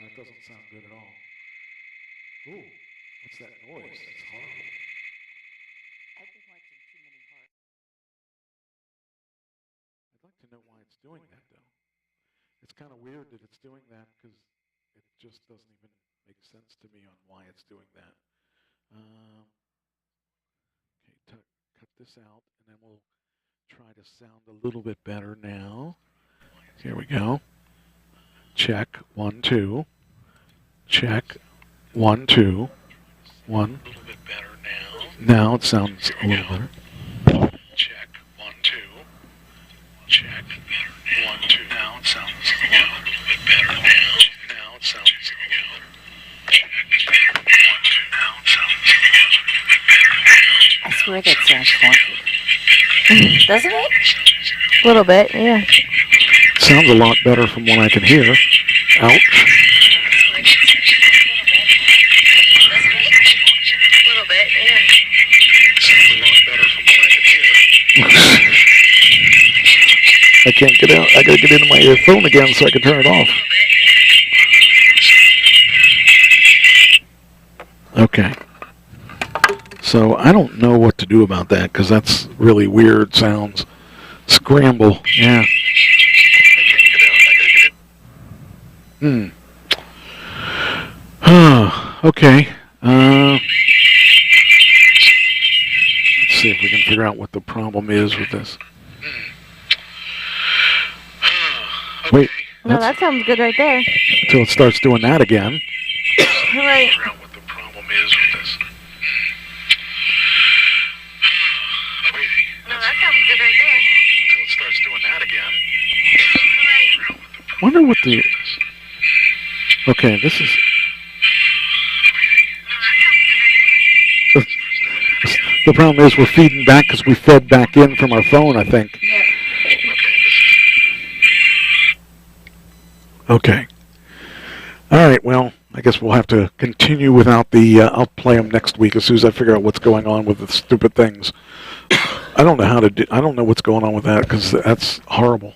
That doesn't sound good at all. Ooh, what's that noise? That's horrible. I've been watching too many horror. I'd like to know why it's doing that, though. It's kind of weird that it's doing that because it just doesn't even make sense to me on why it's doing that. Okay, cut this out, and then we'll try to sound a little bit better now. Here we go. Check, 1, 2. Check, 1, 2. 1. A little bit better now. Now it sounds a little better. Check, 1, 2. Check, 1, 2. Now it sounds a little bit better now. Now it sounds a little better. Check, 1, 2. Now it sounds a little bit better now. I swear that sounds funky. Doesn't it? A little bit, yeah. Sounds a lot better from what I can hear. Ouch. I can't get out. I gotta get into my phone again so I can turn it off. Okay. So I don't know what to do about that because that's really weird sounds. Scramble. Yeah. Okay. Let's see if we can figure out what the problem is with this. Wait. No, that sounds good right there. Until it starts doing that again. Right. Figure out what the problem is with this. No, that sounds good right there. Until it starts doing that again. Wonder what the... Okay, this is... The problem is we're feeding back because we fed back in from our phone, I think. Yeah. Okay. All right, well, I guess we'll have to continue without the... I'll play them next week as soon as I figure out what's going on with the stupid things. I don't know how to do... I don't know what's going on with that because that's horrible.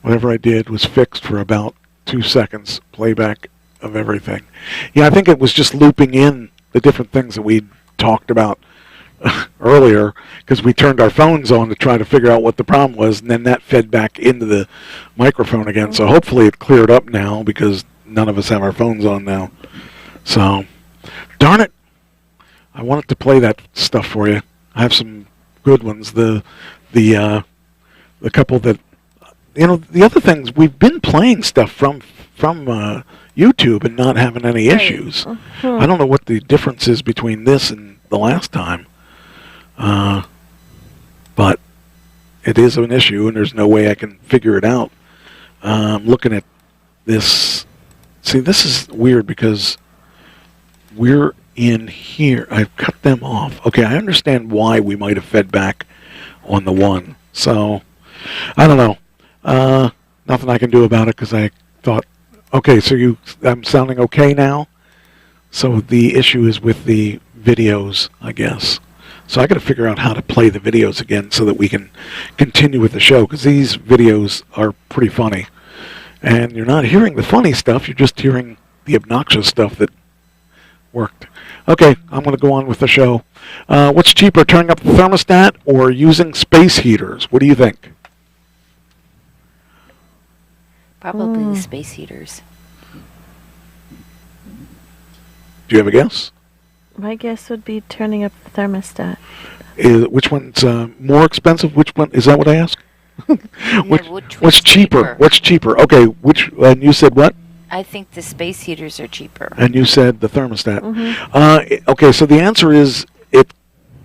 Whatever I did was fixed for about 2 seconds, playback of everything. Yeah, I think it was just looping in the different things that we talked about earlier because we turned our phones on to try to figure out what the problem was, and then that fed back into the microphone again. So hopefully it cleared up now because none of us have our phones on now. So, darn it. I wanted to play that stuff for you. I have some good ones. The couple that... You know, the other things, we've been playing stuff from YouTube and not having any issues. I don't know what the difference is between this and the last time. But it is an issue, and there's no way I can figure it out. I'm looking at this. See, this is weird because we're in here. I've cut them off. Okay, I understand why we might have fed back on the one. So, I don't know. Nothing I can do about it because I thought, okay, so I'm sounding okay now? So the issue is with the videos, I guess. So I got to figure out how to play the videos again so that we can continue with the show, because these videos are pretty funny. And you're not hearing the funny stuff, you're just hearing the obnoxious stuff that worked. Okay, I'm going to go on with the show. What's cheaper, turning up the thermostat or using space heaters? What do you think? Probably the space heaters. Do you have a guess? My guess would be turning up the thermostat. Which one's more expensive? Which one? Is that what I asked? What's cheaper? What's cheaper? Okay, and you said what? I think the space heaters are cheaper. And you said the thermostat. Okay, so the answer is it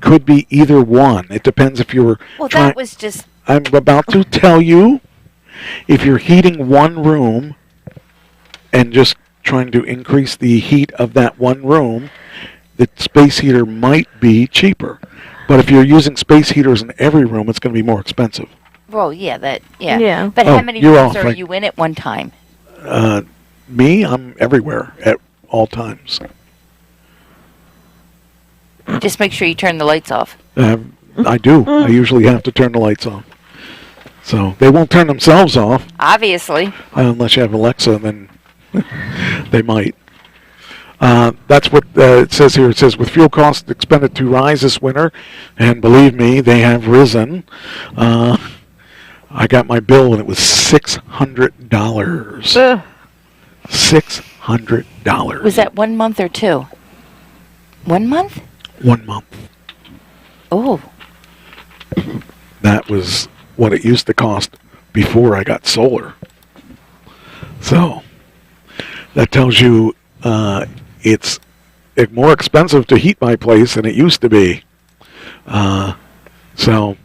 could be either one. It depends if you're... Well, that was just... I'm about to tell you, if you're heating one room and just trying to increase the heat of that one room, the space heater might be cheaper. But if you're using space heaters in every room, it's going to be more expensive. Well, yeah. But how many rooms are you in at one time? Me, I'm everywhere at all times. Just make sure you turn the lights off. I do. I usually have to turn the lights off. So they won't turn themselves off. Obviously. Unless you have Alexa, then they might. That's what it says here. It says, with fuel costs expected to rise this winter, and believe me, they have risen. I got my bill and it was $600. $600. Was that 1 month or two? 1 month? 1 month. Oh. That was what it used to cost before I got solar. So that tells you it's more expensive to heat my place than it used to be. So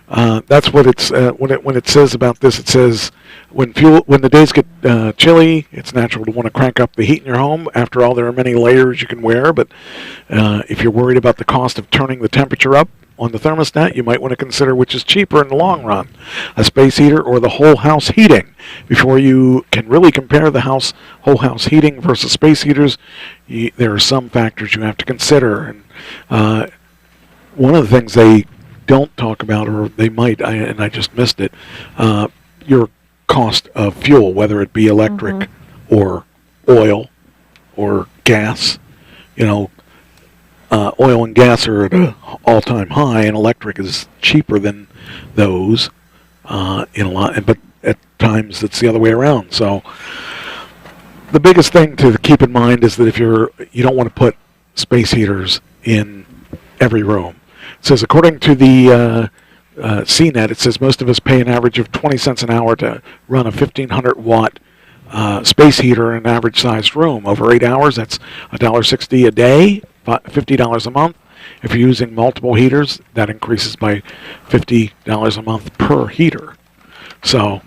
that's what it's when it says about this. It says when the days get chilly, it's natural to want to crank up the heat in your home. After all, there are many layers you can wear, but if you're worried about the cost of turning the temperature up on the thermostat, you might want to consider which is cheaper in the long run, a space heater or the whole house heating. Before you can really compare the whole house heating versus space heaters, there are some factors you have to consider. And one of the things they don't talk about, or they might, and I just missed it, your cost of fuel, whether it be electric or oil or gas. Oil and gas are at an all-time high, and electric is cheaper than those in a lot. But at times it's the other way around. So the biggest thing to keep in mind is that if you don't want to put space heaters in every room. It says, according to the CNET, it says most of us pay an average of 20 cents an hour to run a 1,500-watt space heater in an average-sized room. Over 8 hours, that's $1.60 a day, $50 a month. If you're using multiple heaters, that increases by $50 a month per heater. So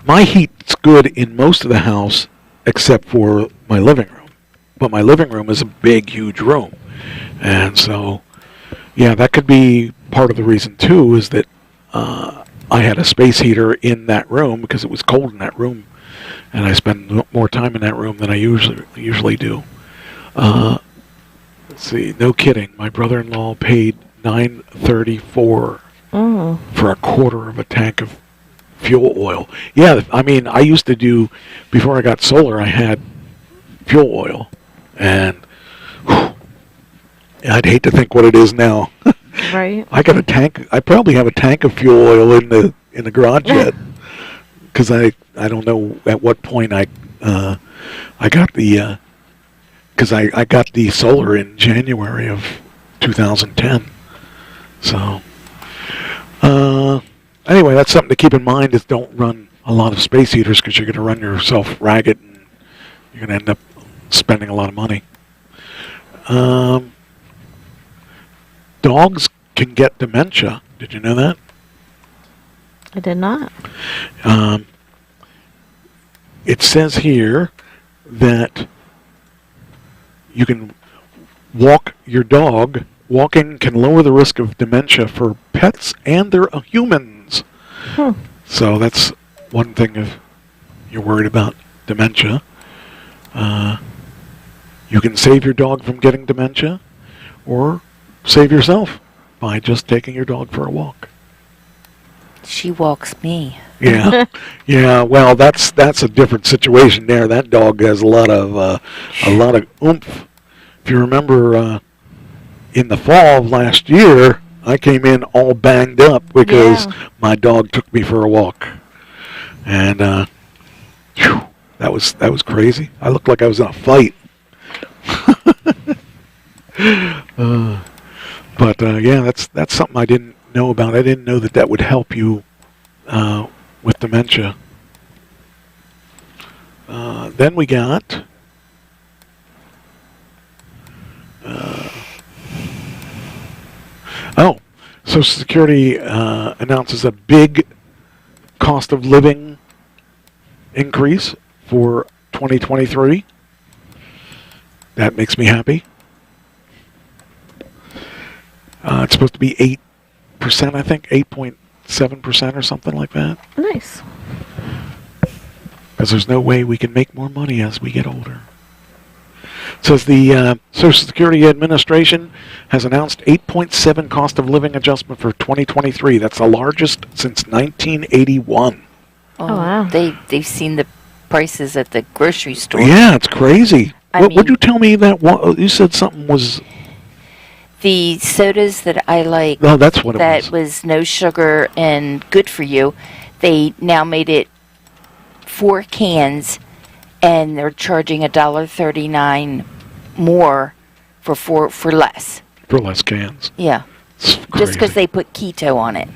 my heat's good in most of the house except for my living room. But my living room is a big, huge room. And so, yeah, that could be part of the reason, too, is that I had a space heater in that room because it was cold in that room. And I spend more time in that room than I usually do. Let's see, no kidding. My brother-in-law paid $9.34 for a quarter of a tank of fuel oil. Yeah, I mean, I used to do, before I got solar, I had fuel oil. And I'd hate to think what it is now. Right. I got a tank. I probably have a tank of fuel oil in the garage yet. Because I don't know at what point I got the because I got the solar in January of 2010. So anyway, that's something to keep in mind, is don't run a lot of space heaters because you're going to run yourself ragged and you're going to end up spending a lot of money. Dogs can get dementia. Did you know that? I did not. It says here that you can walk your dog. Walking can lower the risk of dementia for pets and their humans. So that's one thing if you're worried about dementia. You can save your dog from getting dementia, or save yourself by just taking your dog for a walk. She walks me. Yeah, yeah. Well, that's a different situation there. That dog has a lot of oomph. If you remember, in the fall of last year, I came in all banged up because my dog took me for a walk, and that was crazy. I looked like I was in a fight. But yeah, that's something I didn't know about. I didn't know that would help you with dementia. Then we got Social Security announces a big cost of living increase for 2023. That makes me happy. It's supposed to be 8%, I think, 8.7% or something like that. Nice. Because there's no way we can make more money as we get older. It says the Social Security Administration has announced 8.7 cost of living adjustment for 2023. That's the largest since 1981. Oh wow. They've seen the prices at the grocery store. Yeah, it's crazy. Would you tell me that you said something was... The sodas that I like, oh, that's what that was no sugar and good for you, they now made it 4 cans, and they're charging $1.39 more for less. For less cans. Yeah, just because they put keto on it.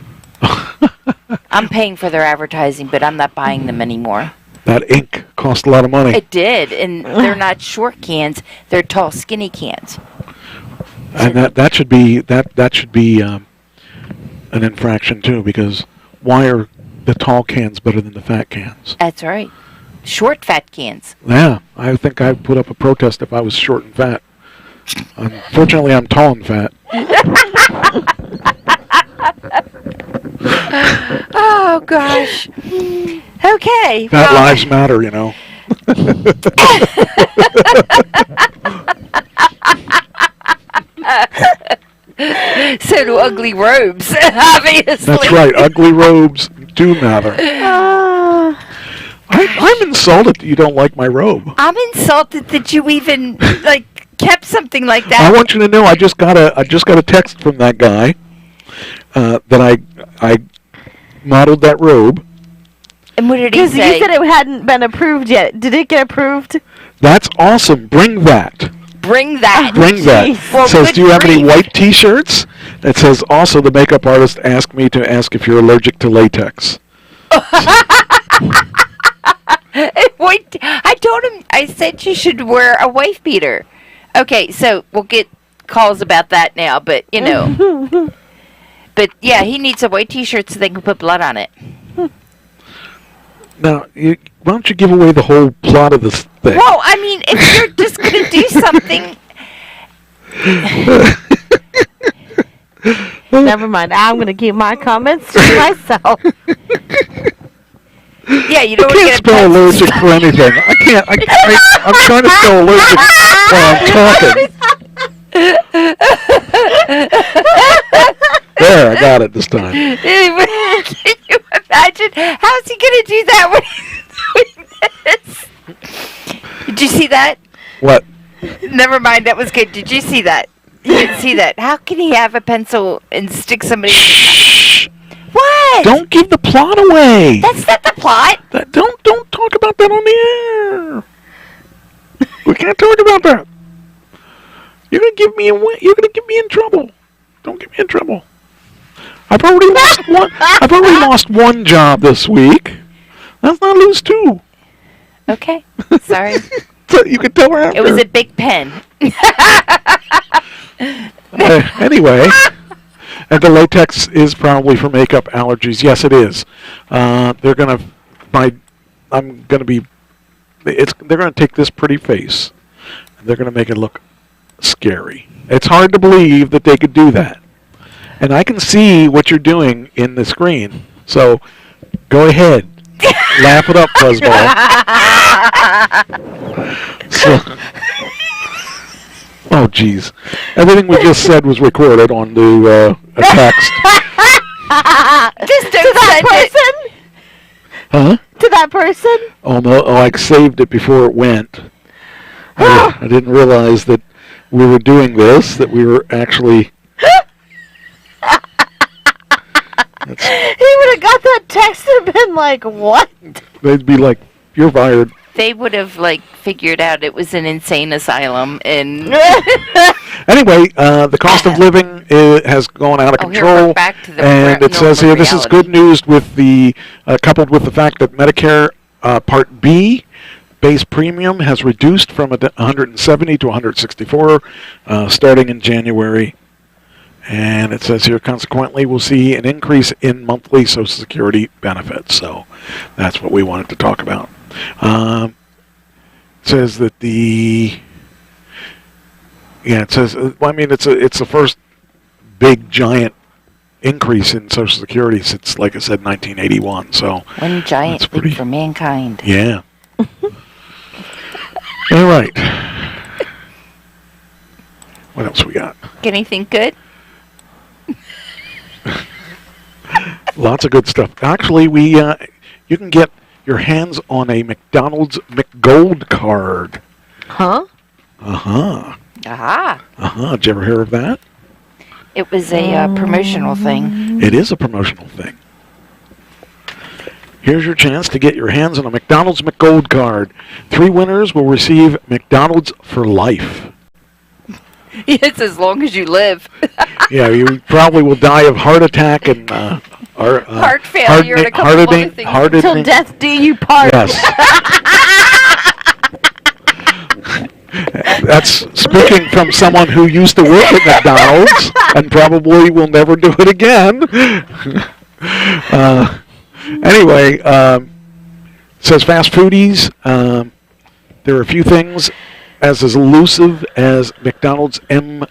I'm paying for their advertising, but I'm not buying them anymore. That ink cost a lot of money. It did, and they're not short cans; they're tall, skinny cans. And that should be an infraction too, because why are the tall cans better than the fat cans? That's right. Short, fat cans. Yeah, I think I'd put up a protest if I was short and fat. Unfortunately, I'm tall and fat. Oh, gosh. Okay. Fat lives matter, you know. So do ugly robes, obviously. That's right. Ugly robes do matter. I'm insulted that you don't like my robe. I'm insulted that you even kept something like that. I want you to know I just got a text from that guy that I modeled that robe. And what did he say? Because you said it hadn't been approved yet. Did it get approved? That's awesome. Bring that. Bring that. Bring that. Well, it says, do you have any white T-shirts? It says, also, the makeup artist asked me to ask if you're allergic to latex. Wait, I told him, I said you should wear a wife beater. Okay, so we'll get calls about that now, but, you know. But, yeah, he needs a white T-shirt so they can put blood on it. Now, why don't you give away the whole plot of this thing? Well, I mean, if you're just going to do something... Never mind. I'm going to keep my comments to myself. Yeah, you don't can't spell allergic for anything. I'm trying to spell allergic while I'm talking. There, I got it this time. Can you imagine? How's he going to do that when he's doing this? Did you see that? What? Never mind, that was good. Did you see that? You didn't see that. How can he have a pencil and stick somebody... Shh! What? Don't give the plot away. That's not the plot. Don't talk about that on the air. We can't talk about that. You're gonna give me in trouble. Don't get me in trouble. I've already lost one. I've already lost one job this week. Let's not lose two. Okay. Sorry. So you can tell her after. It was a big pen. Anyway. And the latex is probably for makeup allergies. Yes, it is. They're gonna take this pretty face, and they're gonna make it look scary. It's hard to believe that they could do that, and I can see what you're doing in the screen. So, go ahead, laugh it up, Fuzzball. Oh, geez. Everything we just said was recorded on the a text. Just don't to that send it. person? Huh? To that person? Oh, no. Oh, I saved it before it went. I didn't realize that we were doing this, that we were actually... He would have got that text and been like, what? They'd be like, you're fired. They would have figured out it was an insane asylum and. Anyway, the cost of living has gone out of control, we're back to the and it says here this is good news with the coupled with the fact that Medicare Part B base premium has reduced from 170 to 164 starting in January. And it says here, consequently, we'll see an increase in monthly Social Security benefits. So that's what we wanted to talk about. It says that it says, it's the first big giant increase in Social Security since, like I said, 1981. So one giant leap for mankind. Yeah. All right. What else we got? Anything good? Lots of good stuff. Actually, you can get your hands on a McDonald's McGold card. Huh? Aha. Did you ever hear of that? It was a promotional thing. It is a promotional thing. Here's your chance to get your hands on a McDonald's McGold card. 3 winners will receive McDonald's for life. It's as long as you live. Yeah, you probably will die of heart attack and heart failure and a couple of other things. Till death do you part. Yes. That's speaking from someone who used to work at McDonald's and probably will never do it again. Anyway, it says fast foodies. There are a few things as elusive as McDonald's M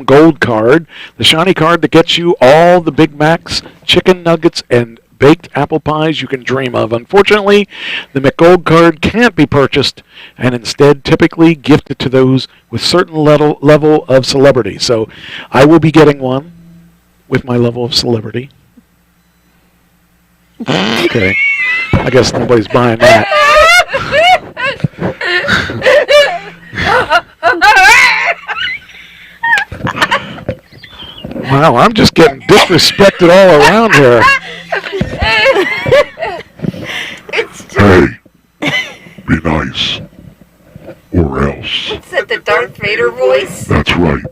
Gold card, the shiny card that gets you all the Big Macs, chicken nuggets, and baked apple pies you can dream of. Unfortunately, the McGold card can't be purchased and instead typically gifted to those with certain level of celebrity. So I will be getting one with my level of celebrity. Okay. I guess nobody's buying that. Wow, I'm just getting disrespected all around here. Hey, be nice, or else. Is that the Darth Vader voice? That's right.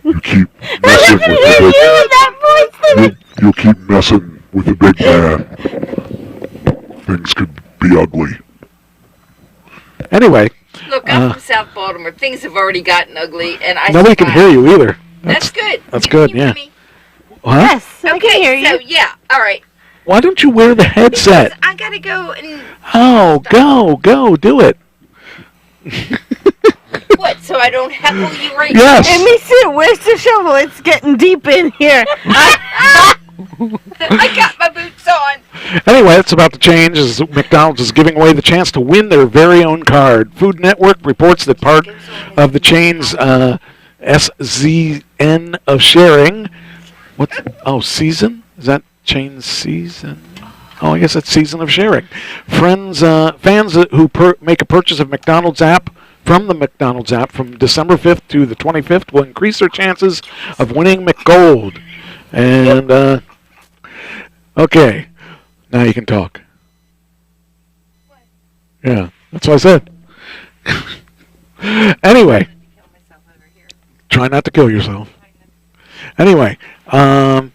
You keep messing with the big. You'll keep messing with the big man. Things could be ugly. Anyway. Look, I'm from South Baltimore. Things have already gotten ugly, and nobody can hear you either. That's good. That's good, yeah. Huh? Yes, I okay, can hear you. So, yeah, all right. Why don't you wear the headset? Because I gotta go and... Oh, go, do it. What, so I don't heckle you right Yes. Let me see, where's the shovel? It's getting deep in here. I got my boots on. Anyway, that's about to change as McDonald's is giving away the chance to win their very own card. Food Network reports that part of the chain's SZN of sharing. Season? Is that chain season? Oh, I guess it's season of sharing. Fans who make a purchase of McDonald's app from the McDonald's app from December 5th to the 25th will increase their chances of winning McGold. And, okay, now you can talk. Yeah, that's what I said. Anyway, try not to kill yourself. Anyway, it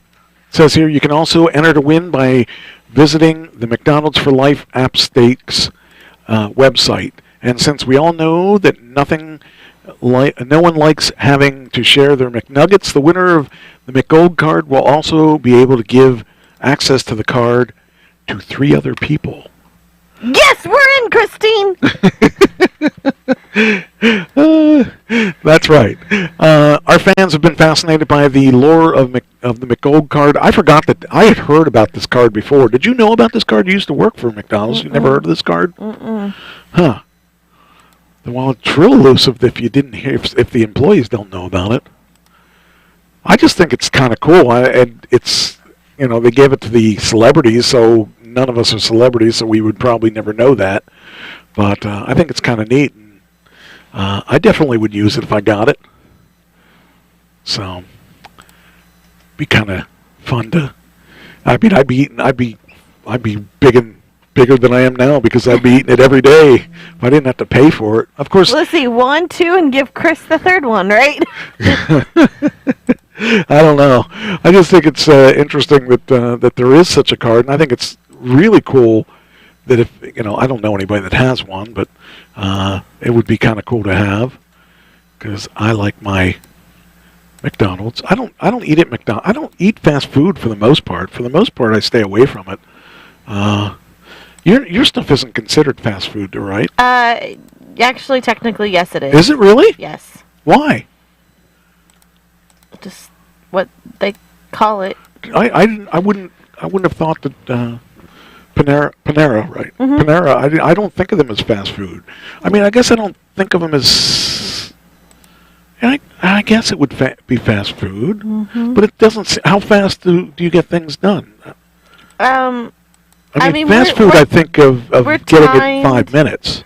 says here you can also enter to win by visiting the McDonald's for Life App Stakes website. And since we all know that no one likes having to share their McNuggets, the winner of the McGold card will also be able to give access to the card to 3 other people. Yes, we're in, Christine. That's right. Our fans have been fascinated by the lore of the McGold card. I forgot that I had heard about this card before. Did you know about this card? You used to work for McDonald's. You never heard of this card? Mm-mm. Huh. Well, it's real elusive if you didn't hear, if the employees don't know about it. I just think it's kind of cool, and it's, you know, they gave it to the celebrities, so none of us are celebrities, so we would probably never know that. But I think it's kind of neat. And, I definitely would use it if I got it. So, be kind of fun to. I mean, I'd be bigger than I am now because I'd be eating it every day if I didn't have to pay for it. Of course. Let's see, 1, 2, and give Chris the third one, right? I don't know. I just think it's interesting that there is such a card, and I think it's really cool that if, you know, I don't know anybody that has one, but it would be kind of cool to have because I like my McDonald's. I don't eat at McDonald's. I don't eat fast food for the most part. For the most part, I stay away from it. Your stuff isn't considered fast food, right? Actually, technically, yes, it is. Is it really? Yes. Why? Just what they call it. I wouldn't have thought that Panera, right? Mm-hmm. Panera. I don't think of them as fast food. I mean, I guess I don't think of them as. I guess it would be fast food, Mm-hmm. but it doesn't. How fast do you get things done? I mean fast food. I think of getting it in 5 minutes.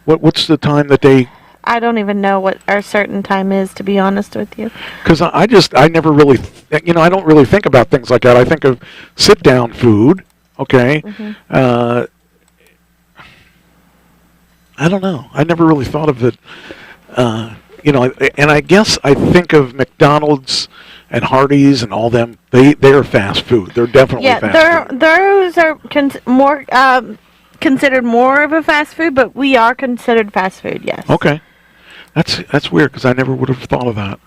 What's the time that they? I don't even know what our certain time is, to be honest with you. Because I never really, I don't really think about things like that. I think of sit down food. Okay. Mm-hmm. I don't know. I never really thought of it. And I guess I think of McDonald's and Hardee's and all them. They're fast food. They're definitely fast food. Those are considered more of a fast food, but we are considered fast food. Yes. Okay, that's weird because I never would have thought of that.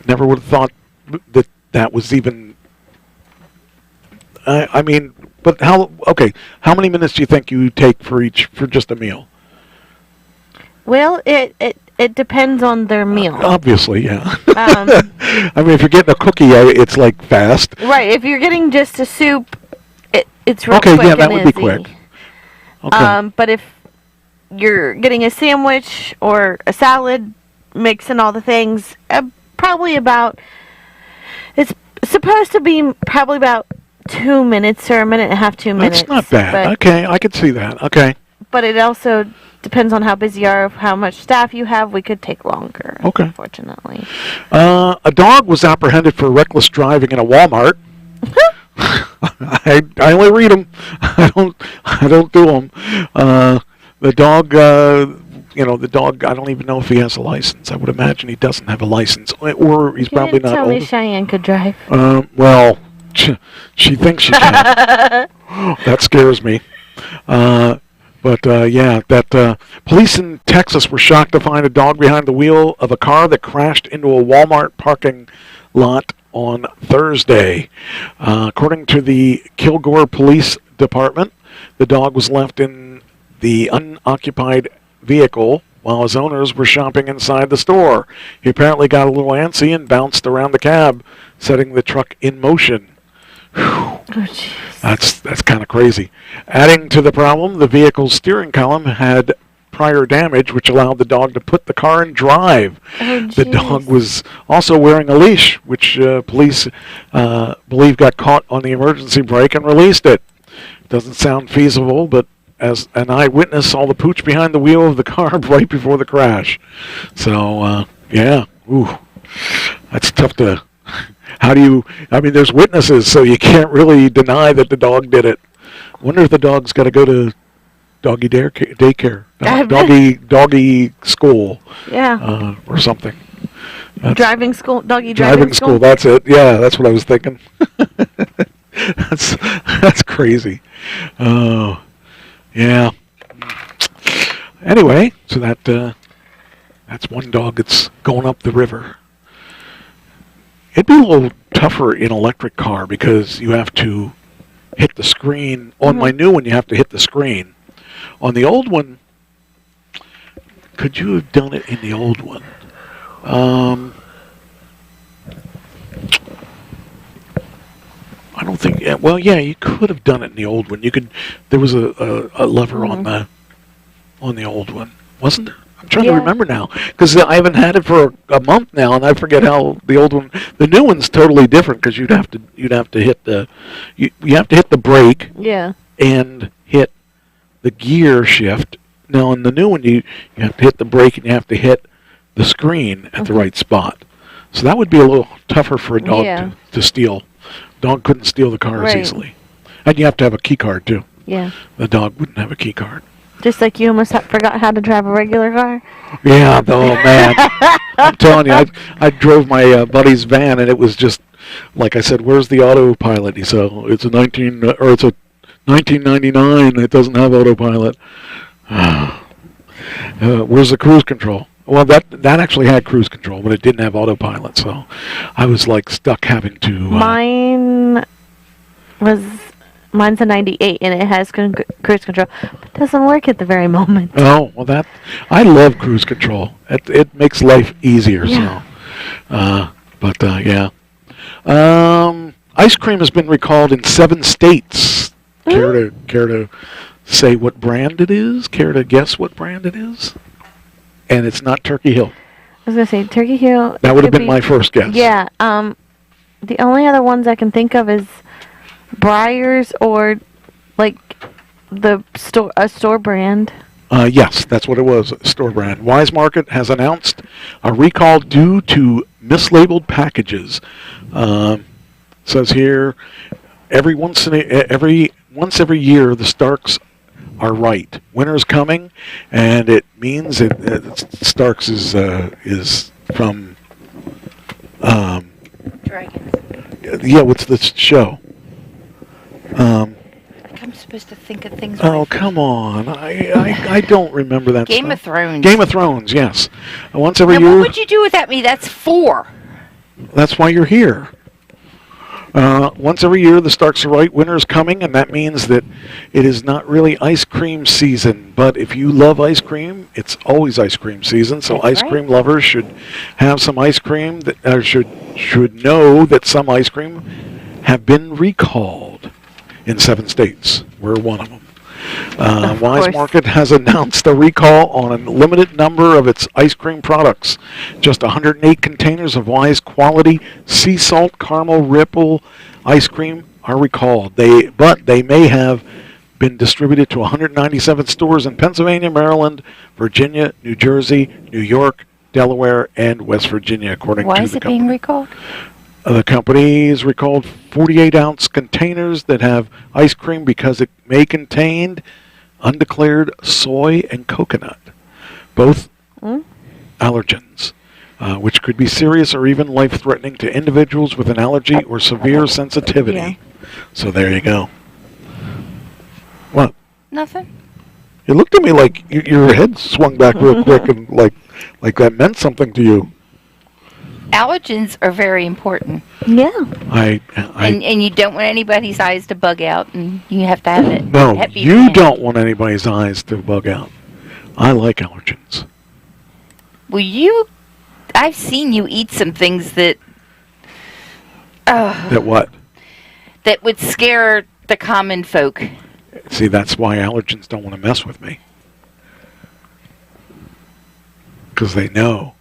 Never would have thought that was even. I mean, but how? Okay, how many minutes do you think you take for just a meal? Well, it depends on their meal. Obviously, yeah. I mean, if you're getting a cookie, it's like fast. Right. If you're getting just a soup, it's real okay, quick. Yeah, that and would be easy. quick. Okay. But if you're getting a sandwich or a salad, mixing all the things, probably about. It's supposed to be probably about 2 minutes or a minute and a half, 2 minutes. That's not bad. Okay, I could see that. Okay. But it also depends on how busy you are, how much staff you have. We could take longer. Okay. Unfortunately. A dog was apprehended for reckless driving in a Walmart. I only read them. I don't do them. The dog. The dog. I don't even know if he has a license. I would imagine he doesn't have a license, or he's probably not. Tell old. me Cheyenne could drive. Well, she thinks she can. That scares me. But police in Texas were shocked to find a dog behind the wheel of a car that crashed into a Walmart parking lot on Thursday. According to the Kilgore Police Department, the dog was left in the unoccupied vehicle while his owners were shopping inside the store. He apparently got a little antsy and bounced around the cab, setting the truck in motion. Oh, that's kind of crazy. Adding to the problem, the vehicle's steering column had prior damage, which allowed the dog to put the car in drive. The dog was also wearing a leash, which police believe got caught on the emergency brake and released it. Doesn't sound feasible, but as an eyewitness saw the pooch behind the wheel of the car right before the crash. So, that's tough to... How do you... I mean, there's witnesses, so you can't really deny that the dog did it. Wonder if the dog's got to go to doggy daycare. Doggy school. Yeah. Or something. Driving school? Doggy driving school, that's it. Yeah, that's what I was thinking. That's crazy. Oh, yeah. Anyway, so that's one dog that's going up the river. It'd be a little tougher in an electric car because you have to hit the screen. On my new one, you have to hit the screen. On the old one, could you have done it in the old one? I don't think. Well, yeah, you could have done it in the old one. You could. There was a lever on the on the old one, wasn't there? I'm trying to remember now, because I haven't had it for a month now, and I forget how the old one. The new one's totally different because you'd have to hit the you have to hit the brake. Yeah. And hit the gear shift. Now in the new one, you have to hit the brake and you have to hit the screen at the right spot. So that would be a little tougher for a dog to steal. Dog couldn't steal the cars easily, and you have to have a key card too. Yeah. The dog wouldn't have a key card. Just like you almost forgot how to drive a regular car. Yeah, oh man, I'm telling you, I drove my buddy's van, and it was just like I said, "Where's the autopilot?" He said, "It's a 1999. It doesn't have autopilot." Where's the cruise control? Well, that actually had cruise control, but it didn't have autopilot, so I was like stuck having to. Mine's a 98, and it has cruise control, but it doesn't work at the very moment. Oh, well, I love cruise control. It makes life easier. Yeah. So, yeah. Ice cream has been recalled in 7 states. Care to say what brand it is? Care to guess what brand it is? And it's not Turkey Hill. I was gonna say Turkey Hill. That would have been my first guess. Yeah. The only other ones I can think of is Breyers or like a store brand. Yes, that's what it was, store brand. Wise Market has announced a recall due to mislabeled packages. Says here, once every year the Starks are right. Winter's coming, and it means Starks is from Dragons. Yeah, what's the show? I'm supposed to think of things. Oh, come on! I don't remember that. Game of Thrones. Game of Thrones, yes. Once every now, year. What would you do without me? That's 4. That's why you're here. Once every year, the Starks are right. Winter is coming, and that means that it is not really ice cream season. But if you love ice cream, it's always ice cream season. So ice cream lovers should have some ice cream that should know that some ice cream have been recalled in 7 states. We're one of them. Wise Market has announced a recall on a limited number of its ice cream products. Just 108 containers of Wise quality sea salt caramel ripple ice cream are recalled. But they may have been distributed to 197 stores in Pennsylvania, Maryland, Virginia, New Jersey, New York, Delaware, and West Virginia, according to the company. Why is it being recalled? The company has recalled 48-ounce containers that have ice cream because it may contain undeclared soy and coconut, both allergens, which could be serious or even life-threatening to individuals with an allergy or severe sensitivity. Yeah. So there you go. What? Nothing. You looked at me like your head swung back real quick and like that meant something to you. Allergens are very important. Yeah. And you don't want anybody's eyes to bug out, and you have to have it. No, you don't want anybody's eyes to bug out. I like allergens. Well, I've seen you eat some things that... that what? That would scare the common folk. See, that's why allergens don't want to mess with me. Because they know.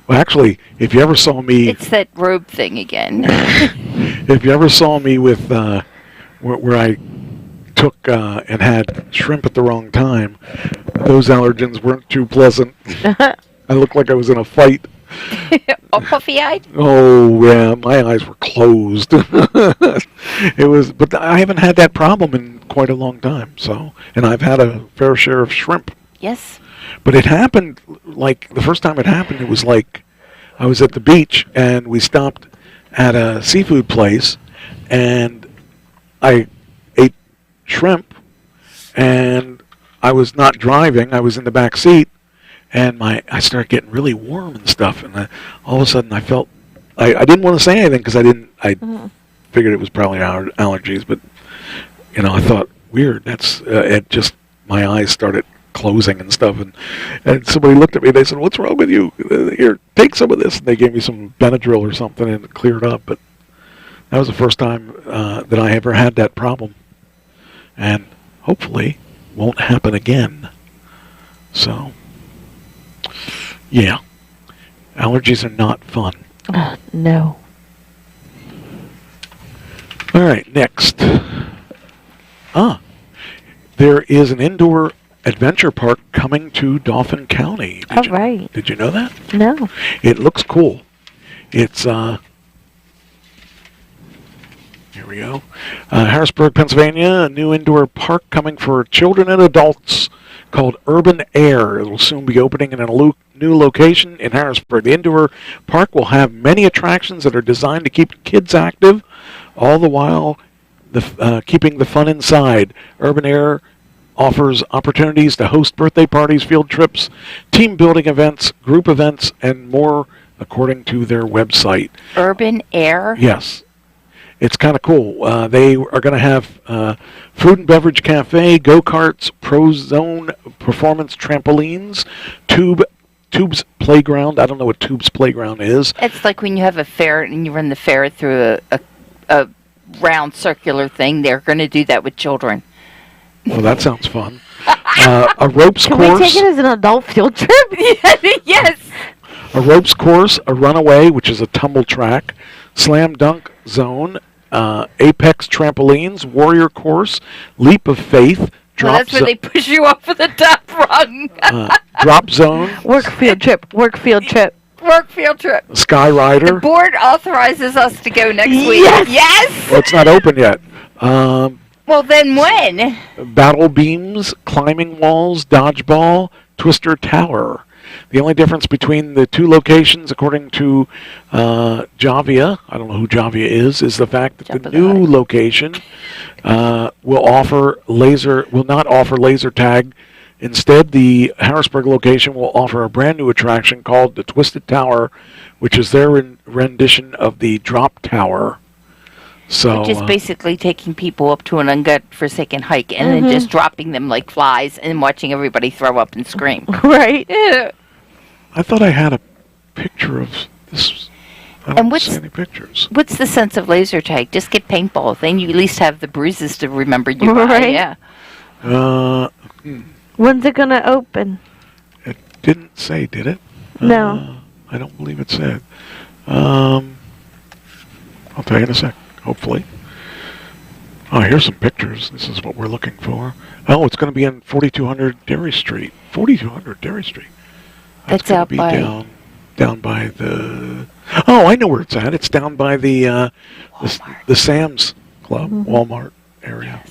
Well, actually, if you ever saw me... It's that robe thing again. If you ever saw me with... where I took and had shrimp at the wrong time, those allergens weren't too pleasant. I looked like I was in a fight. All puffy-eyed? Oh, yeah, my eyes were closed. But I haven't had that problem in quite a long time, so... And I've had a fair share of shrimp. Yes. But it happened, like, the first time it happened, it was like I was at the beach, and we stopped at a seafood place, and I ate shrimp, and I was not driving, I was in the back seat, and I started getting really warm and stuff, and all of a sudden I felt, I didn't want to say anything, because I figured it was probably allergies, but, I thought, weird, that's, my eyes started closing and stuff, and somebody looked at me, they said, what's wrong with you? Here, take some of this, and they gave me some Benadryl or something, and it cleared up, but that was the first time that I ever had that problem, and hopefully won't happen again. So, yeah. Allergies are not fun. No. All right, next. There is an indoor adventure park coming to Dauphin County. Right. Did you know that? No. It looks cool. It's, here we go. Harrisburg, Pennsylvania, a new indoor park coming for children and adults called Urban Air. It will soon be opening in a new location in Harrisburg. The indoor park will have many attractions that are designed to keep kids active, all the while keeping the fun inside. Urban Air offers opportunities to host birthday parties, field trips, team building events, group events, and more, according to their website. Urban Air? Yes. It's kind of cool. They are going to have food and beverage cafe, go-karts, pro zone performance trampolines, Tubes Playground. I don't know what Tubes Playground is. It's like when you have a fair and you run the fair through a round circular thing. They're going to do that with children. Well, that sounds fun. A ropes Can course. we take it as an adult field trip? Yes. A ropes course, a runaway, which is a tumble track, slam dunk zone, apex trampolines, warrior course, leap of faith, Well, that's where they push you off of the top rung. drop zone, Work field trip. Work field trip. sky rider. The board authorizes us to go next week. Yes. Well, it's not open yet. Well, then when? Battle beams, climbing walls, dodgeball, Twister Tower. The only difference between the two locations, according to Javia, I don't know who Javia is the fact that the new location will not offer laser tag. Instead, the Harrisburg location will offer a brand new attraction called the Twisted Tower, which is their rendition of the Drop Tower. So, Which is basically taking people up to an ungodforsaken hike and then just dropping them like flies and watching everybody throw up and scream. Right. Yeah. I thought I had a picture of this. I don't see any pictures. What's the sense of laser tag? Just get paintball. Then you at least have the bruises to remember you by. Right. Yeah. When's it going to open? It didn't say, did it? No. I don't believe it said. I'll tell you in a sec, hopefully. Oh, here's some pictures. This is what we're looking for. Oh, it's going to be in 4200 Derry Street. 4200 Derry Street. That's out by... Down by the... Oh, I know where it's at. It's down by the Sam's Club, Walmart area.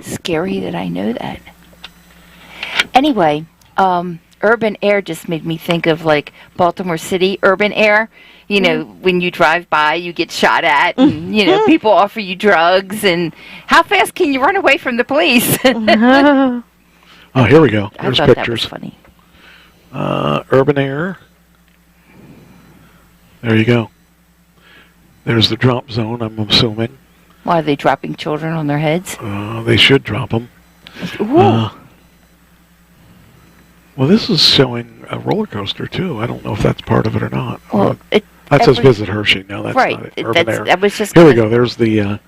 Scary that I know that. Anyway, Urban Air just made me think of like Baltimore City Urban Air. You know, when you drive by, you get shot at, and you know, people offer you drugs. And how fast can you run away from the police? Oh, here we go. There's I thought pictures. That was funny. Urban Air. There you go. There's the drop zone, I'm assuming. Why are they dropping children on their heads? They should drop them. Well, this is showing a roller coaster too. I don't know if that's part of it or not. Well, that says Visit Hershey. No, that's not it. Urban Air. That was just here we go. There's the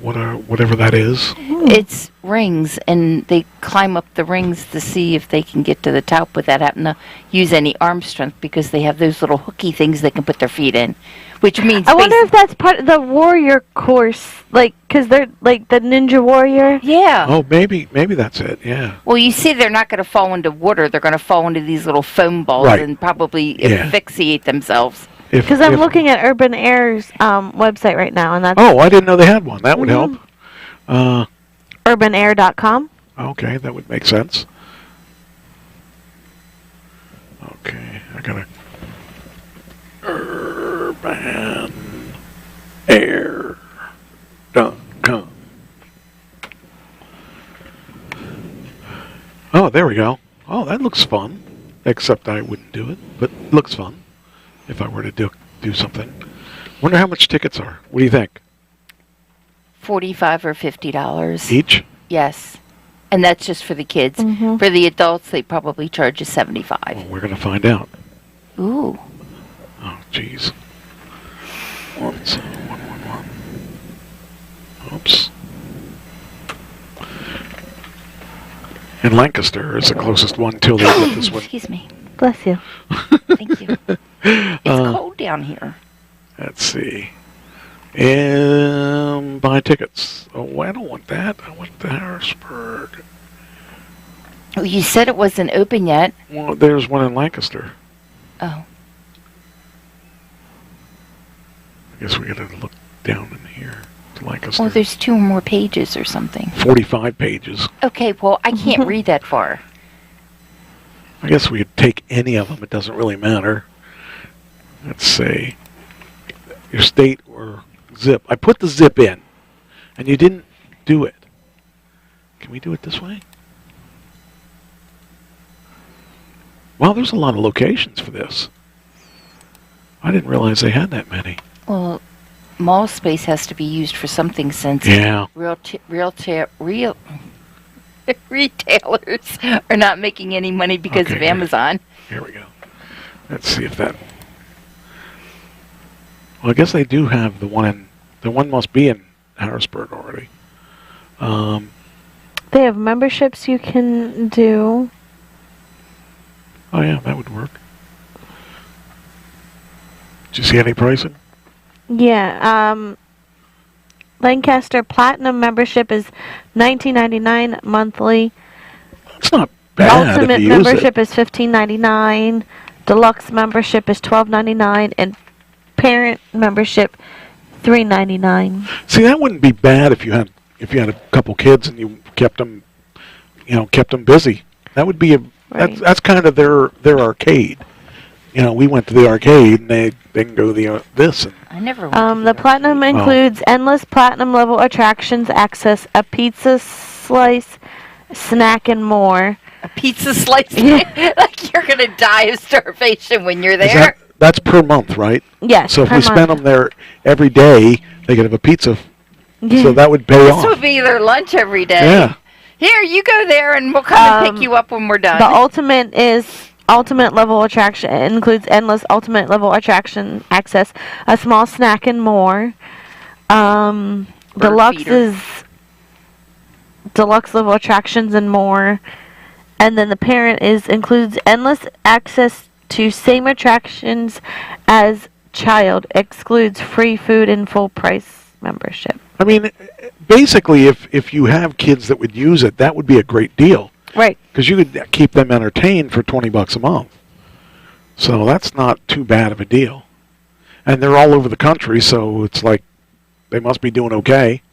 whatever that is. It's rings, and they climb up the rings to see if they can get to the top without having to use any arm strength, because they have those little hooky things they can put their feet in, which means... I wonder if that's part of the warrior course, like, because they're like the Ninja Warrior. Yeah. Oh, maybe that's it. Yeah. Well, you see, they're not going to fall into water. They're going to fall into these little foam balls and probably asphyxiate themselves. Because I'm looking at Urban Air's website right now, and that's... Oh, I didn't know they had one. That would help. UrbanAir.com. Okay, that would make sense. Okay, I gotta... UrbanAir.com. Oh, there we go. Oh, that looks fun. Except I wouldn't do it, but it looks fun if I were to do something. Wonder how much tickets are. What do you think? $45 or $50 each. Yes, and that's just for the kids. For the adults, they probably charge you $75. Well, we're gonna find out. Ooh. Oh, jeez. 17111. Oops. And Lancaster is the closest one till they get this one. Excuse me. Bless you. Thank you. It's cold down here. Let's see. And buy tickets. Oh, I don't want that. I want the Harrisburg. Oh, you said it wasn't open yet. Well, there's one in Lancaster. Oh. I guess we gotta look down in here to Lancaster. Well, there's 2 more pages or something. 45 pages. Okay, well, I can't read that far. I guess we could take any of them. It doesn't really matter. Let's say your state or zip. I put the zip in, and you didn't do it. Can we do it this way? Wow, there's a lot of locations for this. I didn't realize they had that many. Well, mall space has to be used for something since retailers are not making any money because of Amazon. Here we go. Let's see if that... Well, I guess they do have the one in... The one must be in Harrisburg already. They have memberships you can do. Oh, yeah, that would work. Did you see any pricing? Yeah, Lancaster Platinum membership is $19.99 monthly. That's not bad. Ultimate membership is $15.99. Deluxe membership is $12.99, and parent membership $3.99. See, that wouldn't be bad if you had a couple kids and you kept them, kept them busy. That would be that's kind of their arcade. We went to the arcade and they can go to this. And I never went the platinum includes endless platinum level attractions, access, a pizza slice, snack, and more. A pizza slice? Like you're going to die of starvation when you're there? That's per month, right? Yes. So if we spend them there every day, they could have a pizza. So that would pay off. This would be their lunch every day. Yeah. Here, you go there and we'll come and pick you up when we're done. The ultimate is ultimate level attraction. It includes endless ultimate level attraction access, a small snack, and more. Deluxe is deluxe level attractions and more. And then the parent includes endless access to same attractions as child, excludes free food and full price membership. I mean, basically, if you have kids that would use it, that would be a great deal. Right. Because you could keep them entertained for $20 a month. So that's not too bad of a deal. And they're all over the country, so it's like they must be doing okay.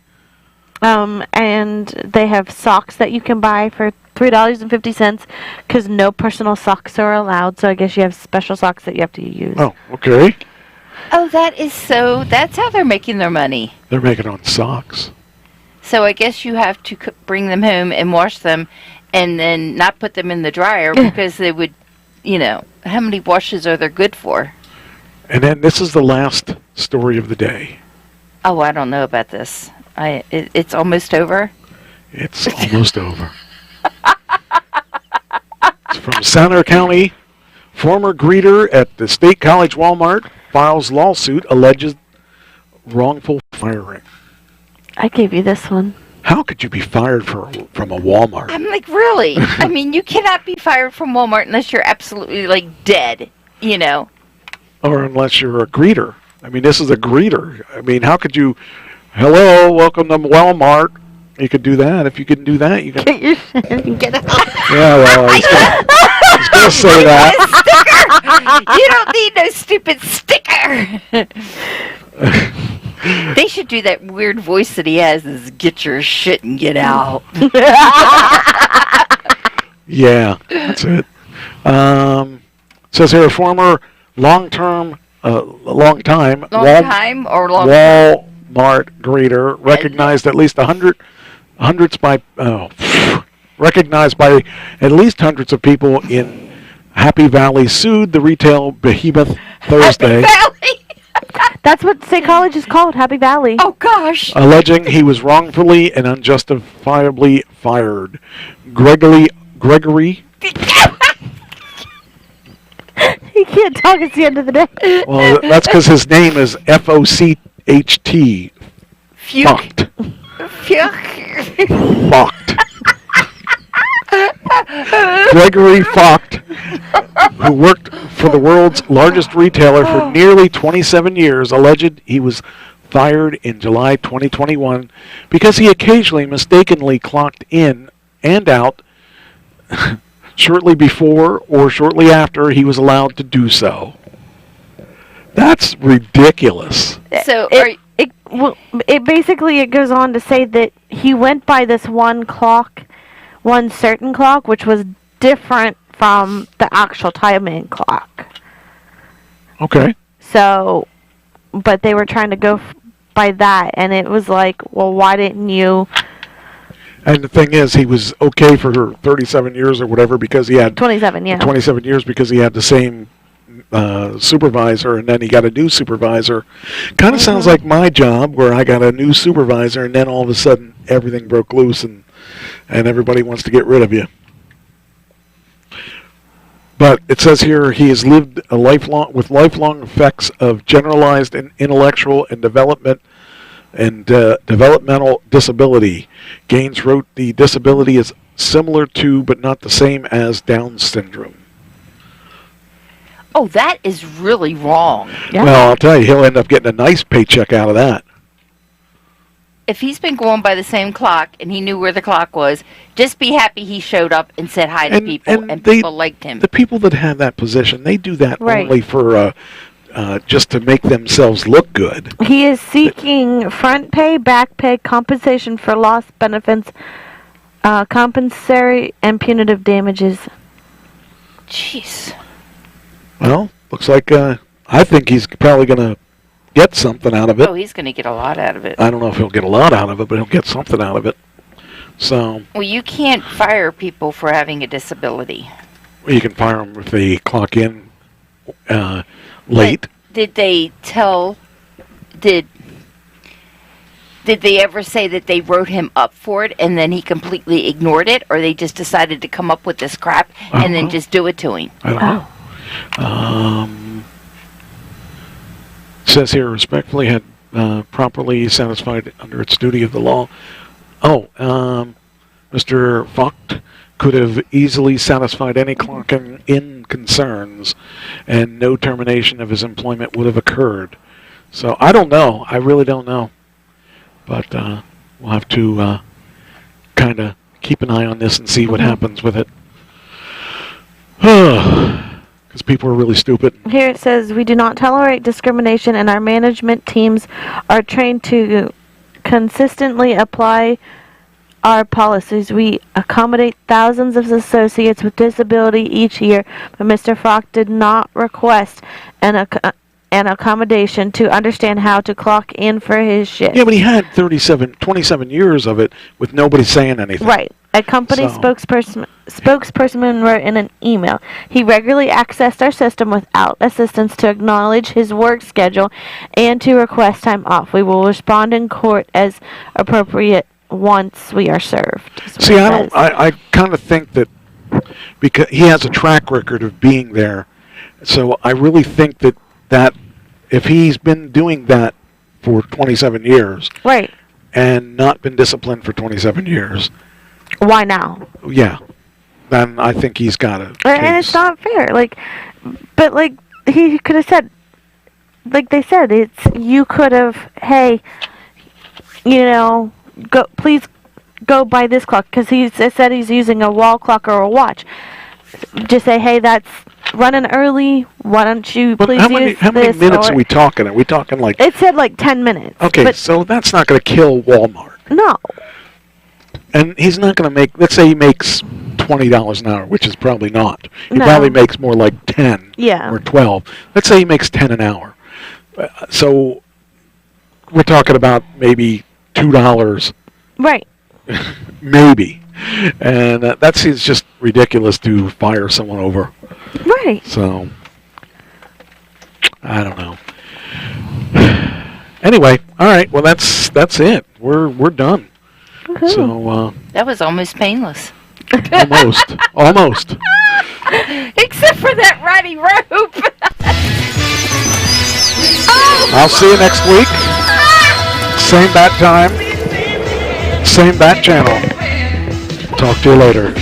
And they have socks that you can buy for $3.50 because no personal socks are allowed. So I guess you have special socks that you have to use. Oh, okay. Oh, that's how they're making their money. They're making on socks. So I guess you have to bring them home and wash them and then not put them in the dryer because they would, how many washes are they good for? And then this is the last story of the day. Oh, I don't know about this. It's almost over? It's almost over. It's from Santa County. Former greeter at the State College Walmart files lawsuit alleged wrongful firing. I gave you this one. How could you be fired from a Walmart? I'm like, really? I mean, you cannot be fired from Walmart unless you're absolutely, dead, Or unless you're a greeter. I mean, this is a greeter. I mean, how could you... Hello, welcome to Walmart. You could do that. If you couldn't do that, you can... Get your shit and get out. Yeah, well, I was going to say that. You don't need no stupid sticker. They should do that weird voice that he has, is get your shit and get out. Yeah, that's it. Says here, a former long-time Walmart greeter recognized at least recognized by at least hundreds of people in Happy Valley sued the retail behemoth Thursday. Happy Valley? That's what State College is called, Happy Valley. Oh, gosh. Alleging he was wrongfully and unjustifiably fired. Gregory? He can't talk, it's the end of the day. Well, that's because his name is F-O-C-H-T. Fucked. Fucked. Fucked. Gregory Vogt, who worked for the world's largest retailer for nearly 27 years, alleged he was fired in July 2021 because he occasionally mistakenly clocked in and out shortly before or shortly after he was allowed to do so. That's ridiculous. So, it basically it goes on to say that he went by this one certain clock, which was different from the actual timing clock. Okay. So, but they were trying to go by that, and it was like, well, why didn't you? And the thing is, he was okay for 37 years or whatever because he had 27, yeah. 27 years because he had the same supervisor, and then he got a new supervisor. Kind of sounds like my job, where I got a new supervisor, and then all of a sudden everything broke loose, and everybody wants to get rid of you. But it says here he has lived a lifelong effects of generalized and intellectual and developmental disability. Gaines wrote the disability is similar to but not the same as Down syndrome. Oh, that is really wrong. Yeah. Well, I'll tell you, he'll end up getting a nice paycheck out of that. If he's been going by the same clock and he knew where the clock was, just be happy he showed up and said hi to people, and people liked him. The people that have that position, they do that Right. only for just to make themselves look good. He is seeking front pay, back pay, compensation for lost benefits, compensatory and punitive damages. Jeez. Well, looks like I think he's probably going to get something out of it. Oh, he's going to get a lot out of it. I don't know if he'll get a lot out of it, but he'll get something out of it. So. Well, you can't fire people for having a disability. You can fire them if they clock in late. But did they tell? Did they ever say that they wrote him up for it and then he completely ignored it, or they just decided to come up with this crap and then just do it to him? I don't know. Says here, respectfully had properly satisfied under its duty of the law. Mr. Vogt could have easily satisfied any clocking in concerns, and no termination of his employment would have occurred. So I don't know. I really don't know. But we'll have to kind of keep an eye on this and see what happens with it. Because people are really stupid. Here it says, we do not tolerate discrimination, and our management teams are trained to consistently apply our policies. We accommodate thousands of associates with disability each year, but Mr. Vogt did not request an accommodation to understand how to clock in for his shift. Yeah, but he had 27 years of it with nobody saying anything. Right. A company spokesperson wrote in an email, he regularly accessed our system without assistance to acknowledge his work schedule and to request time off. We will respond in court as appropriate once we are served. See, I kind of think that because he has a track record of being there, so I really think that if he's been doing that for 27 years, right, and not been disciplined for 27 years, why now? Yeah, then I think he's got a case. And it's not fair. But he could have said, like they said, you could have, hey, please go by this clock, because he said he's using a wall clock or a watch. Just say, hey, that's running early. Why don't you please use this? How many minutes are we talking? Are we talking like? It said 10 minutes. Okay, so that's not going to kill Walmart. No. And he's not going to make. Let's say he makes $20 an hour, which is probably not. He probably makes more like 10 or 12. Let's say he makes 10 an hour. So we're talking about maybe $2. Right. Maybe. And that seems just ridiculous to fire someone over. Right. So I don't know. Anyway, all right. Well, that's it. We're done. Woohoo. So that was almost painless. Almost. Except for that ratty rope. I'll see you next week. Same bat time. Same bat channel. Talk to you later.